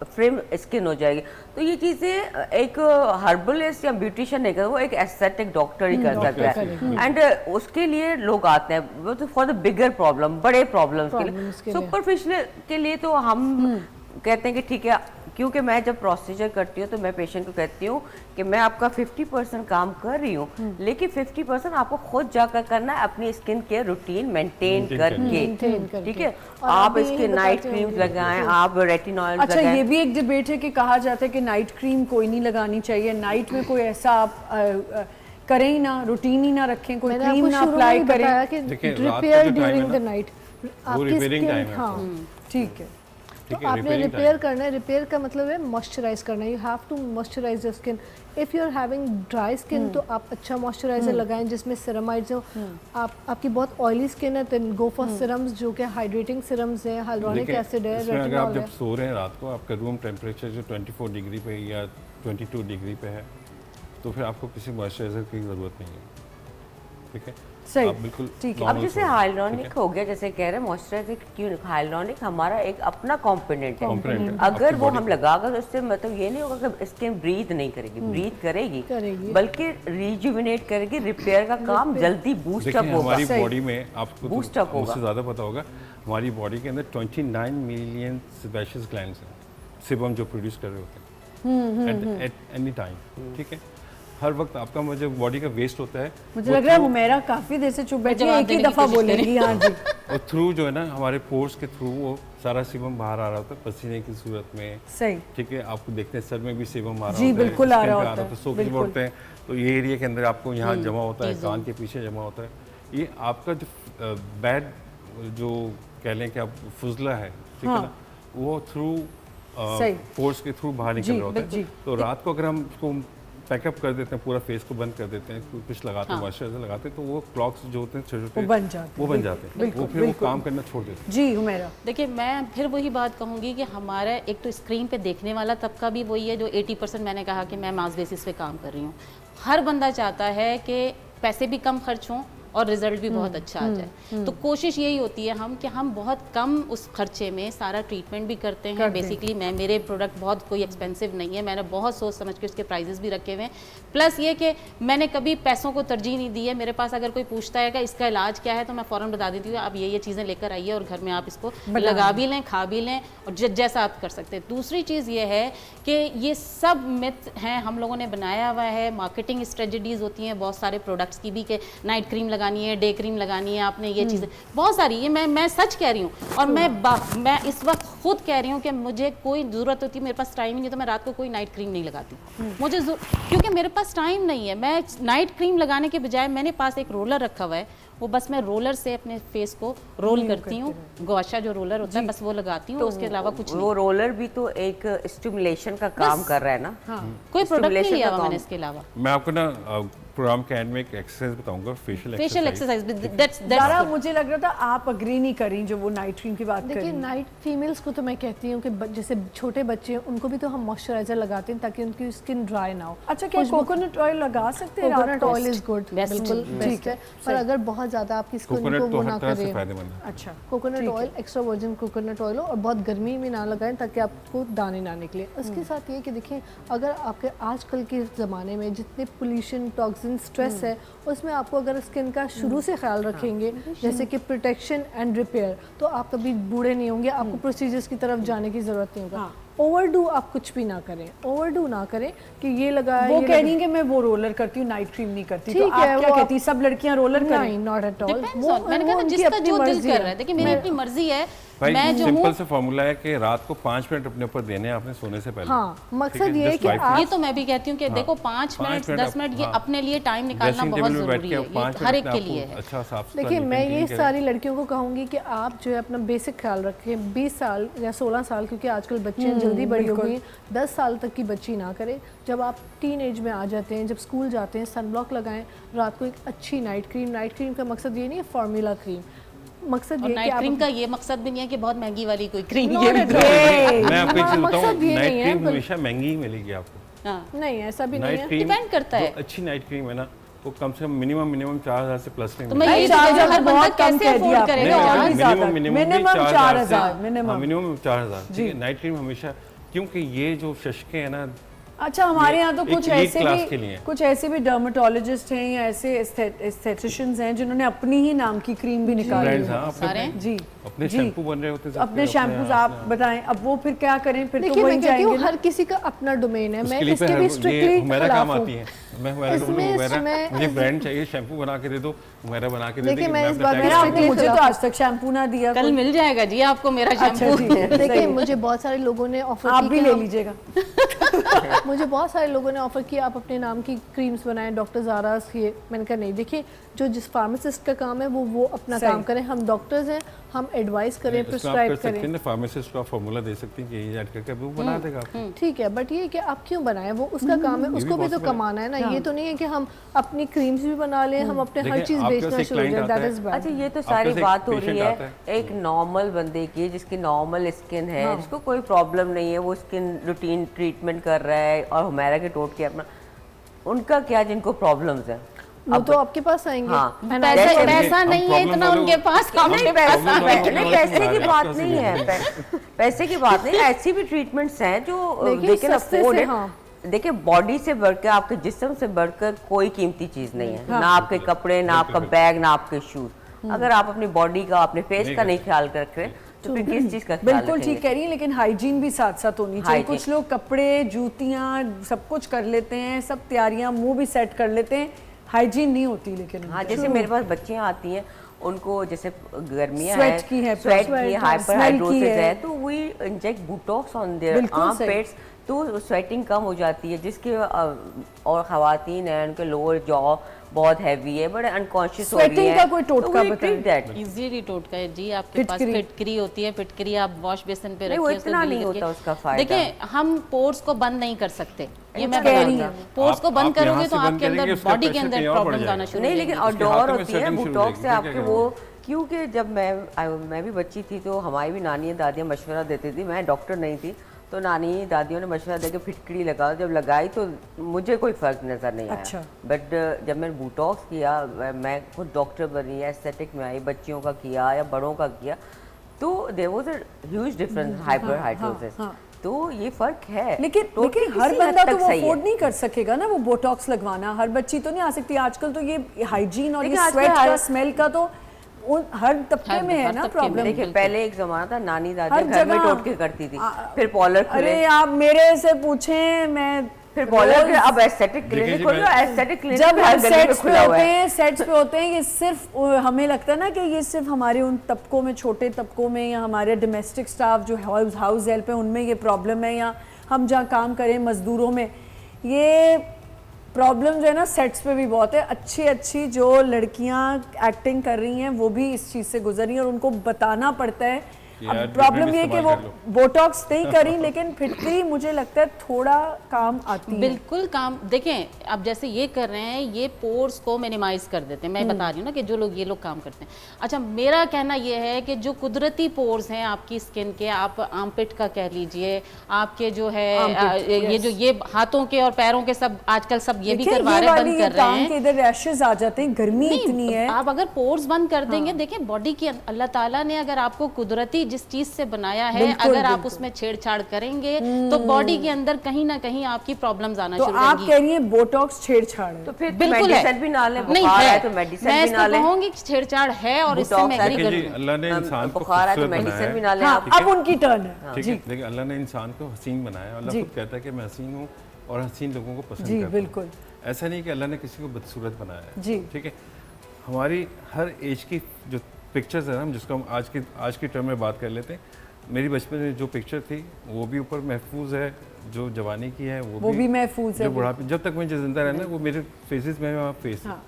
फ्रेम स्किन हो जाएगी। तो ये चीज़ें एक हर्बलिस्ट या ब्यूटिशियन नहीं कर, वो एक एस्थेटिक डॉक्टर ही कर सकता है। एंड उसके लिए लोग आते हैं, वो तो फॉर द बिगर प्रॉब्लम, बड़े प्रॉब्लम्स के लिए। Problems के लिए। सुपरफिशियल के लिए तो हम कहते हैं कि ठीक है, क्योंकि मैं जब प्रोसीजर करती हूँ तो मैं पेशेंट को कहती हूँ कि मैं आपका 50% काम कर रही हूँ, लेकिन 50% आपको खुद जाकर करना है अपनी स्किन केयर रूटीन मेंटेन करके, ठीक है। और आप आप भी इसके यही नाइट बताते क्रीम होंगे। लगाएं, आप रेटिनॉल अच्छा, ये लगाएं। भी एक डिबेट है कि कहा जाता है कि नाइट क्रीम कोई नहीं लगानी चाहिए, नाइट में कोई ऐसा आप करें ही ना, रूटीन ही ना रखें, कोई मैंने क्रीम आपको ना शुरू में अप्लाई ही करें। बताया कि देखिए, रात का रिपेयर जो time है ड्यूरिंग ना, द नाइट, वो रिपेयरिंग टाइम है हाँ आपका। ठीक है, तो ठीक है, आपने repairing रिपेयर time। करना है। रिपेयर का मतलब है मॉइस्चराइज करना है। You have to moisturise your skin. If you are having dry skin तो आप अच्छा मॉइस्चराइजर लगाएं जिसमें सिरामाइड्स हो। आपकी बहुत ऑयली स्किन है, देन गो फॉर सिरम्स जो कि हाइड्रेटिंग सिरम्स हैं, हाइलुरोनिक देखिए, एसिड है, इसमें अगर आप रेटिनॉल जब है। सो रहे हैं रात को, आपका रूम टेम्परेचर जो 24 डिग्री पे या 22 डिग्री पे है, तो फिर आपको किसी मॉइस्चराइजर की ज़रूरत नहीं है, ठीक है। सही, आप बिल्कुल ठीक है। अब normal जैसे सो रहे हैं, हाइलोनिक ठीक हो गया, जैसे कह रहे हैं मॉइस्चराइजर क्यों, हाइलोनिक हमारा एक अपना कंपोनेंट है। Component है, अगर आपकी वो body हम का। लगाकर तो उससे मतलब ये नहीं होगा कि स्किन ब्रीथ नहीं करेगी, ब्रीथ करेगी, करेगी। बल्कि रिजुविनेट करेगी, रिपेयर का काम जल्दी बूस्ट देखिए, अप होगा। हमारी सही। बॉडी में आपको तो Boost up होगा। मुझसे ज़्यादा पता होगा, हमारी बॉडी के अंदर 29 मिलियन सेबेशियस ग्लैंड्स हैं, सिबम जो प्रोड्यूस कर रहे होते हैं एट एनी टाइम, ठीक है। हर वक्त आपका मुझे बॉडी का वेस्ट होता है, मुझे लग रहा है हुमैरा काफी देर से चुप बैठी है, जवाब एक ही देने की दफा कोशिश बोलेंगी। हाँ जी, और थ्रू जो है ना हमारे पोर्स के थ्रू वो सारा सीबम बाहर आ रहा होता है पसीने की सूरत में, सही, ठीक है। आपको देखते हैं सर में भी सीबम आ रहा जी, होता है, बिल्कुल आ skin रहा पे होता है, सोक्स बिल्कुल। बोलते हैं, तो ये एरिया के अंदर आपको यहाँ जमा होता है, कान के पीछे जमा होता है। ये आपका जो बैड जो कह लें कि आप फुजला है, ठीक है ना, वो थ्रू सही। पोर्स के थ्रू बाहर निकल जी, रहा होता जी। है। तो रात को अगर हम उसको पैकअप कर देते हैं, पूरा फेस को बंद कर देते हैं, कुछ लगाते हैं, मॉइस्चराइजर लगाते हैं, तो वो क्लॉक्स जो होते हैं छोटे छोटे वो बन जाते हैं, वो बन जाते हैं, बिल्कुल, वो फिर वो बिल्कुल। काम करना छोड़ देते हैं। जी हुमैरा। देखिए, मैं फिर वही बात कहूँगी कि हमारा एक तो स्क्रीन पे देखने वाला तबका भी वही है जो 80% मैंने कहा कि मैं मास बेसिस पे काम कर रही हूँ। हर बंदा चाहता है कि पैसे भी कम खर्च हों और रिजल्ट भी बहुत अच्छा आ जाए। तो कोशिश यही होती है कि हम बहुत कम उस खर्चे में सारा ट्रीटमेंट भी करते हैं। बेसिकली मेरे प्रोडक्ट बहुत कोई एक्सपेंसिव नहीं है, मैंने बहुत सोच समझ के उसके प्राइजेस भी रखे हुए हैं। प्लस ये कि मैंने कभी पैसों को तरजीह नहीं दी है। मेरे पास अगर कोई पूछता है कि इसका इलाज क्या है तो मैं फ़ौरन बता देती हूँ, आप ये चीज़ें लेकर आइए और घर में आप इसको लगा भी लें, खा भी लें और जैसा आप कर सकते हैं। दूसरी चीज़ ये है कि ये सब मिथ हैं हम लोगों ने बनाया हुआ है। मार्केटिंग स्ट्रेटजीज होती हैं बहुत सारे प्रोडक्ट्स की भी, कि नाइट क्रीम लगानी है, डे क्रीम लगानी है, आपने ये चीज़ें बहुत सारी, ये मैं सच कह रही हूँ। और मैं इस वक्त खुद कह रही हूँ कि मुझे कोई ज़रूरत होती है, मेरे पास टाइम नहीं है तो मैं रात को कोई नाइट क्रीम नहीं लगाती मुझे, क्योंकि मेरे पास टाइम नहीं है। मैं नाइट क्रीम लगाने के बजाय मेरे पास एक रोलर रखा हुआ है, वो बस मैं रोलर से अपने फेस को रोल करती हूँ। गुआशा जो रोलर होता है बस वो लगाती हूँ, उसके अलावा कुछ नहीं। वो रोलर भी तो एक स्टिमुलेशन का काम कर रहा है ना। कोई प्रोडक्ट नहीं Stimulation लिया का हुआ मैंने काम। इसके अलावा। मैं आपको ना प्रोग्राम के एंड में एक एक्सरसाइज बताऊंगा, facial facial exercise. Exercise Dara, मुझे लग रहा था आप अग्री नहीं करी जो वो नाइट क्रीम की बात देखिए, करी। नाइट फीमेल्स को तो मैं कहती हूँ कि जैसे छोटे बच्चे हैं उनको भी तो हम मॉइस्चराइजर लगाते हैं ताकि उनकी स्किन ड्राई ना हो। अच्छा, क्या कोकोनट ऑयल लगा सकते हैं रात कोकोनट को? Oil is good, Best। बिल्कुल बेस्ट है। पर अगर बहुत ज़्यादा आपकी स्किन को कोकोनट तो वो हर ना तरह से करे, फायदेमंद है। अच्छा, coconut oil extra virgin coconut oil हो और बहुत गर्मी में ना लगाएं ताकि आपको दाने ना निकले। उसके साथ ये कि देखिए, अगर आपके आजकल के ज़माने में जितने पोल्यूशन, टॉक्सिन, स्ट्रेस है, उसमें आपको अगर स्किन का शुरू से ख्याल रखेंगे, जैसे कि प्रोटेक्शन एंड रिपेयर, तो आप कभी बूढ़े नहीं होंगे, आपको प्रोसीजर्स की तरफ जाने की ज़रूरत नहीं होगा। ओवरडू आप कुछ भी ना करें, ओवरडू ना करें कि ये लगाया, वो ये कह रही है कि मैं वो रोलर करती हूँ, नाइट क्रीम नहीं करती। तो ठीक है, आप क्या वो कहती, सब लड़कियां रोलर करें? नहीं, not at all. Depends on- मैंने कहा ना, जिसका जो दिल कर रहा है। देखिए, मेरी अपनी मर्जी है, भाई मैं जो सिंपल हूँ से फॉर्मूला है कि रात को 5 मिनट अपने ऊपर देने हैं आपने सोने से पहले। हाँ, ठीक मकसद ये है just कि five आप ये तो मैं भी कहती हूँ कि देखो 5 मिनट 10 मिनट ये अपने लिए टाइम निकालना ड्रेसिंग बहुत टेबल में बैठ ज़रूरी के है, आप 5 ये हर एक मिनट के अपने लिए आपको है। अच्छा साफ सुथरा देखिए, मैं ये clean सारी लड़कियों को कहूँगी कि आप जो है अपना बेसिक ख्याल रखें। 20 साल या 16 साल, क्योंकि आजकल बच्चियाँ जल्दी बड़ी हो गई हैं, 10 साल तक की बच्ची ना करें। जब आप टीन एज में आ जाते हैं, जब स्कूल जाते हैं, सनब्लॉक लगाएं। रात को एक अच्छी नाइट क्रीम का मकसद ये नहीं है फॉर्मूला क्रीम, मकसद और ये है कि नाइट आप क्रीम का ये मकसद भी नहीं है कि बहुत महंगी वाली कोई क्रीम Not ये भी at all। मैं आपको एक चीज मकसद बताऊं, ये नाइट नहीं है, क्रीम बल्कि- हमेशा महंगी ही मिलेगी आपको। हाँ। नहीं, ऐसा भी नहीं नाइट है। क्रीम Depend करता है। जो अच्छी नाइट क्रीम है ना, वो कम से कम मिनिमम 4000 से प्लस में तो मैं मिलेगी। ये नहीं, 4000 हर बंदा बहुत कम कैसे कह दिया afford आपने। करेगा? नहीं, और और भी ज्यादा। मिनिमम 4000 मिनिमम 4000, ठीक है। नाइट क्रीम हमेशा, क्योंकि ये जो शशके हैं ना अच्छा, हमारे यहाँ तो एक कुछ elite ऐसे class के लिए। कुछ ऐसे भी डर्मेटोलॉजिस्ट हैं या ऐसे एस्थेटिशियंस हैं जिन्होंने अपनी ही नाम की क्रीम भी निकाली ब्रांड्स है। हाँ सारे जी अपने जी। शैम्पू बन रहे होते हैं अपने शैम्पूज आप बताएं, अब वो फिर क्या करें, फिर तो देखिए वही मैं कहती हूँ जाएंगे ना। हर किसी का अपना डोमेन है, मैं उसके लिए इसके भी ये स्ट्रिक्टली हुमैरा खिलाफ काम हूँ। आती है। मैं हुमैरा को इसमें- हुमैरा इसमें- मुझे ब्रांड चाहिए, शैम्पू बना के दे दो, हुमैरा बना के दे देखिए, देगी, मैं इस अपना बात टैग में मेरा लगा आपने दूंगा। मुझे तो आज तक शैम्पू ना दिया। कल मिल जाएगा जी आपको मेरा अच्छा शैम्पू। ठीक है, देखिए सही है। मुझे बहुत सारे लोगों ने ऑफर आप की भी कि ले हम- लीजिएगा। मुझे बहुत सारे लोगों ने ऑफर किया आप अपने नाम की क्रीम्स बनाएं, डॉक्टर ज़ारास की। मैंने कहा नहीं, देखिए जो जिस फार्मासिस्ट का काम है वो अपना सही। काम करें, हम डॉक्टर्स हैं, हम एडवाइस करें, उसको आप कर प्रिस्क्राइब सकते हैं करें। ना, फार्मासिस्ट का फार्मूला दे सकती हैं कि ये ऐड करके वो बना देगा आपको। ठीक है, बट ये कि आप क्यों बनाएं, वो उसका काम है, भी उसको भी तो possible है। कमाना है ना। ये तो नहीं है कि हम अपनी क्रीम्स भी बना लें, हम अपने हर देखिए, चीज़ आपके बेचना पास एक शुरू कर client दें, आता दैट है। Is bad. अच्छा, ये तो आपके सारी पास एक बात हो रही patient है आता एक नॉर्मल बंदे की, जिसकी नॉर्मल स्किन है, जिसको कोई प्रॉब्लम नहीं है, वो स्किन रूटीन ट्रीटमेंट कर रहा है और हुमैरा के टोट के अपना, उनका क्या जिनको प्रॉब्लम्स है वो तो आपके पास आएंगे। हाँ, And पैसा I- पैसा हम नहीं है problem इतना वालों- उनके पास। नहीं, पैसे की आपके बात पास नहीं ही है, पैसे की बात नहीं, ऐसी भी ट्रीटमेंट्स हैं जो देखिए, दे कैन सस्ते अफोर्ड से, इट। हाँ। देखिए, बॉडी से बढ़कर, आपके जिस्म से बढ़कर कोई कीमती चीज नहीं है, ना आपके कपड़े, ना आपका बैग, ना आपके शूज। अगर आप अपनी बॉडी का, अपने फेस का नहीं ख्याल रख रहे तो फिर किस चीज का ख्याल बिल्कुल रखेंगे? ठीक कह रही हैं, लेकिन हाइजीन भी साथ साथ होनी चाहिए। Hygiene। कुछ लोग कपड़े, जूतियां सब कुछ कर लेते हैं, सब तैयारियां, मुंह भी सेट कर लेते हैं, हाइजीन नहीं होती। लेकिन हाँ, जैसे मेरे पास बच्चियां आती हैं, उनको जैसे गर्मियां Sweat हैं, की है, स्वेट sweat की, है, हाइपर smell की हाइड्रोसिस है। है, तो we inject botox on there बिल्कुल आर्म सही। पेट्स, तो स्वेटिंग कम हो जाती है, जिसके और खवातीन हैं उनके लोअर जॉ बहुत हैवी है, बड़े अनकॉन्शियस हो रही Sweating है, का कोई टोटका तो we बताएं। treat that। इजीली टोटका है जी, आपके पास फिटकरी। फिटकरी होती है, फिटकरी आप वॉश बेसिन पे नहीं, वो रखिए, उसको इतना गीली नहीं करके। होता उसका फायदा। देखिए, हम पोर्स को बंद नहीं कर सकते, ये मैं कह बता रही रही हैं। हूँ। पोर्स को बंद आप यहाँ करोगे से तो बंद आपके अंदर करेंगे, उसका बॉडी के pressure अंदर कहीं और बढ़ प्रॉब्लम आना जाएगा। शुरू नहीं, हो लेकिन जाएंगी। उसके आउटडोर हाथों में होती है sweating शुरू हो बुटॉक्स से जाएगी, आपके क्या वो, क्योंकि जब मैं भी बच्ची थी तो हमारी भी नानी दादियाँ मशवरा देती थी, मैं डॉक्टर नहीं थी, तो नानी दादियों ने मशवरा दे के फिटकड़ी लगाओ, जब लगाई तो मुझे कोई फ़र्क नज़र नहीं आया। अच्छा। बट जब मैंने बोटॉक्स किया, मैं खुद डॉक्टर बनी, एस्थेटिक में आई, बच्चियों का किया या बड़ों का किया, तो there was a huge difference, hyperhidrosis. हाँ। तो ये फ़र्क है, लेकिन Totally लेकिन हर किसी हद बंदा तो तक वो सही है। अफोर्ड नहीं कर सकेगा ना, वो बोटॉक्स लगवाना। हर बच्ची तो नहीं आ सकती। आजकल तो ये हाइजीन और ये लेकिन आजकल स्वेट का, हर- स्मेल का तो हर तबके में है हर ना तबके में। प्रॉब्लम। देखिए, पहले एक ज़माना था नानी हर दादी घर में जगह। टोटके करती थी, फिर पॉलर खुले, अरे आप मेरे से पूछें, मैं फिर पॉलर रोज- अब एस्थेटिक देखिए क्लिनिक जी, खोलो, मैं- एस्थेटिक क्लिनिक जब हर हम गली में सेट्स पे खुला हुआ होते है। हैं, सेट्स पे होते हैं, ये सिर्फ हमें लगता है ना कि ये सिर्फ हमारे उन तबकों में, छोटे तबकों में, या हमारे डोमेस्टिक स्टाफ जो हाउस हेल्प है उनमें ये प्रॉब्लम है, या हम जहाँ काम करें मजदूरों में ये प्रॉब्लम जो है ना, सेट्स पे भी बहुत है। अच्छी अच्छी जो लड़कियां एक्टिंग कर रही हैं वो भी इस चीज़ से गुजर रही हैं और उनको बताना पड़ता है। यार, अब प्रॉब्लम treatment ये है कि वो इस्तेमाल कर बोटॉक्स नहीं करी, लेकिन फिटकरी मुझे लगता है थोड़ा काम आती है। बिल्कुल काम, देखें अब जैसे ये कर रहे हैं, ये पोर्स को मिनिमाइज कर देते हैं। मैं बता रही हूँ ना कि जो लोग ये लोग काम करते हैं। अच्छा, मेरा कहना ये है कि जो कुदरती पोर्स हैं आपकी स्किन के, आप आर्मपिट का कह लीजिए, आपके जो है Armpit, ये yes. जो ये हाथों के और पैरों के, सब आजकल सब ये भी देखिए, करवा ये रहे हैं, वाली बंद ये कर रहे काम हैं। के इधर रैशेज आ जाते हैं, गर्मी इतनी है। आप अगर पोर्स बंद कर देंगे, देखिए बॉडी की अल्लाह ताला ने अगर आपको कुदरती जिस चीज से बनाया है, बिल्कुल, अगर आप बिल्कुल। उसमें छेड़छाड़ करेंगे तो बॉडी के अंदर कहीं ना कहीं आपकी प्रॉब्लम्स आना तो शुरू आप होंगी। कह रही हैं बोटॉक्स छेड़छाड़ है। तो फिर बिल्कुल मेडिसिन है, भी ना लें, नहीं बुखार है है तो मेडिसिन मैं भी ना इसको लें, कहूंगी कि छेड़छाड़ है और इससे Botox मैं है। एग्री देखिए जी, करूंगी। अल्लाह ने इंसान को बुखार है तो खूबसूरत बनाया मेडिसिन भी है। ना लें हाँ, आप। अब उनकी टर्न है। ठीक जी है, देखिए अल्लाह ने इंसान को हसीन बनाया, अल्लाह जी। खुद कहता है कि मैं हसीन हूँ और हसीन लोगों को पसंद जी, करता हूँ। बिल्कुल। ऐसा नहीं कि अल्लाह ने किसी को बदसूरत बनाया है। जी। ठीक है, हमारी हर एज की जो पिक्चर्स है ना, हम जिसको हम आज की टर्म में बात कर लेते हैं, मेरी बचपन में जो पिक्चर थी वो भी ऊपर महफूज है, जो जवानी की है वो भी महफूज है। जो बुढ़ापे, जब तक मुझे जिंदा रहना वो मेरे फेसेस में वहाँ फेस है। हाँ।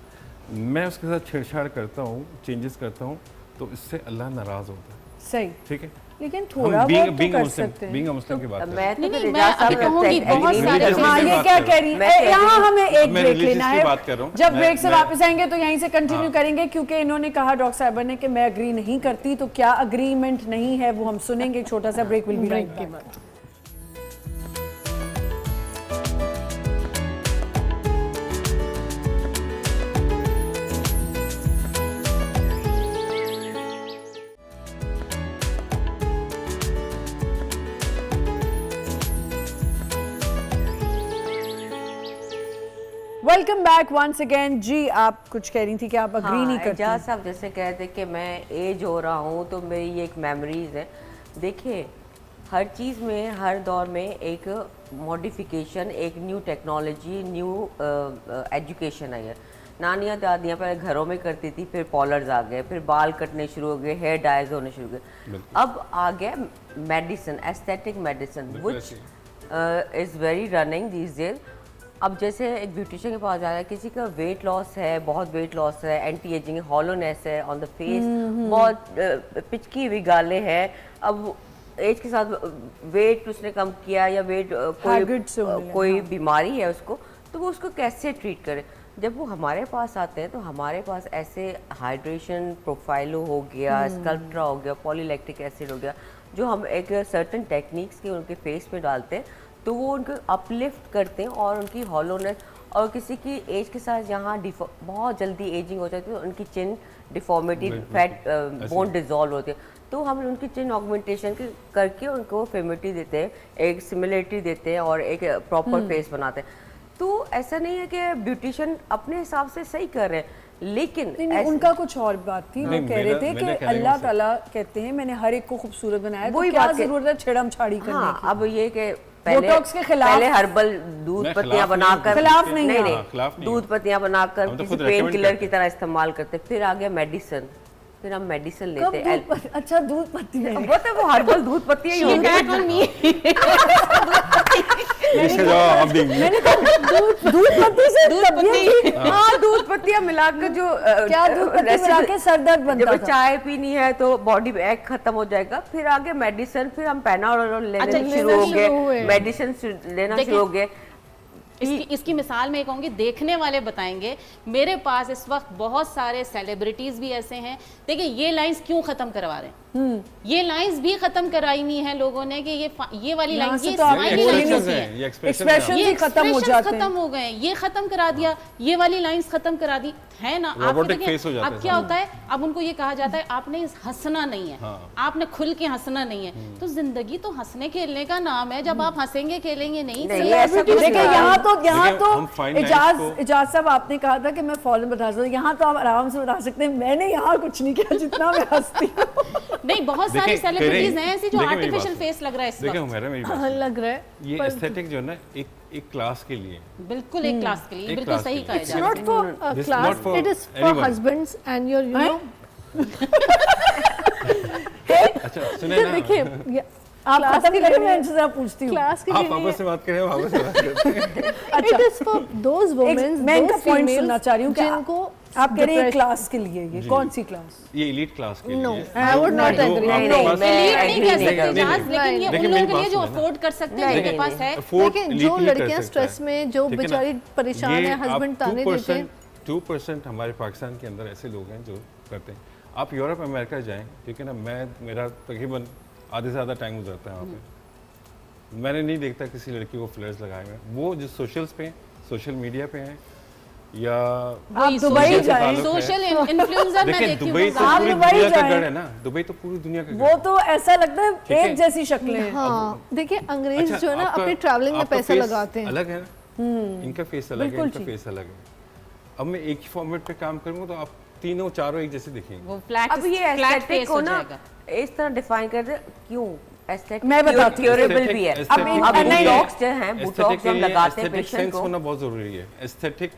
मैं उसके साथ छेड़छाड़ करता हूँ, चेंजेस करता हूँ, तो इससे अल्लाह नाराज़ होता है। सही, ठीक है, लेकिन थोड़ा बहुत तो कर सकते हैं। बीइंग अ मुस्लिम की बात कर रहे हैं। मैं तो नहीं, फिर मैं इजाज़त अभी साहब कहूंगी कहते हैं, बहुत religious सारे- religious हाँ, की ये बात क्या कर कह रहा रही मैं है, कह यहाँ रही हूँ- हमें एक मैं ब्रेक religious लेना की है। बात कर रहा हूँ। जब मैं- ब्रेक से मैं- वापस आएंगे तो यहीं से कंटिन्यू करेंगे, क्योंकि इन्होंने कहा डॉक्टर साहबा ने कि मैं अग्री नहीं करती, तो क्या अग्रीमेंट नहीं है वो हम सुनेंगे। एक छोटा सा ब्रेक, विल बी राइट के बाद। वेलकम बैक वंस अगेन जी। आप कुछ कह रही थी कि आप अग्री नहीं करती। एजाज साहब जैसे कह रहे थे कि मैं एज हो रहा हूँ तो मेरी ये एक मेमोरीज है। देखिए हर चीज़ में हर दौर में एक मॉडिफिकेशन, एक new technology, new education I है। नानियाँ दादियाँ पहले घरों में करती थी, फिर पॉलर्स आ गए, फिर बाल कटने शुरू हो गए, हेयर डाइज होने शुरू हो गए। अब आ गया medicine, aesthetic medicine which is very running these days. अब जैसे एक ब्यूटिशियन के पास जा रहा है, किसी का वेट लॉस है, बहुत वेट लॉस है, एंटी एजिंग, हॉलोनेस है ऑन द फेस, बहुत पिचकी हुई गालें हैं। अब एज के साथ वेट उसने कम किया या वेट कोई बीमारी है उसको, तो वो उसको कैसे ट्रीट करे। जब वो हमारे पास आते हैं तो हमारे पास ऐसे हाइड्रेशन प्रोफाइलो हो गया, स्कल्प्ट्रा हो गया, पॉलीलैक्टिक एसिड हो गया, जो हम एक सर्टन टेक्निक्स के उनके फेस पे डालते हैं तो वो उनको अपलिफ्ट करते हैं और उनकी हॉलोनेस। और किसी की एज के साथ यहाँ बहुत जल्दी एजिंग हो जाती है तो उनकी चिन डिफॉर्मिटी, फैट बोन डिजॉल्व होती है, तो हम उनकी चिन ऑगमेंटेशन करके उनको फेमिलिटी देते हैं, एक सिमिलरिटी देते हैं और एक प्रॉपर फेस बनाते हैं। तो ऐसा नहीं है कि ब्यूटिशियन अपने हिसाब से सही कर रहे हैं, लेकिन नहीं, उनका कुछ और बात थी। वो कह रहे थे कि अल्लाह ताला कहते हैं मैंने हर एक को खूबसूरत बनाया, तो क्या जरूरत है छेड़म छाड़ी करने की। हाँ, अब ये कि बोटॉक्स के खिलाफ, पहले हर्बल दूध पत्तियां बनाकर, खिलाफ नहीं, नहीं दूध पत्तियां बनाकर किसी पेन किलर की तरह इस्तेमाल करते। फिर आ गया मेडिसिन, फिर हम मेडिसिन लेते हैं। अच्छा दूध पत्ती है, वो हर्बल दूध पत्तियां ही होंगी। मैंने कहा दूध पत्ती से तबीयत। हाँ, दूध पत्तियां मिलाकर जो क्या दूध पत्ती मिला के सर दर्द बनता जब चाय पीनी है तो बॉडी में एक खत्म हो जाएगा। फिर आगे मेडिसिन, फिर हम पेनाडोल लेने शुरू हो गए, मेडिसिन लेना शुरू हो गए। इसकी मिसाल मैं कहूँगी, देखने वाले बताएंगे। मेरे पास इस वक्त बहुत सारे सेलिब्रिटीज भी ऐसे हैं, देखिए ये लाइंस क्यों खत्म करवा रहे हैं, ये लाइंस भी खत्म कराई है लोगों ने कि ये वाली लाइन, ये एक्सप्रेशन ही खत्म हो जाते हैं, खत्म हो गए, ये खत्म करा दिया, ये वाली लाइंस खत्म करा दी है ना। आप देखिए अब क्या होता है, अब उनको ये कहा जाता है आपने हंसना नहीं है, आपने खुल के हंसना नहीं है। तो जिंदगी तो हंसने खेलने का नाम है, जब आप हंसेंगे खेलेंगे नहीं। यहाँ तो इजाज साहब आपने कहा था कि मैं फौरन बता सकता हूँ, यहाँ तो आप आराम से बता सकते हैं। मैंने यहाँ कुछ नहीं किया जितना मैं हंसती हूँ। नहीं, बहुत सारी सेलिब्रिटीज हैं ऐसी जो आर्टिफिशियल फेस लग रहा है इस वक्त। मेरी बात लग रहा है ये एस्थेटिक जो है ना एक क्लास के लिए, बिल्कुन एक क्लास के लिए, बिल्कुल सही कहा जाता है। It's not for class, it is for husbands and your, you know। अच्छा सुने ना, देखिए आप खत्म करें, मैं इनसे जरा पूछती हूँ। क्लास के आप आपस में बात करें, आपस में बात करते हैं। अच्छा, it is for those women, मैं इनका पॉइंट सुनना चाह रही हूँ जिनको आप कह रहे हैं क्लास के लिए, ये कौन सी क्लास? ये एलीट क्लास के लिए। No, I would not agree। नहीं कह सकते जाज, लेकिन ये उन लोगों के लिए जो अफोर्ड कर सकते हैं, जिनके पास है। लेकिन जो लड़कियां स्ट्रेस में, जो बेचारी परेशान है, हस्बैंड ताने देते हैं। 2% हमारे पाकिस्तान के अंदर ऐसे लोग हैं जो करते हैं। आप यूरोप अमेरिका जाएं, ठीक है ना, मेरा तकरीबन आधे से ज़्यादा टाइम गुजरता है वहाँ पे, मैंने नहीं देखता किसी लड़की को फ्लेयर्स लगाए हुए। वो जो सोशल्स पे, सोशल मीडिया पे हैं या आप दुबई जाएं, सोशल इन्फ्लुएंसर मैं देखी हूं। दुबई तो पूरी दुनिया का गढ़ है ना, दुबई तो पूरी दुनिया का वो तो ऐसा लगता है एक जैसी शक्लें हैं। हाँ, देखिए अंग्रेज जो है ना अपने ट्रैवलिंग में पैसा लगाते हैं। अलग है ना, इनका फेस अलग है, इनका फेस अलग है। अब मैं एक ही फॉर्मेट पे काम करूंगा तो आप तीनों चारों एक जैसे दिखेंगे। वो फ्लैट, अब ये एस्थेटिक को ना इस तरह डिफाइन कर दे, क्यों एस्थेटिक मैं बताती हूँ, क्योरेबल भी है। अब बोटॉक्स जो है, बोटॉक्स हम लगाते हैं पेशेंट को, होना बहुत जरूरी है। एस्थेटिक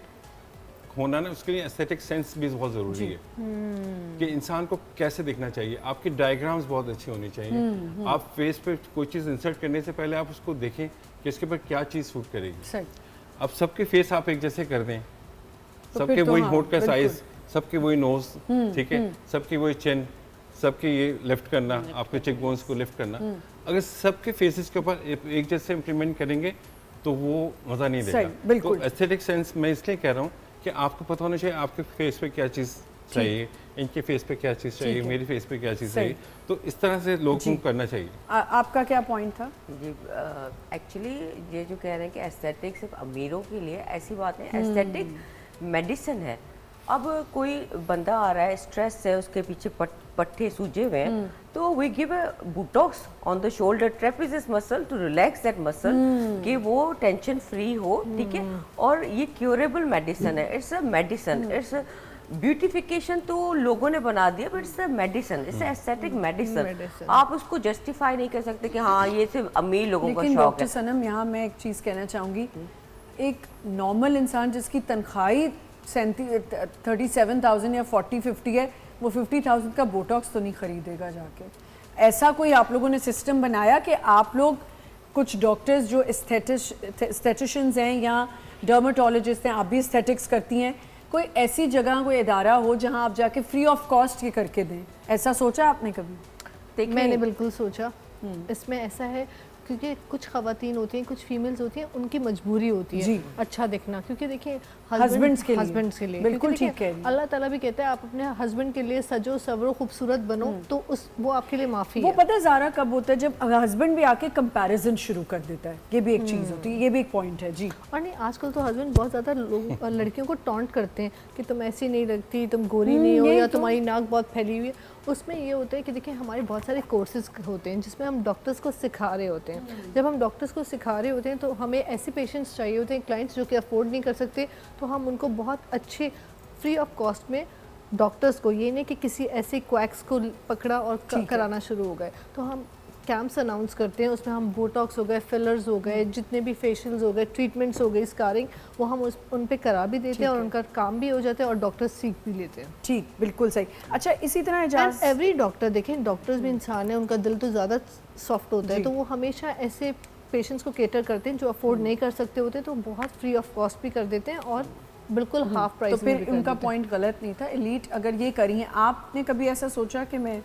होना ना, उसके लिए एस्थेटिक सेंस भी बहुत ज़रूरी है कि इंसान को कैसे दिखना चाहिए। आपकी डायग्राम्स बहुत अच्छी होनी चाहिए। आप फेस पे कोई चीज़ इंसर्ट करने से पहले आप उसको देखें कि इसके ऊपर क्या चीज़ सूट करेगी। अब सबके फेस आप एक जैसे कर दें, सबके वही होंठ का साइज, सबके वही नोज, ठीक है, सबकी वही चिन, सबके ये लिफ्ट करना, आपके चेक बोन्स को लिफ्ट करना, अगर सबके फेसेस के ऊपर एक जैसे इम्प्लीमेंट करेंगे तो वो मज़ा नहीं देगा। तो एस्थेटिक सेंस मैं इसलिए कह रहा हूँ कि आपको पता होना चाहिए आपके फेस पे क्या चीज़ चाहिए, इनके फेस पे क्या चीज़ चाहिए, मेरी फेस पे क्या चीज़ चाहिए। तो इस तरह से लोगों को करना चाहिए। आपका क्या पॉइंट था? जी एक्चुअली ये जो कह रहे हैं कि एस्थेटिक सिर्फ अमीरों के लिए, ऐसी बात है। एस्थेटिक मेडिसिन है अब कोई बंदा आ रहा है, स्ट्रेस है, उसके पीछे पट्टे सूजे हुए हैं, तो we give a botox on the shoulder trapezius muscle to relax that muscle, कि वो टेंशन फ्री हो, ठीक है। और ये क्योरेबल मेडिसिन है, it's a medicine, it's beautification तो लोगों ने बना दिया, but it's a medicine, it's aesthetic medicine. आप उसको जस्टिफाई नहीं कर सकते कि हाँ ये सिर्फ अमीर लोगों का लेकिन शौक डॉक्टर है। सनम, यहाँ मैं एक चीज़ कहना चाहूँगी, एक नॉर्मल इंसान जिसकी तनख्वाही 37,000 या 40-50 है, वो 50,000 का बोटॉक्स तो नहीं खरीदेगा जाके। ऐसा कोई आप लोगों ने सिस्टम बनाया कि आप लोग, कुछ डॉक्टर्स जो एस्थेटिशियंस हैं या डर्माटोलॉजिस्ट हैं, आप भी एस्थेटिक्स करती हैं, कोई ऐसी जगह, कोई इदारा हो जहां आप जाके फ्री ऑफ कॉस्ट ये करके दें? ऐसा सोचा आपने कभी? देखिए, मैंने बिल्कुल सोचा। इसमें ऐसा है क्योंकि कुछ खवातीन होती हैं, कुछ फीमेल्स होती हैं, उनकी मजबूरी होती है जी। अच्छा दिखना, क्योंकि देखिए Husbands के लिए। हस्बैंड्स के लिए बिल्कुल क्योंकि ठीक देखिए, कह रही हैं। अल्लाह ताला भी कहता है आप अपने हस्बैंड के लिए सजो सवरो खूबसूरत बनो, तो वो आपके लिए माफ़ी वो है। पता है ज़ारा कब होता है? जब हस्बैंड भी आके कंपैरिजन शुरू कर देता है। ये भी एक चीज़ होती है, ये भी एक पॉइंट है जी। और नहीं, आजकल तो हस्बैंड बहुत ज़्यादा लोग लड़कियों को टॉन्ट करते हैं कि तुम ऐसी नहीं लगती, तुम गोरी नहीं हो, यही या तो। तुम्हारी नाक बहुत फैली हुई है। उसमें ये होता है कि देखिए हमारे बहुत सारे कोर्सेज होते हैं जिसमें हम डॉक्टर्स को सिखा रहे होते हैं। जब हम डॉक्टर्स को सिखा रहे होते हैं तो हमें ऐसे पेशेंट्स चाहिए होते हैं, क्लाइंट्स जो कि अफोर्ड नहीं कर सकते, तो हम उनको बहुत अच्छे फ्री ऑफ कॉस्ट में डॉक्टर्स को, ये नहीं कि किसी ऐसे क्वैक्स को पकड़ा और कराना शुरू हो गए, तो हम कैंप्स अनाउंस करते हैं। उसमें हम बोटॉक्स हो गए, फिलर्स हो गए, जितने भी फेशियल्स हो गए, ट्रीटमेंट्स हो गई, स्कारिंग, वो हम उन पे करा भी देते हैं और उनका काम भी हो जाता है और डॉक्टर्स सीख भी लेते हैं। ठीक, बिल्कुल सही। अच्छा, इसी तरह एंड इजाज़त, एवरी डॉक्टर, देखें डॉक्टर्स भी इंसान है, उनका दिल तो ज़्यादा सॉफ्ट होता है, तो वो हमेशा ऐसे पेशेंट्स को केटर करते हैं जो अफोर्ड नहीं कर सकते होते, तो बहुत फ्री ऑफ कॉस्ट भी कर देते हैं और बिल्कुल हाफ प्राइस तो में भी फिर कर उनका देते हैं। पॉइंट गलत नहीं था। एलीट अगर ये करी है, आपने कभी ऐसा सोचा कि मैं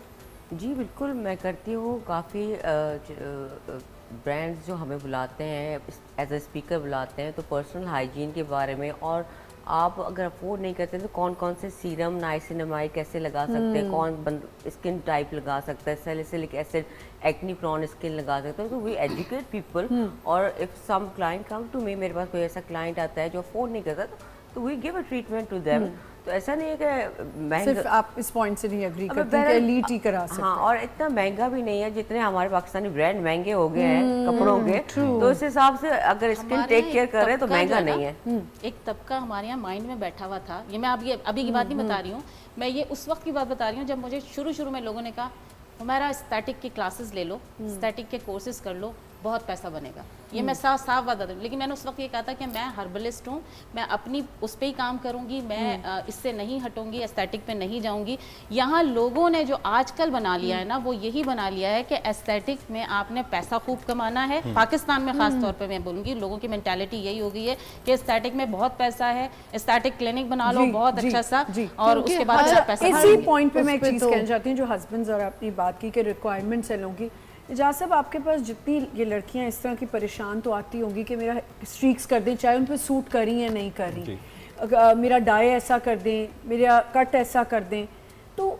जी बिल्कुल, मैं करती हूँ। काफ़ी ब्रांड्स जो हमें बुलाते हैं, एज अ स्पीकर बुलाते हैं, तो पर्सनल हाइजीन के बारे में, और आप अगर अफोर्ड नहीं करते तो कौन कौन से सीरम, नाइसिनामाइड कैसे लगा सकते हैं, कौन स्किन टाइप लगा सकता है, salicylic acid, acne prone skin लगा सकते हैं, तो वी एजुकेट पीपल। और if some client come to me, मेरे पास कोई ऐसा क्लाइंट आता है जो अफोर्ड नहीं करता, तो we give a treatment to them. तो ऐसा नहीं है कि सिर्फ आप इस पॉइंट से नहीं एग्री अब करते कि बहरहाल, एलीट ही करा सकते हाँ, और इतना महंगा भी नहीं है जितने हमारे पाकिस्तानी ब्रांड महंगे हो गए हैं कपड़ों के, तो इस हिसाब से अगर स्किन हमारे टेक यहाँ केयर एक कर रहे हैं तो तबका महंगा जो है नहीं है। एक तबका हमारे यहाँ माइंड में बैठा हुआ था। ये मैं अभी की बात नहीं बता रही हूँ, मैं ये उस वक्त की बात बता रही हूँ जब मुझे शुरू में लोगों ने कहा हमारा स्टैटिक के क्लासेस ले लो, स्टैटिक के कोर्सेज कर लो, बहुत पैसा बनेगा। ये मैं साफ बात बता दूँ, लेकिन मैंने उस वक्त ये कहा था कि मैं हर्बलिस्ट हूँ, मैं अपनी उस पर ही काम करूँगी, मैं इससे नहीं हटूँगी, एस्थेटिक पे नहीं जाऊँगी। यहाँ लोगों ने जो आजकल बना लिया है ना, वो यही बना लिया है कि एस्थेटिक में आपने पैसा खूब कमाना है। पाकिस्तान में ख़ास तौर पे मैं बोलूँगी, लोगों की मेंटालिटी यही हो गई है कि एस्थेटिक में बहुत पैसा है, एस्थेटिक क्लिनिक बना लो बहुत अच्छा सा, और क्योंकि उसके बाद हर- फिर आप पैसा इसी कमाएंगे। पॉइंट पे मैं एक उस पे चीज़ तो- कहना चाहती हूँ, जो हस्बैंड्स और आपने बात की कि रिक्वायरमेंट्स है लोगों की। इजाज़ साहब, आपके पास जितनी ये लड़कियां इस तरह की परेशान तो आती होंगी कि मेरा स्ट्रीक्स कर दें, चाहे उन पे सूट कर रही हैं नहीं कर रही, मेरा डाई ऐसा कर दें, मेरा कट ऐसा कर दें, तो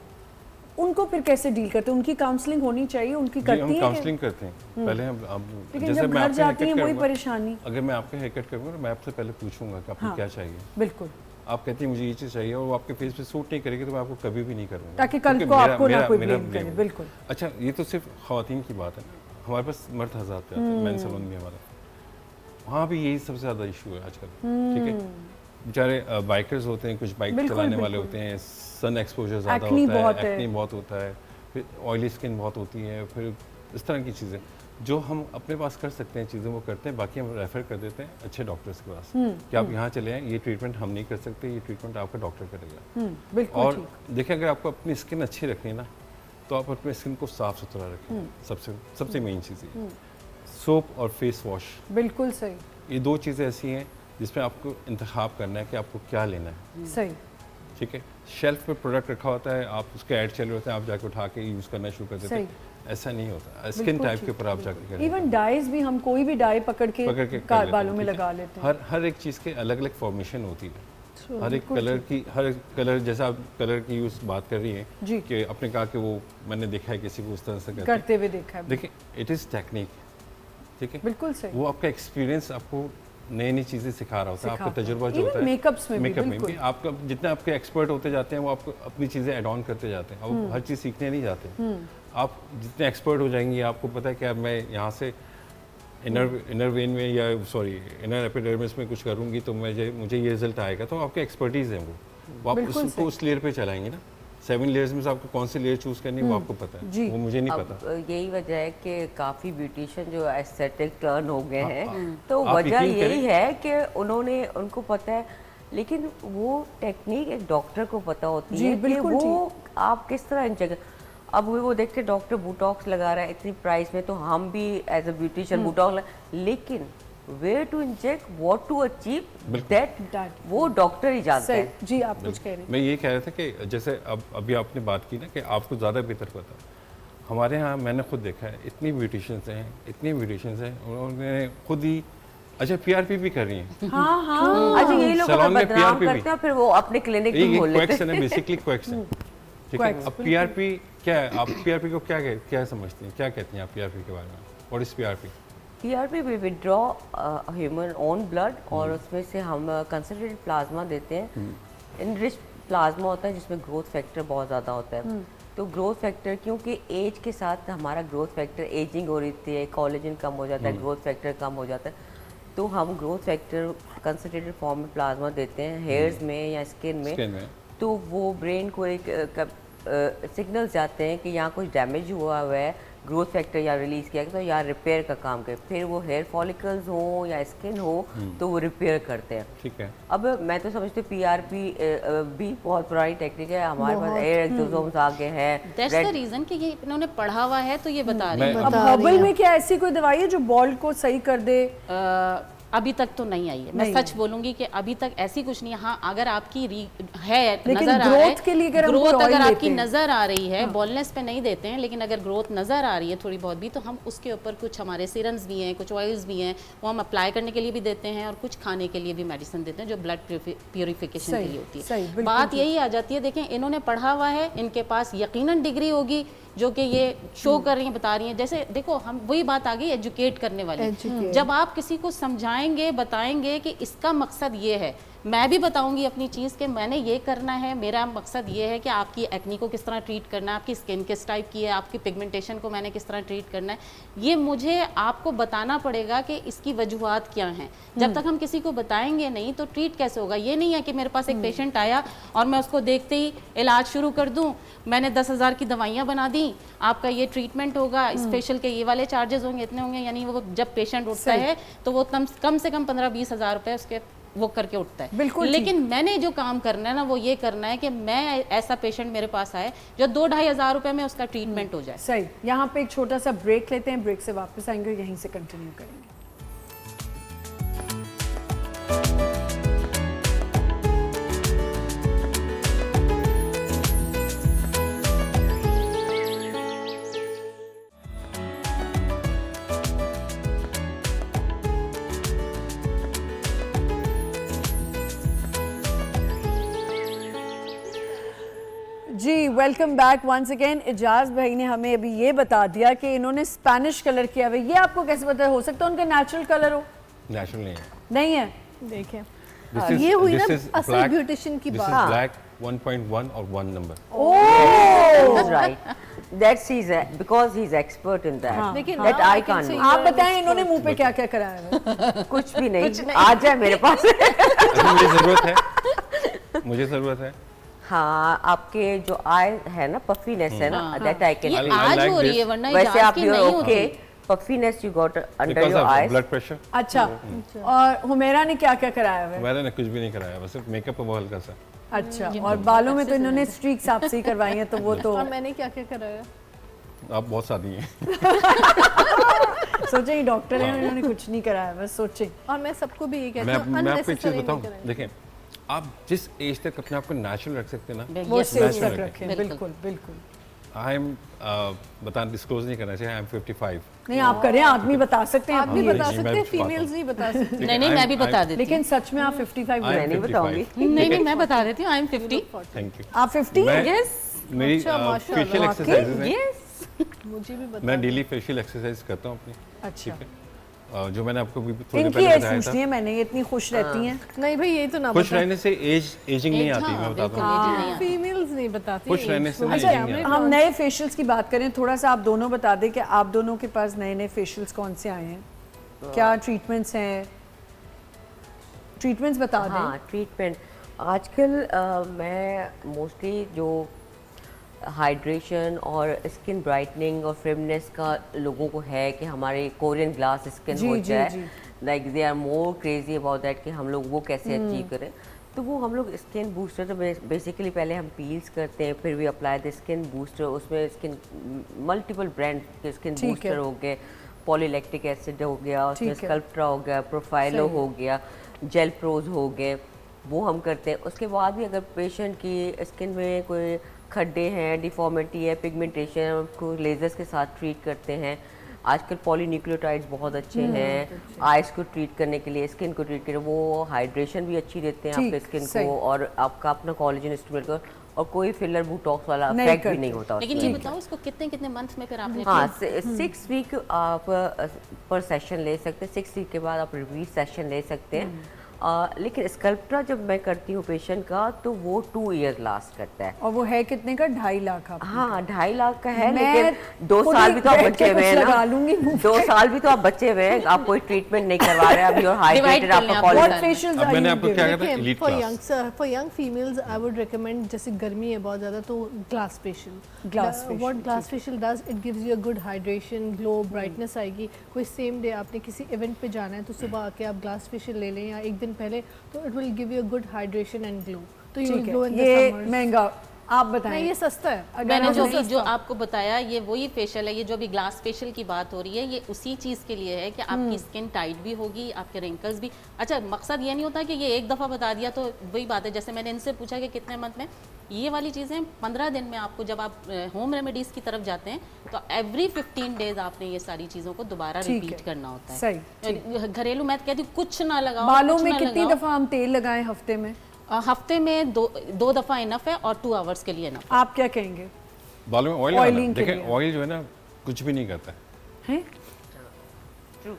उनको फिर कैसे डील करते हैं? उनकी काउंसलिंग होनी चाहिए, उनकी जी, करती हम है काउंसलिंग करते हैं। पहले हम लेकिन जब घर जाती हैं वही परेशानी। अगर मैं आपके हेयर कट करूँगा, मैं आपसे पहले पूछूंगा कि आपको क्या चाहिए। बिल्कुल, आप कहती हैं मुझे ये चीज़ चाहिए और वो आपके फेस पे सूट नहीं करेगी, तो मैं आपको कभी भी नहीं करूँगा, ताकि कल क्योंकि को आपको ना मेरा- कोई मेरा ब्लेम करे। blame। बिल्कुल। अच्छा, ये तो सिर्फ ख़वातीन की बात है, हमारे पास मर्द हज़ार पे आते हैं, मेन सैलून भी हमारा, वहाँ भी यही सबसे ज़्यादा इशू है आजकल। ठीक है, बेचारे बाइकर्स होते हैं, कुछ बाइक बिल्कुल, चलाने वाले बिल्कुल। होते हैं, सन एक्सपोजर ज़्यादा Acne होता बहुत है, है। एक्ने बहुत होता है, फिर ऑयली स्किन बहुत होती है, फिर इस तरह की चीज़ें जो हम अपने पास कर सकते हैं, चीज़ें वो करते हैं, बाकी हम रेफ़र कर देते हैं अच्छे डॉक्टर्स के पास कि आप यहाँ चले आएँ, ये ट्रीटमेंट हम नहीं कर सकते, ये ट्रीटमेंट आपका डॉक्टर करेगा। बिल्कुल और ठीक। देखिए, अगर आपको अपनी स्किन अच्छी रखनी है ना, तो आप अपने स्किन को साफ़ सुथरा रखें, सबसे मेन चीज़ है। सोप और फेस वॉश, बिल्कुल सही, ये दो चीज़ें ऐसी हैं जिसमें आपको इंतखाब करना है कि आपको क्या लेना है। सही। ठीक है, शेल्फ पे प्रोडक्ट रखा होता है, आप उसके ऐड चले होते हैं, आप जाके उठा के यूज़ करना शुरू कर देते हैं, ऐसा नहीं होता। स्किन बिल्कुल टाइप ठीक। के ऊपर आप जाके करें। इवन डाइज भी, हम कोई भी डाई पकड़ के कर लेते हैं, बालों में ठीक है? लगा लेते हैं। हर एक चीज़ के अलग अलग फॉर्मेशन होती है। हर एक कलर, जैसा आप कलर की यूज़ बात कर रही हैं जी। कि आपने कहा कि वो मैंने देखा है किसी को उस तरह से करते हुए देखा है। देखिए, इट इज़ टेक्निक। ठीक है, बिल्कुल सही। वो आपका एक्सपीरियंस आपको नई नई चीज़ें सिखा रहा होता है, आपका सिखाता है। तजुर्बा जो Even होता है makeups में भी, मेकअप में भी बिल्कुल। आपका जितने आपके एक्सपर्ट होते जाते हैं वो आपको अपनी चीज़ें ऐड ऑन करते जाते हैं, अब हर चीज़ सीखने नहीं जाते। आप जितने एक्सपर्ट हो जाएंगे आपको पता है कि अब मैं यहाँ से इनर वेन में या सॉरी इनर एपिडर्मिस में कुछ करूँगी तो मुझे ये रिजल्ट आएगा, तो आपके एक्सपर्टीज़ हैं वो आप बिल्कुल उसको उस लेयर पे चलाएंगे ना। 7 लेयर्स में से आपको कौन सी लेयर चूज़ करनी है वो आपको पता जी। है, वो मुझे नहीं अब पता। यही वजह है कि काफ़ी ब्यूटिशियन जो एस्थेटिक टर्न हो गए हैं, तो आप वजह यकीन यही करें- है कि उनको पता है, लेकिन वो टेक्निक एक डॉक्टर को पता होती जी, है कि बिल्कुल वो आप किस तरह इंजेक्ट। अब वो देखते डॉक्टर बुटॉक्स लगा रहा है इतनी प्राइस में, तो हम भी एज अ ब्यूटिशियन बुटॉक्स, लेकिन where to inject, what to achieve, that That- वो डॉक्टर ही जानता है। सही जी, आप कुछ कह रहे हैं। मैं ये कह रहा था कि जैसे अब अभी आपने बात की ना कि आपको ज़्यादा बेहतर पता है। हमारे यहाँ मैंने खुद देखा है इतनी ब्यूटिशियंस हैं, उन्होंने खुद ही अच्छा पीआरपी भी कर रही हैं। हाँ हाँ अच्छा, यही लोग सैलून में बदनाम PRP भी। करते हैं, फिर वो अपने क्लिनिक ये भी खोल लेते क्वेक्स हैं। है ना, बेसिकली क्वेक्स है। ठीक है, Quacks, अब पीआरपी क्या है, आप पीआरपी को क्या समझते हैं, क्या कहते हैं आप पीआरपी के बारे में? What is PRP? PRP we withdraw human own blood और उसमें से हम कंसंट्रेटेड प्लाज्मा देते हैं। इनरिच प्लाज्मा होता है जिसमें ग्रोथ फैक्टर बहुत ज़्यादा होता है। तो ग्रोथ फैक्टर, क्योंकि एज के साथ हमारा ग्रोथ फैक्टर, एजिंग हो रही है, कोलेजन कम हो जाता है, ग्रोथ फैक्टर कम हो जाता है, तो हम ग्रोथ फैक्टर कंसंट्रेटेड फॉर्म में प्लाज्मा देते हैं हेयर्स में या स्किन स्किन में। में तो वो ब्रेन को एक सिग्नल्स जाते हैं कि यहाँ कुछ डैमेज हुआ है, ग्रोथ फैक्टर या रिलीज किया तो या रिपेयर का काम करे, फिर वो हेयर फॉलिकल्स हो या स्किन हो तो वो रिपेयर करते हैं। ठीक है। अब मैं तो समझती हूँ पीआरपी भी बहुत पुरानी टेक्निक है, हमारे पास एयर एक्सोसोम्स आ गए हैं। दैट्स द रीजन कि ये इन्होंने पढ़ा हुआ है तो ये बता रहे हैं। मैं अब हर्बल में क्या ऐसी कोई दवाई है जो बॉल्ड को सही कर दे? अभी तक तो नहीं आई है, मैं नहीं सच बोलूंगी कि अभी तक ऐसी कुछ नहीं है। हाँ, अगर आपकी है लेकिन नजर आ रहा है, growth के लिए अगर हम ग्रोथ कोई अगर oil आपकी लेते हैं। नजर आ रही है, बॉलनेस पे नहीं देते हैं, लेकिन अगर ग्रोथ नजर आ रही है थोड़ी बहुत भी, तो हम उसके ऊपर कुछ हमारे सीरम्स भी हैं, कुछ ऑयल्स भी हैं, वो हम अप्लाई करने के लिए भी देते हैं और कुछ खाने के लिए भी मेडिसिन देते हैं जो ब्लड प्योरिफिकेशन के सही, लिए होती सही, है। बिल्कुल बात ठीक। यही आ जाती है, देखें इन्होंने पढ़ा हुआ है, इनके पास यकीनन डिग्री होगी जो कि ये शो कर रही हैं, बता रही हैं। जैसे देखो, हम वही बात आ गई एजुकेट करने वाली। Educate। जब आप किसी को समझाएंगे, बताएंगे कि इसका मकसद ये है, मैं भी बताऊंगी अपनी चीज़ कि मैंने ये करना है, मेरा मकसद ये है कि आपकी एक्नी को किस तरह ट्रीट करना है, आपकी स्किन किस टाइप की है, आपकी पिगमेंटेशन को मैंने किस तरह ट्रीट करना है, ये मुझे आपको बताना पड़ेगा कि इसकी वजूहात क्या हैं। जब तक हम किसी को बताएंगे नहीं तो ट्रीट कैसे होगा? ये नहीं है कि मेरे पास एक पेशेंट आया और मैं उसको देखते ही इलाज शुरू कर दूं, मैंने 10,000 की दवाइयाँ बना दी, आपका ये ट्रीटमेंट होगा, इस फेशियल के ये वाले चार्जेस होंगे, इतने होंगे। यानी वो जब पेशेंट उठता सही। है तो वो कम से कम 15-20 हज़ार रुपये उसके वो करके उठता है। बिल्कुल लेकिन मैंने जो काम करना है ना, वो ये करना है कि मैं ऐसा पेशेंट मेरे पास आए जो 2-2.5 हज़ार रुपये में उसका ट्रीटमेंट हो जाए। सही। यहाँ पे एक छोटा सा ब्रेक लेते हैं, ब्रेक से वापस आएंगे, यहीं से कंटिन्यू करेंगे। जी, welcome back once again. Ijaz भाई ने हमें अभी ये बता दिया कि इन्होंने स्पेनिश कलर किया हुआ है। ये आपको कैसे पता है? हो सकता है उनका नेचुरल कलर हो? नेचुरल नहीं है। नहीं है? देखें This is- ये हुई ना this is असल black- ब्यूटिशियन की this बात। is black 1.1 और 1 number. That's right. That's because he's expert in that. लेकिन That now I I can can't say do. आप बताएं इन्होंने मुंह पे क्या क्या कराया है? कुछ भी नहीं, आ जाए मेरे पास। अभी मुझे ज़रूरत है, मुझे ज़रूरत है। हाँ, आपके जो आई है ना, पफीनेस है ना, that I can ये I आज like हो रही this. है, वरना वैसे इजाज़ आप की you're नहीं okay, होती। puffiness you got under Because your of eyes. blood pressure। अच्छा, और हुमेरा ने क्या क्या कराया हुआ है? मैंने कुछ भी नहीं कराया, बस सिर्फ मेकअप है वो हल्का सा। अच्छा, और बालों में तो इन्होंने स्ट्रीक्स आपसे ही करवाई हैं, तो वो तो और मैंने क्या क्या कराया? आप बहुत सादी हैं। सोचे ही डॉक्टर हैं, इन्होंने कुछ नहीं कराया, बस सोचे। और मैं सबको भी ये कहती मैं हूँ मैं आपको एक चीज़ unnecessary बताऊं, नहीं कराएं। देखें आप जिस एज तक अपने आप को नेचुरल रख सकते हैं ना, वो Yes, सेफ natural तक रखें। रखें। बिल्कुल। बिल्कुल बिल्कुल। आई एम बताना डिस्क्लोज नहीं करना चाहिए, आई एम 55। नहीं, आप करें, आदमी बता सकते हैं आप भी अपनी बता नहीं, सकते मैं हैं, कुछ बात फीमेल्स नहीं बता सकते। नहीं, मैं भी बता देती हूँ। लेकिन सच में आप 55 I am मैं नहीं 55. बताऊंगी। नहीं, मैं बता देती हूँ, आई एम 50। Thank you. आप 50? मैं Yes. मेरी अच्छा, माशाल्लाह। फेशियल एक्सरसाइजेज हैं, Yes. मुझे भी बता मैं डेली फेशियल एक्सरसाइज करता हूँ अपनी। अच्छा। ठीक है, जो मैंने आपको भी थोड़ी इनकी पहले एज बताया पूछनी था, है मैंने, ये इतनी खुश रहती हैं। नहीं भाई ये तो ना खुश बता। रहने से एजिंग नहीं आती, मैं बताता हूँ। फीमेल्स नहीं बताती खुश रहने age से को। नहीं अच्छा, aging नहीं हम नए फेशियल्स की बात करें, थोड़ा सा आप दोनों बता दें कि आप दोनों के पास नए नए फेशियल्स कौन से आए हैं, क्या ट्रीटमेंट्स हैं, ट्रीटमेंट्स बता दें। हाँ, ट्रीटमेंट आजकल मैं मोस्टली जो हाइड्रेशन और स्किन ब्राइटनिंग और फ्रेमनेस का लोगों को है कि हमारे कोरियन ग्लास स्किन जी, हो जी, जाए, जी। Like they are more crazy about that कि हम लोग वो कैसे अचीव करें। तो वो हम लोग स्किन बूस्टर तो बेसिकली पहले हम पील्स करते हैं, फिर भी अप्लाई द स्किन बूस्टर। उसमें स्किन मल्टीपल ब्रांड के स्किन ठीक है। बूस्टर हो गए, पॉलीलैक्टिक एसिड हो गया, उसमें ठीक है। स्कल्प्ट्रा हो गया, प्रोफाइलो सही। हो गया, जेल प्रोज हो गए, वो हम करते हैं। उसके बाद भी अगर पेशेंट की स्किन में कोई खड्डे हैं, डिफॉर्मिटी है, पिगमेंटेशन है, उसको लेजर्स के साथ ट्रीट करते हैं। आजकल पॉलीन्यूक्लियोटाइड्स बहुत अच्छे हैं आइज को ट्रीट करने के लिए, स्किन को ट्रीट करने, वो हाइड्रेशन भी अच्छी देते हैं ठीक, आपके स्किन सही। को और आपका अपना कोलेजन स्टिमुलेट को, और कोई फिलर बोटॉक्स वाला नहीं इफेक्ट भी करते। नहीं होता लेकिन उसमें। ये बताओ इसको कितने कितने मंथ में फिर आपने हाँ, 6 वीक आप पर सेशन ले सकते हैं। 6 वीक के बाद आप रिपीट सेशन ले सकते हैं। लेकिन स्कल्प्ट्रा जब मैं करती हूँ पेशेंट का तो वो 2 ईयर लास्ट करता है। और वो है कितने का? 2.5 लाख आप? हाँ, 2.5 लाख का है, मैं लेकिन 2 खुद साल ही भी तो आप बैठ बचे के हुए हैं कुछ लगा ना। लूंगी मुंह 2 साल भी तो आप बचे हुए हैं, आप कोई ट्रीटमेंट नहीं करवा रहे हैं अभी, और हाइड्रेटेड कर लें आपका आप। What collagen. facials अब are मैंने you आपको giving? क्या कहता है, elite for class। Young females I would recommend, जैसे गर्मी है बहुत ज़्यादा तो glass facial. Glass facial, what glass facial does, it gives you a good hydration, glow, brightness आएगी। कोई सेम डे आपने किसी इवेंट पे जाना है तो सुबह आके आप ग्लास फेशियल ले लें या एक दिन पहले, तो it will give you a good hydration and glow. तो यू विल ठीक ग्लो इन है, द ये समर्स। महंगा आप बताएं। नहीं, ये सस्ता है। अगर मैंने हम जो सस्ता- भी जो आपको बताया ये वही फेशियल है, ये जो भी ग्लास फेशियल की बात हो रही है ये उसी चीज़ के लिए है कि आपकी स्किन टाइट भी होगी, आपके रिंकल्स भी। अच्छा, मकसद ये नहीं होता कि ये एक दफ़ा बता दिया तो वही बात है। जैसे मैंने इनसे पूछा कि कितने मंथ में, ये वाली चीज़ें 15 दिन में आपको, जब आप होम रेमेडीज़ की तरफ जाते हैं तो एवरी 15 डेज आपने ये सारी चीज़ों को दोबारा ठीक रिपीट है, करना होता है। सही, घरेलू मैं कहती हूँ कुछ ना लगाओ, बालों कुछ में ना कितनी लगाओ। दफा हम तेल लगाएं हफ्ते में? हफ्ते में दो दफ़ा इनफ है और 2 आवर्स के लिए इनफ। आप क्या कहेंगे? बालों में ऑयल Oiling लगाना, के देखें लिए। ऑयल जो है ना कुछ भी नहीं करता है, हैं?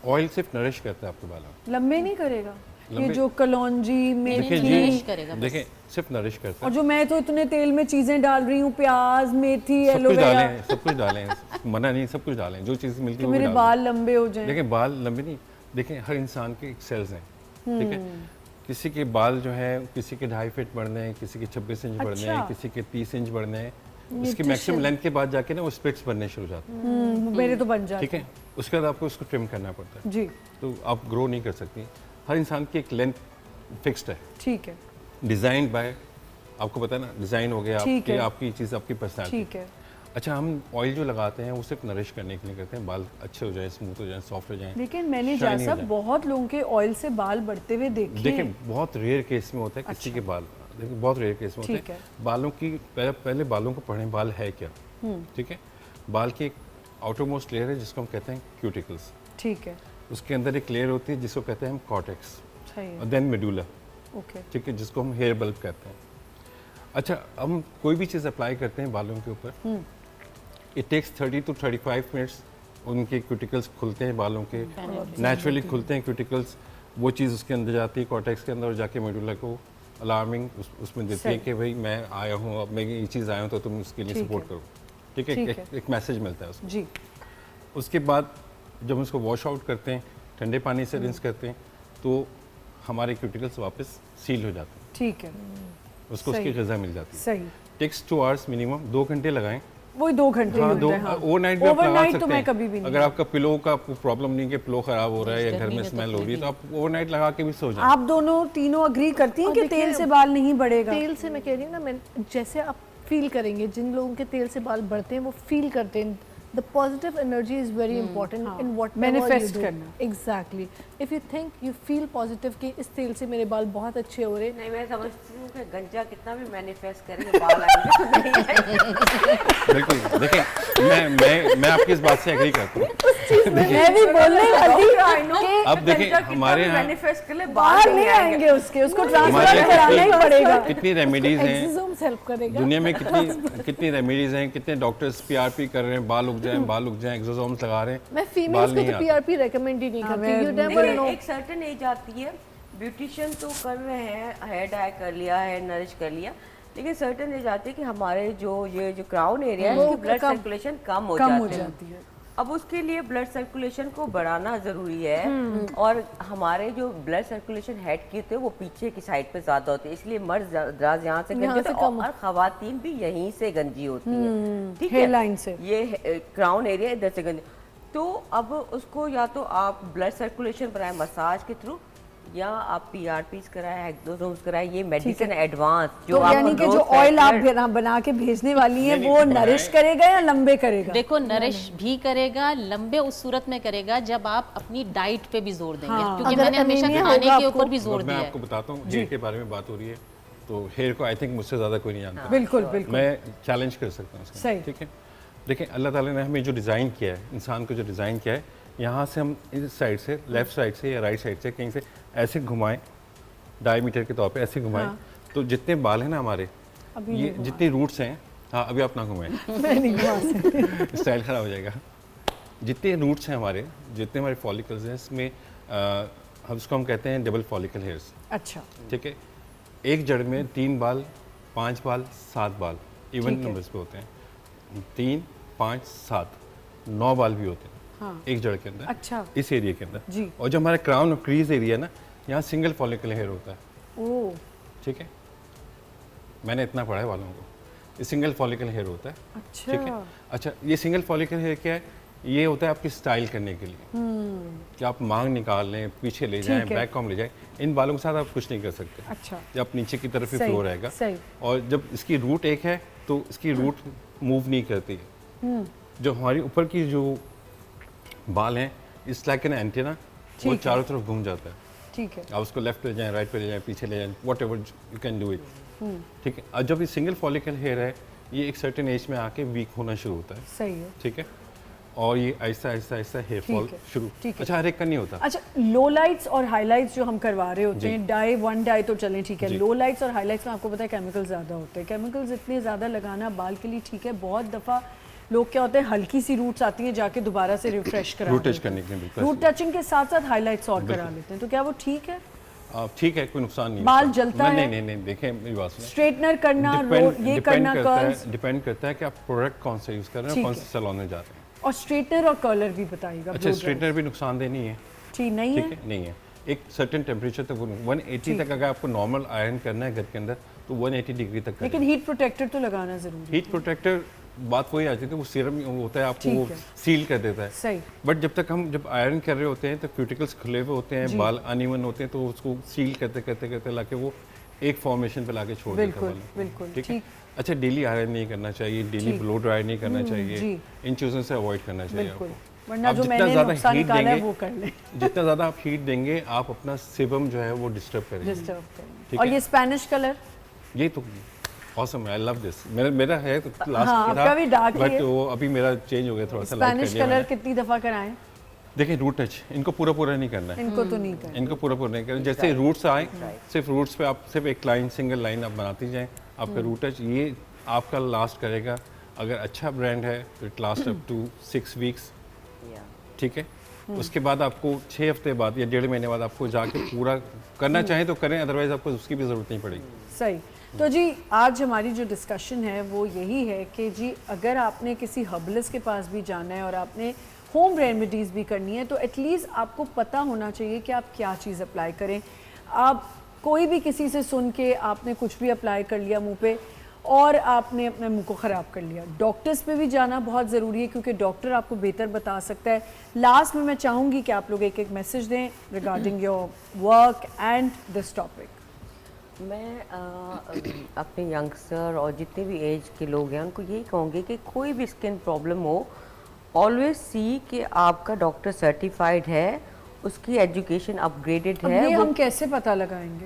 ऑयल सिर्फ नरिश करता है आपके बालों में। लंबे नहीं करेगा? ये लंबे- जो कलौंजी देखिए मेथी, नरिश करेगा बस। देखें सिर्फ नरिश करता और है। जो मैं तो इतने तेल में चीजें डाल रही हूँ, प्याज, मेथी, सब कुछ एलोवेरा, डालें, सब कुछ डालें, मना नहीं, सब कुछ डालें, जो चीज़ मिलती कि है वो भी मेरे डालें। बाल लंबे हो जाएं। देखें बाल लंबे नहीं, देखें हर इंसान के सेल्स हैं, ठीक है। किसी के बाल जो है किसी के 2.5 फीट बढ़ने हैं, किसी के 26 इंच बढ़ने हैं, अच्छा। किसी के 30 इंच बढ़ने हैं। इसकी मैक्सिमम लेंथ के बाद जाके ना वो स्प्लिट्स बनने शुरू हो जाते हैं, मेरे तो बन जाते ठीक है। उसके बाद आपको उसको ट्रिम करना पड़ता है, जी, तो आप ग्रो नहीं कर सकती। हर इंसान की एक लेंथ फिक्स्ड है, ठीक है, डिज़ाइन बाय, आपको पता है ना, डिज़ाइन हो गया ठीक आपकी है। आपकी चीज़, आपकी पर्सनैलिटी। ठीक है। अच्छा, हम ऑयल जो लगाते हैं वो सिर्फ नरिश करने के लिए करते हैं, बाल अच्छे हो जाएं, स्मूथ हो जाएं, सॉफ्ट हो जाएं। लेकिन मैंने shiny हो जैसा जाएं। बहुत लोगों के ऑयल से बाल बढ़ते हुए देखे देखिए हैं। बहुत रेयर केस में होता है किसी के बाल, देखिए बहुत रेयर केस में ठीक होते है। हैं। बालों की पहले बालों को पढ़ें, बाल है क्या, ठीक है। बाल की एक आउटर मोस्ट लेयर है जिसको हम कहते हैं क्यूटिकल्स, ठीक है, उसके अंदर एक लेयर होती है जिसको कहते हैं हम कॉर्टेक्स, सही और है, देन मेडुला, ओके, ठीक है, जिसको हम हेयर बल्ब कहते हैं। अच्छा, हम कोई भी चीज़ अप्लाई करते हैं बालों के ऊपर, इट टेक्स 30 to 35 मिनट्स, उनके क्यूटिकल्स खुलते हैं बालों के, नेचुरली खुलते हैं क्यूटिकल्स, वो चीज़ उसके अंदर जाती है कॉर्टेक्स के अंदर, और जाके मेडुला को अलार्मिंग उसमें देती है सही। कि भाई मैं आया हूँ, अब मैं ये चीज़ आया हूँ तो तुम उसके लिए ठीक सपोर्ट है। करो, ठीक है। ठीक एक, है। एक मैसेज मिलता है उसको। जी, उसके बाद जब उसको वॉश आउट करते हैं, ठंडे पानी से रिंस करते हैं, तो हमारे क्यूटिकल्स वापस सील हो जाते हैं, ठीक है, उसको सही। उसकी ग़िज़ा मिल जाती है। सही। टेक्स 2 आवर्स मिनिमम, 2 घंटे लगाएं। वही 2 घंटे हाँ, मिलते दो हैं, हाँ। ओवरनाइट भी आप लगा Overnight सकते तो हैं। मैं कभी भी नहीं। अगर आपका पिलो का प्रॉब्लम नहीं कि पिलो खराब हो रहा है या घर गर्मी में में तो स्मेल हो कोई रही है, भी तो आप ओवरनाइट लगा के भी सो जाएं। आप दोनों तीनों अग्री करती हैं और कि देखिए, तेल से बाल नहीं बढ़ेगा? तेल से मैं कह रही हूँ ना, मैं जैसे आप फील करेंगे, जिन लोगों के तेल से बाल बढ़ते हैं वो फील करते हैं। The positive energy is very important in what Manifest करना। Exactly, if you think, you feel positive कि इस तेल से मेरे बाल बहुत अच्छे हो रहे हैं। नहीं, मैं समझती हूँ कि गंजा कितना भी मैनिफेस्ट करेंगे बाल आएंगे तो नहीं आएंगे। बिल्कुल, देखिए मैं आपकी इस बात से एग्री करता हूँ। मैं भी बोलने लगी कि अब देखिए हमारे यहाँ मैनिफेस्ट के लिए बाहर नहीं आएंगे उसको हमारे ट्रांसफर यहाँ कराना ही पड़ेगा। कितनी रेमेडीज हैं एक्सोसोम्स हेल्प करेगा। दुनिया में, कितनी रेमेडीज हैं, कितने डॉक्टर्स पीआरपी कर रहे हैं, बाल उग जाएं, एक्सोसोम्स लगा रहे हैं। मैं बाल फीमेल्स को नहीं तो आते। पीआरपी रेकमेंड ही नहीं करती। यू नेवर लेकिन नो। एक सर्टेन एज आती है, ब्यूटिशियन तो कर रहे हैं, हेयर डाई कर लिया, हेयर नरिश कर लिया, लेकिन सर्टेन एज आती है कि हमारे जो क्राउन एरिया है उसकी ब्लड सर्कुलेशन कम हो जाती है। अब उसके लिए ब्लड सर्कुलेशन को बढ़ाना जरूरी है, और हमारे जो ब्लड सर्कुलेशन हेड की होते हैं वो पीछे की साइड पे ज्यादा होते हैं, इसलिए मर्द दराज यहाँ से गंजी होते हैं और खवातीन भी यहीं से गंजी होती है, ठीक है, हेयर लाइन से। ये क्राउन एरिया इधर से गंजी। तो अब उसको या तो आप ब्लड सर्कुलेशन बनाए मसाज के थ्रू, या आप पीआरपीस कराए, एक्सोसोम्स कराए, ये मेडिसिन एडवांस तो यानी कि जो ऑयल आप बना के भेजने वाली हैं वो नरिश करेगा या लंबे करेगा? देखो नरिश भी करेगा, लंबे उस सूरत में करेगा जब आप अपनी डाइट पे भी जोर देंगे, क्योंकि अगर मैंने हमेशा anemia खाने होगा के ऊपर भी जोर मैं दिया है। आपको बताता हूँ, हेयर के बारे में बात हो रही है तो हेयर को आई थिंक मुझसे ज़्यादा कोई नहीं जानता। बिल्कुल बिल्कुल मैं चैलेंज कर सकता हूँ सही। इसको, ठीक है। देखिए अल्लाह ताला ने हमें जो डिज़ाइन किया है, इंसान को जो डिज़ाइन किया है, यहाँ से हम इस साइड से, लेफ्ट साइड से या राइट साइड से कहीं से ऐसे घुमाएं, डायमीटर के तौर पे ऐसे घुमाएं, तो जितने बाल हैं ना हमारे, ये जितनी रूट्स हैं, हाँ अभी आप ना घुमाएं मैं नहीं घुमा सकती। स्टाइल खराब हो जाएगा। जितने रूट्स हैं हमारे, जितने हमारे फॉलिकल्स हैं, इसमें हम उसको हम कहते हैं डबल फॉलिकल हेयर्स, अच्छा ठीक है। एक जड़ में 3 बाल, 5 बाल, 7 बाल इवन नंबर्स पे होते हैं, 3, 5, 7, 9 बाल भी होते हैं एक जड़ के अंदर, अच्छा इस एरिया के अंदर जी। और जो हमारा क्राउन और क्रीज एरिया ना, यहाँ सिंगल फॉलिकल हेयर होता है, ओ ठीक है। मैंने इतना पढ़ा है वालों को, ये सिंगल फॉलिकल हेयर होता है, अच्छा ठीक है। अच्छा ये सिंगल फॉलिकल हेयर क्या है? ये होता है आपकी स्टाइल करने के लिए, कि आप मांग निकाल लें, पीछे ले जाएं, बैक कॉम ले जाएं। इन बालों के साथ आप कुछ नहीं कर सकते, अच्छा ये आप नीचे की तरफ ही सही, फ्लो रहेगा। सही। और जब इसकी रूट एक है तो इसकी रूट मूव नहीं करती है। जो हमारी ऊपर की जो बाल हैं, इस लाइक एन एंटीना, वो चारों तरफ घूम जाता है। ठीक है आप उसको लेफ्ट ले जाएं, राइट पे ले जाएं, पीछे ले जाएं, what ever you can do it, ठीक है। और जब ये सिंगल फॉलिकल हेयर है, ये एक सर्टेन एज में आके वीक होना शुरू होता है, सही है। ठीक है। और ये आहिस्ता आहिस्ता आहिस्ता हेयर फॉल है, शुरू। ठीक है। अच्छा हर एक का नहीं होता। अच्छा लो लाइट्स और हाइलाइट्स जो हम करवा रहे होते हैं, डाई वन डाई तो चलें ठीक है, जी। लो लाइट्स और हाइलाइट्स में आपको पता है केमिकल ज़्यादा होते हैं। केमिकल्स इतने ज़्यादा लगाना बाल के लिए ठीक है, बहुत दफ़ा लोग क्या होते हैं हल्की सी रूट्स आती हैं, जाके दोबारा से रिफ्रेश करा रूट टच करने के लिए बिल्कुल रूट टचिंग के साथ साथ हाइलाइट्स और करा लेते हैं, तो क्या वो ठीक है? ठीक है, कोई नुकसान नहीं बाल होता। जलता है? नहीं, देखें मेरी बात सुनिए। स्ट्रेटनर करना, ये करना, कर्ल्स, डिपेंड करता है कि आप प्रोडक्ट कौन सा यूज़ कर रहे हैं, ठीक कौन है। से सैलून में जा रहे हैं। और स्ट्रेटनर और कर्लर भी बताइएगा। अच्छा स्ट्रेटनर भी नुकसानदेह नहीं है, ठीक नहीं ठीक है? है, नहीं है। एक सर्टेन टेम्परेचर तक 180 तक अगर आपको नॉर्मल आयरन करना है घर के अंदर तो 180 डिग्री तक करें। लेकिन हीट प्रोटेक्टर तो लगाना जरूरी है। हीट प्रोटेक्टर बात वही आती है, वो सीरम होता है, आपको ठीक वो है। सील कर देता है। सही। बट जब आयरन कर रहे होते हैं तो क्यूटिकल्स खुले हुए होते हैं, बाल अनइवन होते हैं, तो उसको सील करते लाके वो एक फॉर्मेशन पे लाके छोड़ देता है बिल्कुल, बालों को। बिल्कुल, ठीक है। ठीक। अच्छा डेली आयरन नहीं करना चाहिए, डेली ठीक। ब्लो ड्राई नहीं करना चाहिए, जी। इन चीज़ों से अवॉइड करना चाहिए बिल्कुल, आपको। वरना आप जो जितना मैंने ज़्यादा नुकसान हीट निकाला है देंगे, वो कर ले। जितना ज़्यादा आप हीट देंगे आप अपना सेबम जो है वो डिस्टर्ब करेंगे। डिस्टर्ब करेंगे। ठीक और है। ये स्पेनिश कलर ये तो awesome है, आई लव दिस। मेरा है तो लास्ट हाँ, आपका भी dark ही बट है। वो अभी मेरा चेंज हो गया थोड़ा सा, लाइट कर स्पेनिश लिया कलर मैंने। कितनी दफा कराएं? देखिए रूट टच इनको पूरा नहीं करना है, इनको तो नहीं करना। इनको पूरा नहीं करना। जैसे रूट्स आए सिर्फ रूट्स पे आप सिर्फ एक लाइन, सिंगल लाइन आप बनाती जाएं, आपका रूट टच ये आपका लास्ट करेगा। अगर अच्छा ब्रांड है तो it last up to 6 weeks, ठीक है। उसके बाद आपको 6 हफ्ते बाद या 1.5 महीने बाद आपको जाके पूरा करना चाहें तो करें, अदरवाइज आपको उसकी भी ज़रूरत नहीं पड़ेगी। सही। तो जी आज हमारी जो डिस्कशन है वो यही है कि जी अगर आपने किसी हर्बलिस्ट के पास भी जाना है और आपने होम रेमेडीज़ भी करनी है तो एटलीस्ट आपको पता होना चाहिए कि आप क्या चीज़ अप्लाई करें। आप कोई भी किसी से सुन के आपने कुछ भी अप्लाई कर लिया मुंह पे और आपने अपने मुंह को ख़राब कर लिया। डॉक्टर्स पे भी जाना बहुत ज़रूरी है क्योंकि डॉक्टर आपको बेहतर बता सकता है। लास्ट में मैं चाहूँगी कि आप लोग एक एक मैसेज दें regarding your work and this topic. मैं अपने यंगस्टर और जितने भी एज के लोग हैं उनको यही कहूँगी कि कोई भी स्किन प्रॉब्लम हो, ऑलवेज सी कि आपका डॉक्टर सर्टिफाइड है, उसकी एजुकेशन अपग्रेडेड अब है। ये हम कैसे पता लगाएंगे?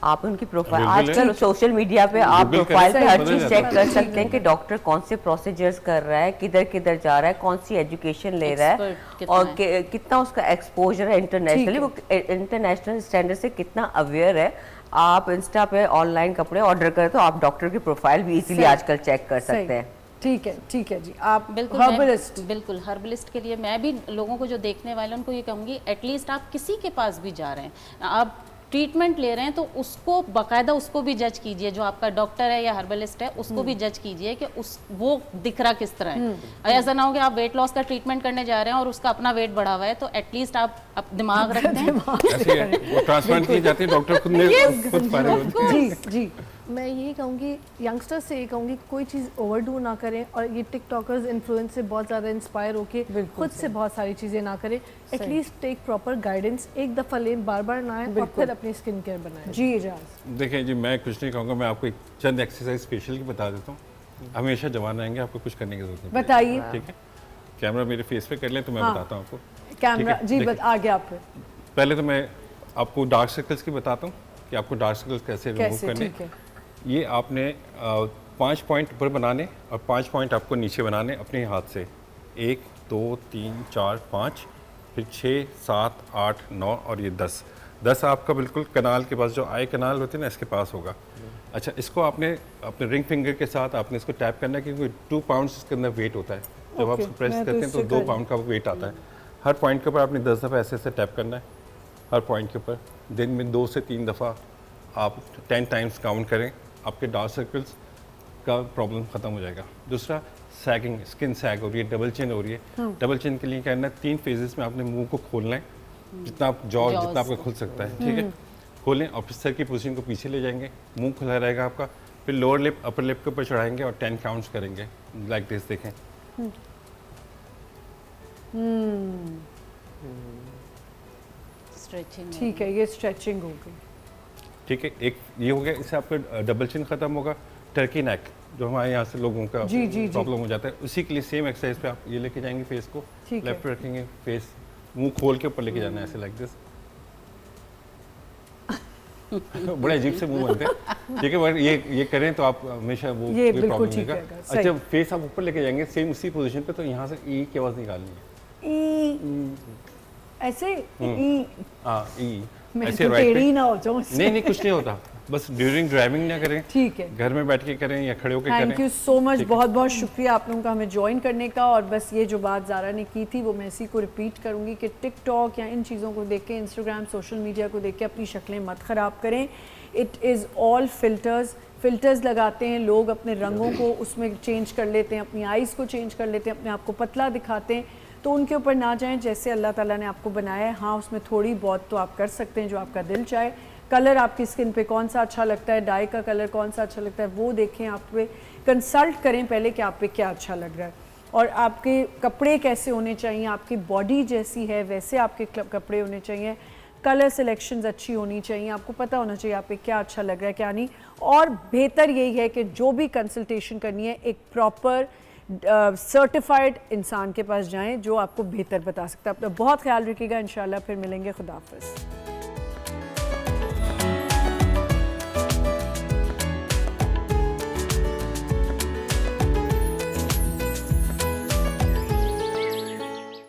आप उनकी प्रोफाइल Google है। आजकल सोशल मीडिया पे आप Google प्रोफाइल पे करें, हर पता चीज जाता चेक है। कर सकते हैं कि डॉक्टर कौन से प्रोसीजर्स कर रहा है, किधर किधर जा रहा है, कौन सी एजुकेशन ले रहा है Expert कितना और है। कितना उसका एक्सपोजर है इंटरनेशनली, वो इंटरनेशनल स्टैंडर्ड से कितना अवेयर है। आप इंस्टा पे ऑनलाइन कपड़े ऑर्डर करें तो आप डॉक्टर की प्रोफाइल भी इजीली सही। आजकल चेक कर सकते हैं। ठीक है जी। आप बिल्कुल हर्बलिस्ट, बिल्कुल हर्बलिस्ट के लिए मैं भी लोगों को जो देखने वाले हैं उनको ये कहूँगी, एटलीस्ट आप किसी के पास भी जा रहे हैं, आप ट्रीटमेंट ले रहे हैं तो उसको बाकायदा उसको भी जज कीजिए, जो आपका डॉक्टर है या हर्बलिस्ट है उसको भी जज कीजिए कि उस वो दिख रहा किस तरह है। और ऐसा ना हो कि आप वेट लॉस का ट्रीटमेंट करने जा रहे हैं और उसका अपना वेट बढ़ा हुआ है, तो एटलीस्ट आप दिमाग रखते हैं। ऐसे है, वो ट्रांसप्लांट की जाती है, डॉक्टर खुद फायदा होता है। जी मैं यही कहूँगी, यंगस्टर्स से ये कहूँगी कोई चीज़ ओवरडू ना करें, और ये टिकटॉकर्स इन्फ्लुएंस से बहुत ज़्यादा इंस्पायर होके खुद से बहुत सारी चीज़ें ना करें। एटलीस्ट टेक प्रॉपर गाइडेंस, एक दफ़ा लें, बार बार ना आए, और फिर अपनी स्किन केयर बनाएं। जी इजाज़। देखिए जी, मैं कुछ नहीं कहूँगा, मैं आपको एक चंद एक्सरसाइज स्पेशल की बता देता हूँ। हमेशा जवान रहेंगे, आपको कुछ करने की जरूरत नहीं। बताइए। ठीक है, कैमरा मेरे फेस पे कर लें तो मैं हाँ। बताता हूँ आपको। कैमरा ठीक है, जी देखिए। आ गया आप पे। पहले तो मैं आपको डार्क सर्कल्स की बताता हूँ कि आपको डार्क सर्कल्स कैसे रिमूव कैसे? करने। ठीक है। ये आपने 5 पॉइंट ऊपर बनाने और 5 पॉइंट आपको नीचे बनाने अपने हाथ से। 1 2 3 4 5, फिर 6 7 8 9 और ये 10 आपका बिल्कुल कनाल के पास, जो आई कनाल होती है ना, इसके पास होगा। अच्छा, इसको आपने अपने रिंग फिंगर के साथ आपने इसको टैप करना है, क्योंकि 2 पाउंड्स इसके अंदर वेट होता है। जब आप Okay, इसको प्रेस मैं तो करते हैं तो इससे 2 कर- पाउंड का वेट आता है। हर पॉइंट के ऊपर आपने 10 दफ़ा ऐसे ऐसे टैप करना है, हर पॉइंट के ऊपर। दिन में 2 से 3 दफ़ा आप 10 टाइम्स काउंट करें, आपके डार्क सर्कल्स का प्रॉब्लम ख़त्म हो जाएगा। दूसरा, सैगिंग, स्किन सैग हो रही है, डबल चिन हो रही है। डबल चिन के लिए क्या करना है, 3 फेजेस में आपने मुंह को खोलना है, जितना आप जॉ Jaws जितना आपका खुल सकता है। ठीक है, खोलें और फिर सर की पोजीशन को पीछे ले जाएंगे, मुंह खुला रहेगा आपका। फिर लोअर लिप अपर लिप के ऊपर चढ़ाएंगे और 10 काउंट्स करेंगे, लाइक दिस। देखें, स्ट्रेचिंग ठीक है, ये स्ट्रेचिंग हो गई। ठीक है, एक ये हो गया। इससे आपका डबल चिन खत्म होगा। टर्की नेक, जो हमारे यहाँ से लोगों का जी, जी, जी। प्रॉब्लम हो जाता है, उसी के लिए सेम एक्सरसाइज पे आप ये लेके जाएंगे फेस को, ठीक है। लेफ्ट पे रखेंगे, फेस मुंह खोल के ऊपर लेके जाना है, ऐसे लाइक दिस। बड़े अजीब से मुंह बनते हैं। ठीक है, मगर ये करें तो आप हमेशा वो ये कोई बिल्कुल प्रॉब्लम ठीक नहीं रहेगा, होगा। अच्छा, फेस आप ऊपर लेके जाएंगे सेम उसी पोजीशन पे, तो यहाँ से ई की आवाज़ निकालनी है। ऐसे ई, हाँ, ई मैं ऐसे तो राइट टेढ़ी पे। ना हो जाऊं इससे। नहीं कुछ नहीं होता, बस ड्यूरिंग ड्राइविंग ना करें, ठीक है। घर में बैठ के करें या खड़े होकर करें। थैंक यू सो मच, ठीक है। बहुत बहुत शुक्रिया आप लोगों का हमें ज्वाइन करने का। और बस ये जो बात ज़ारा ने की थी वो मैं इसी को रिपीट करूँगी कि टिकटॉक या इन चीज़ों को देख के, इंस्टाग्राम, सोशल मीडिया को देख के अपनी शक्लें मत ख़राब करें। इट इज़ ऑल फिल्टर्स लगाते हैं लोग, अपने रंगों को उसमें चेंज कर लेते हैं, अपनी आइज़ को चेंज कर लेते हैं, अपने आप को पतला दिखाते हैं। तो उनके ऊपर ना जाएं, जैसे अल्लाह ताला ने आपको बनाया है। हाँ, उसमें थोड़ी बहुत तो आप कर सकते हैं जो आपका दिल चाहे। कलर आपकी स्किन पे कौन सा अच्छा लगता है, डाई का कलर कौन सा अच्छा लगता है, वो देखें, आप पे कंसल्ट करें पहले कि आप पे क्या अच्छा लग रहा है। और आपके कपड़े कैसे होने चाहिए, आपकी बॉडी जैसी है वैसे आपके कपड़े होने चाहिए। कलर सिलेक्शंस अच्छी होनी चाहिए, आपको पता होना चाहिए आप पे क्या अच्छा लग रहा है क्या नहीं। और बेहतर यही है कि जो भी कंसल्टेशन करनी है एक प्रॉपर सर्टिफाइड इंसान के पास जाएं जो आपको बेहतर बता सकता है। अपना बहुत ख्याल रखिएगा, इंशाल्लाह फिर मिलेंगे। खुदा हाफिज़।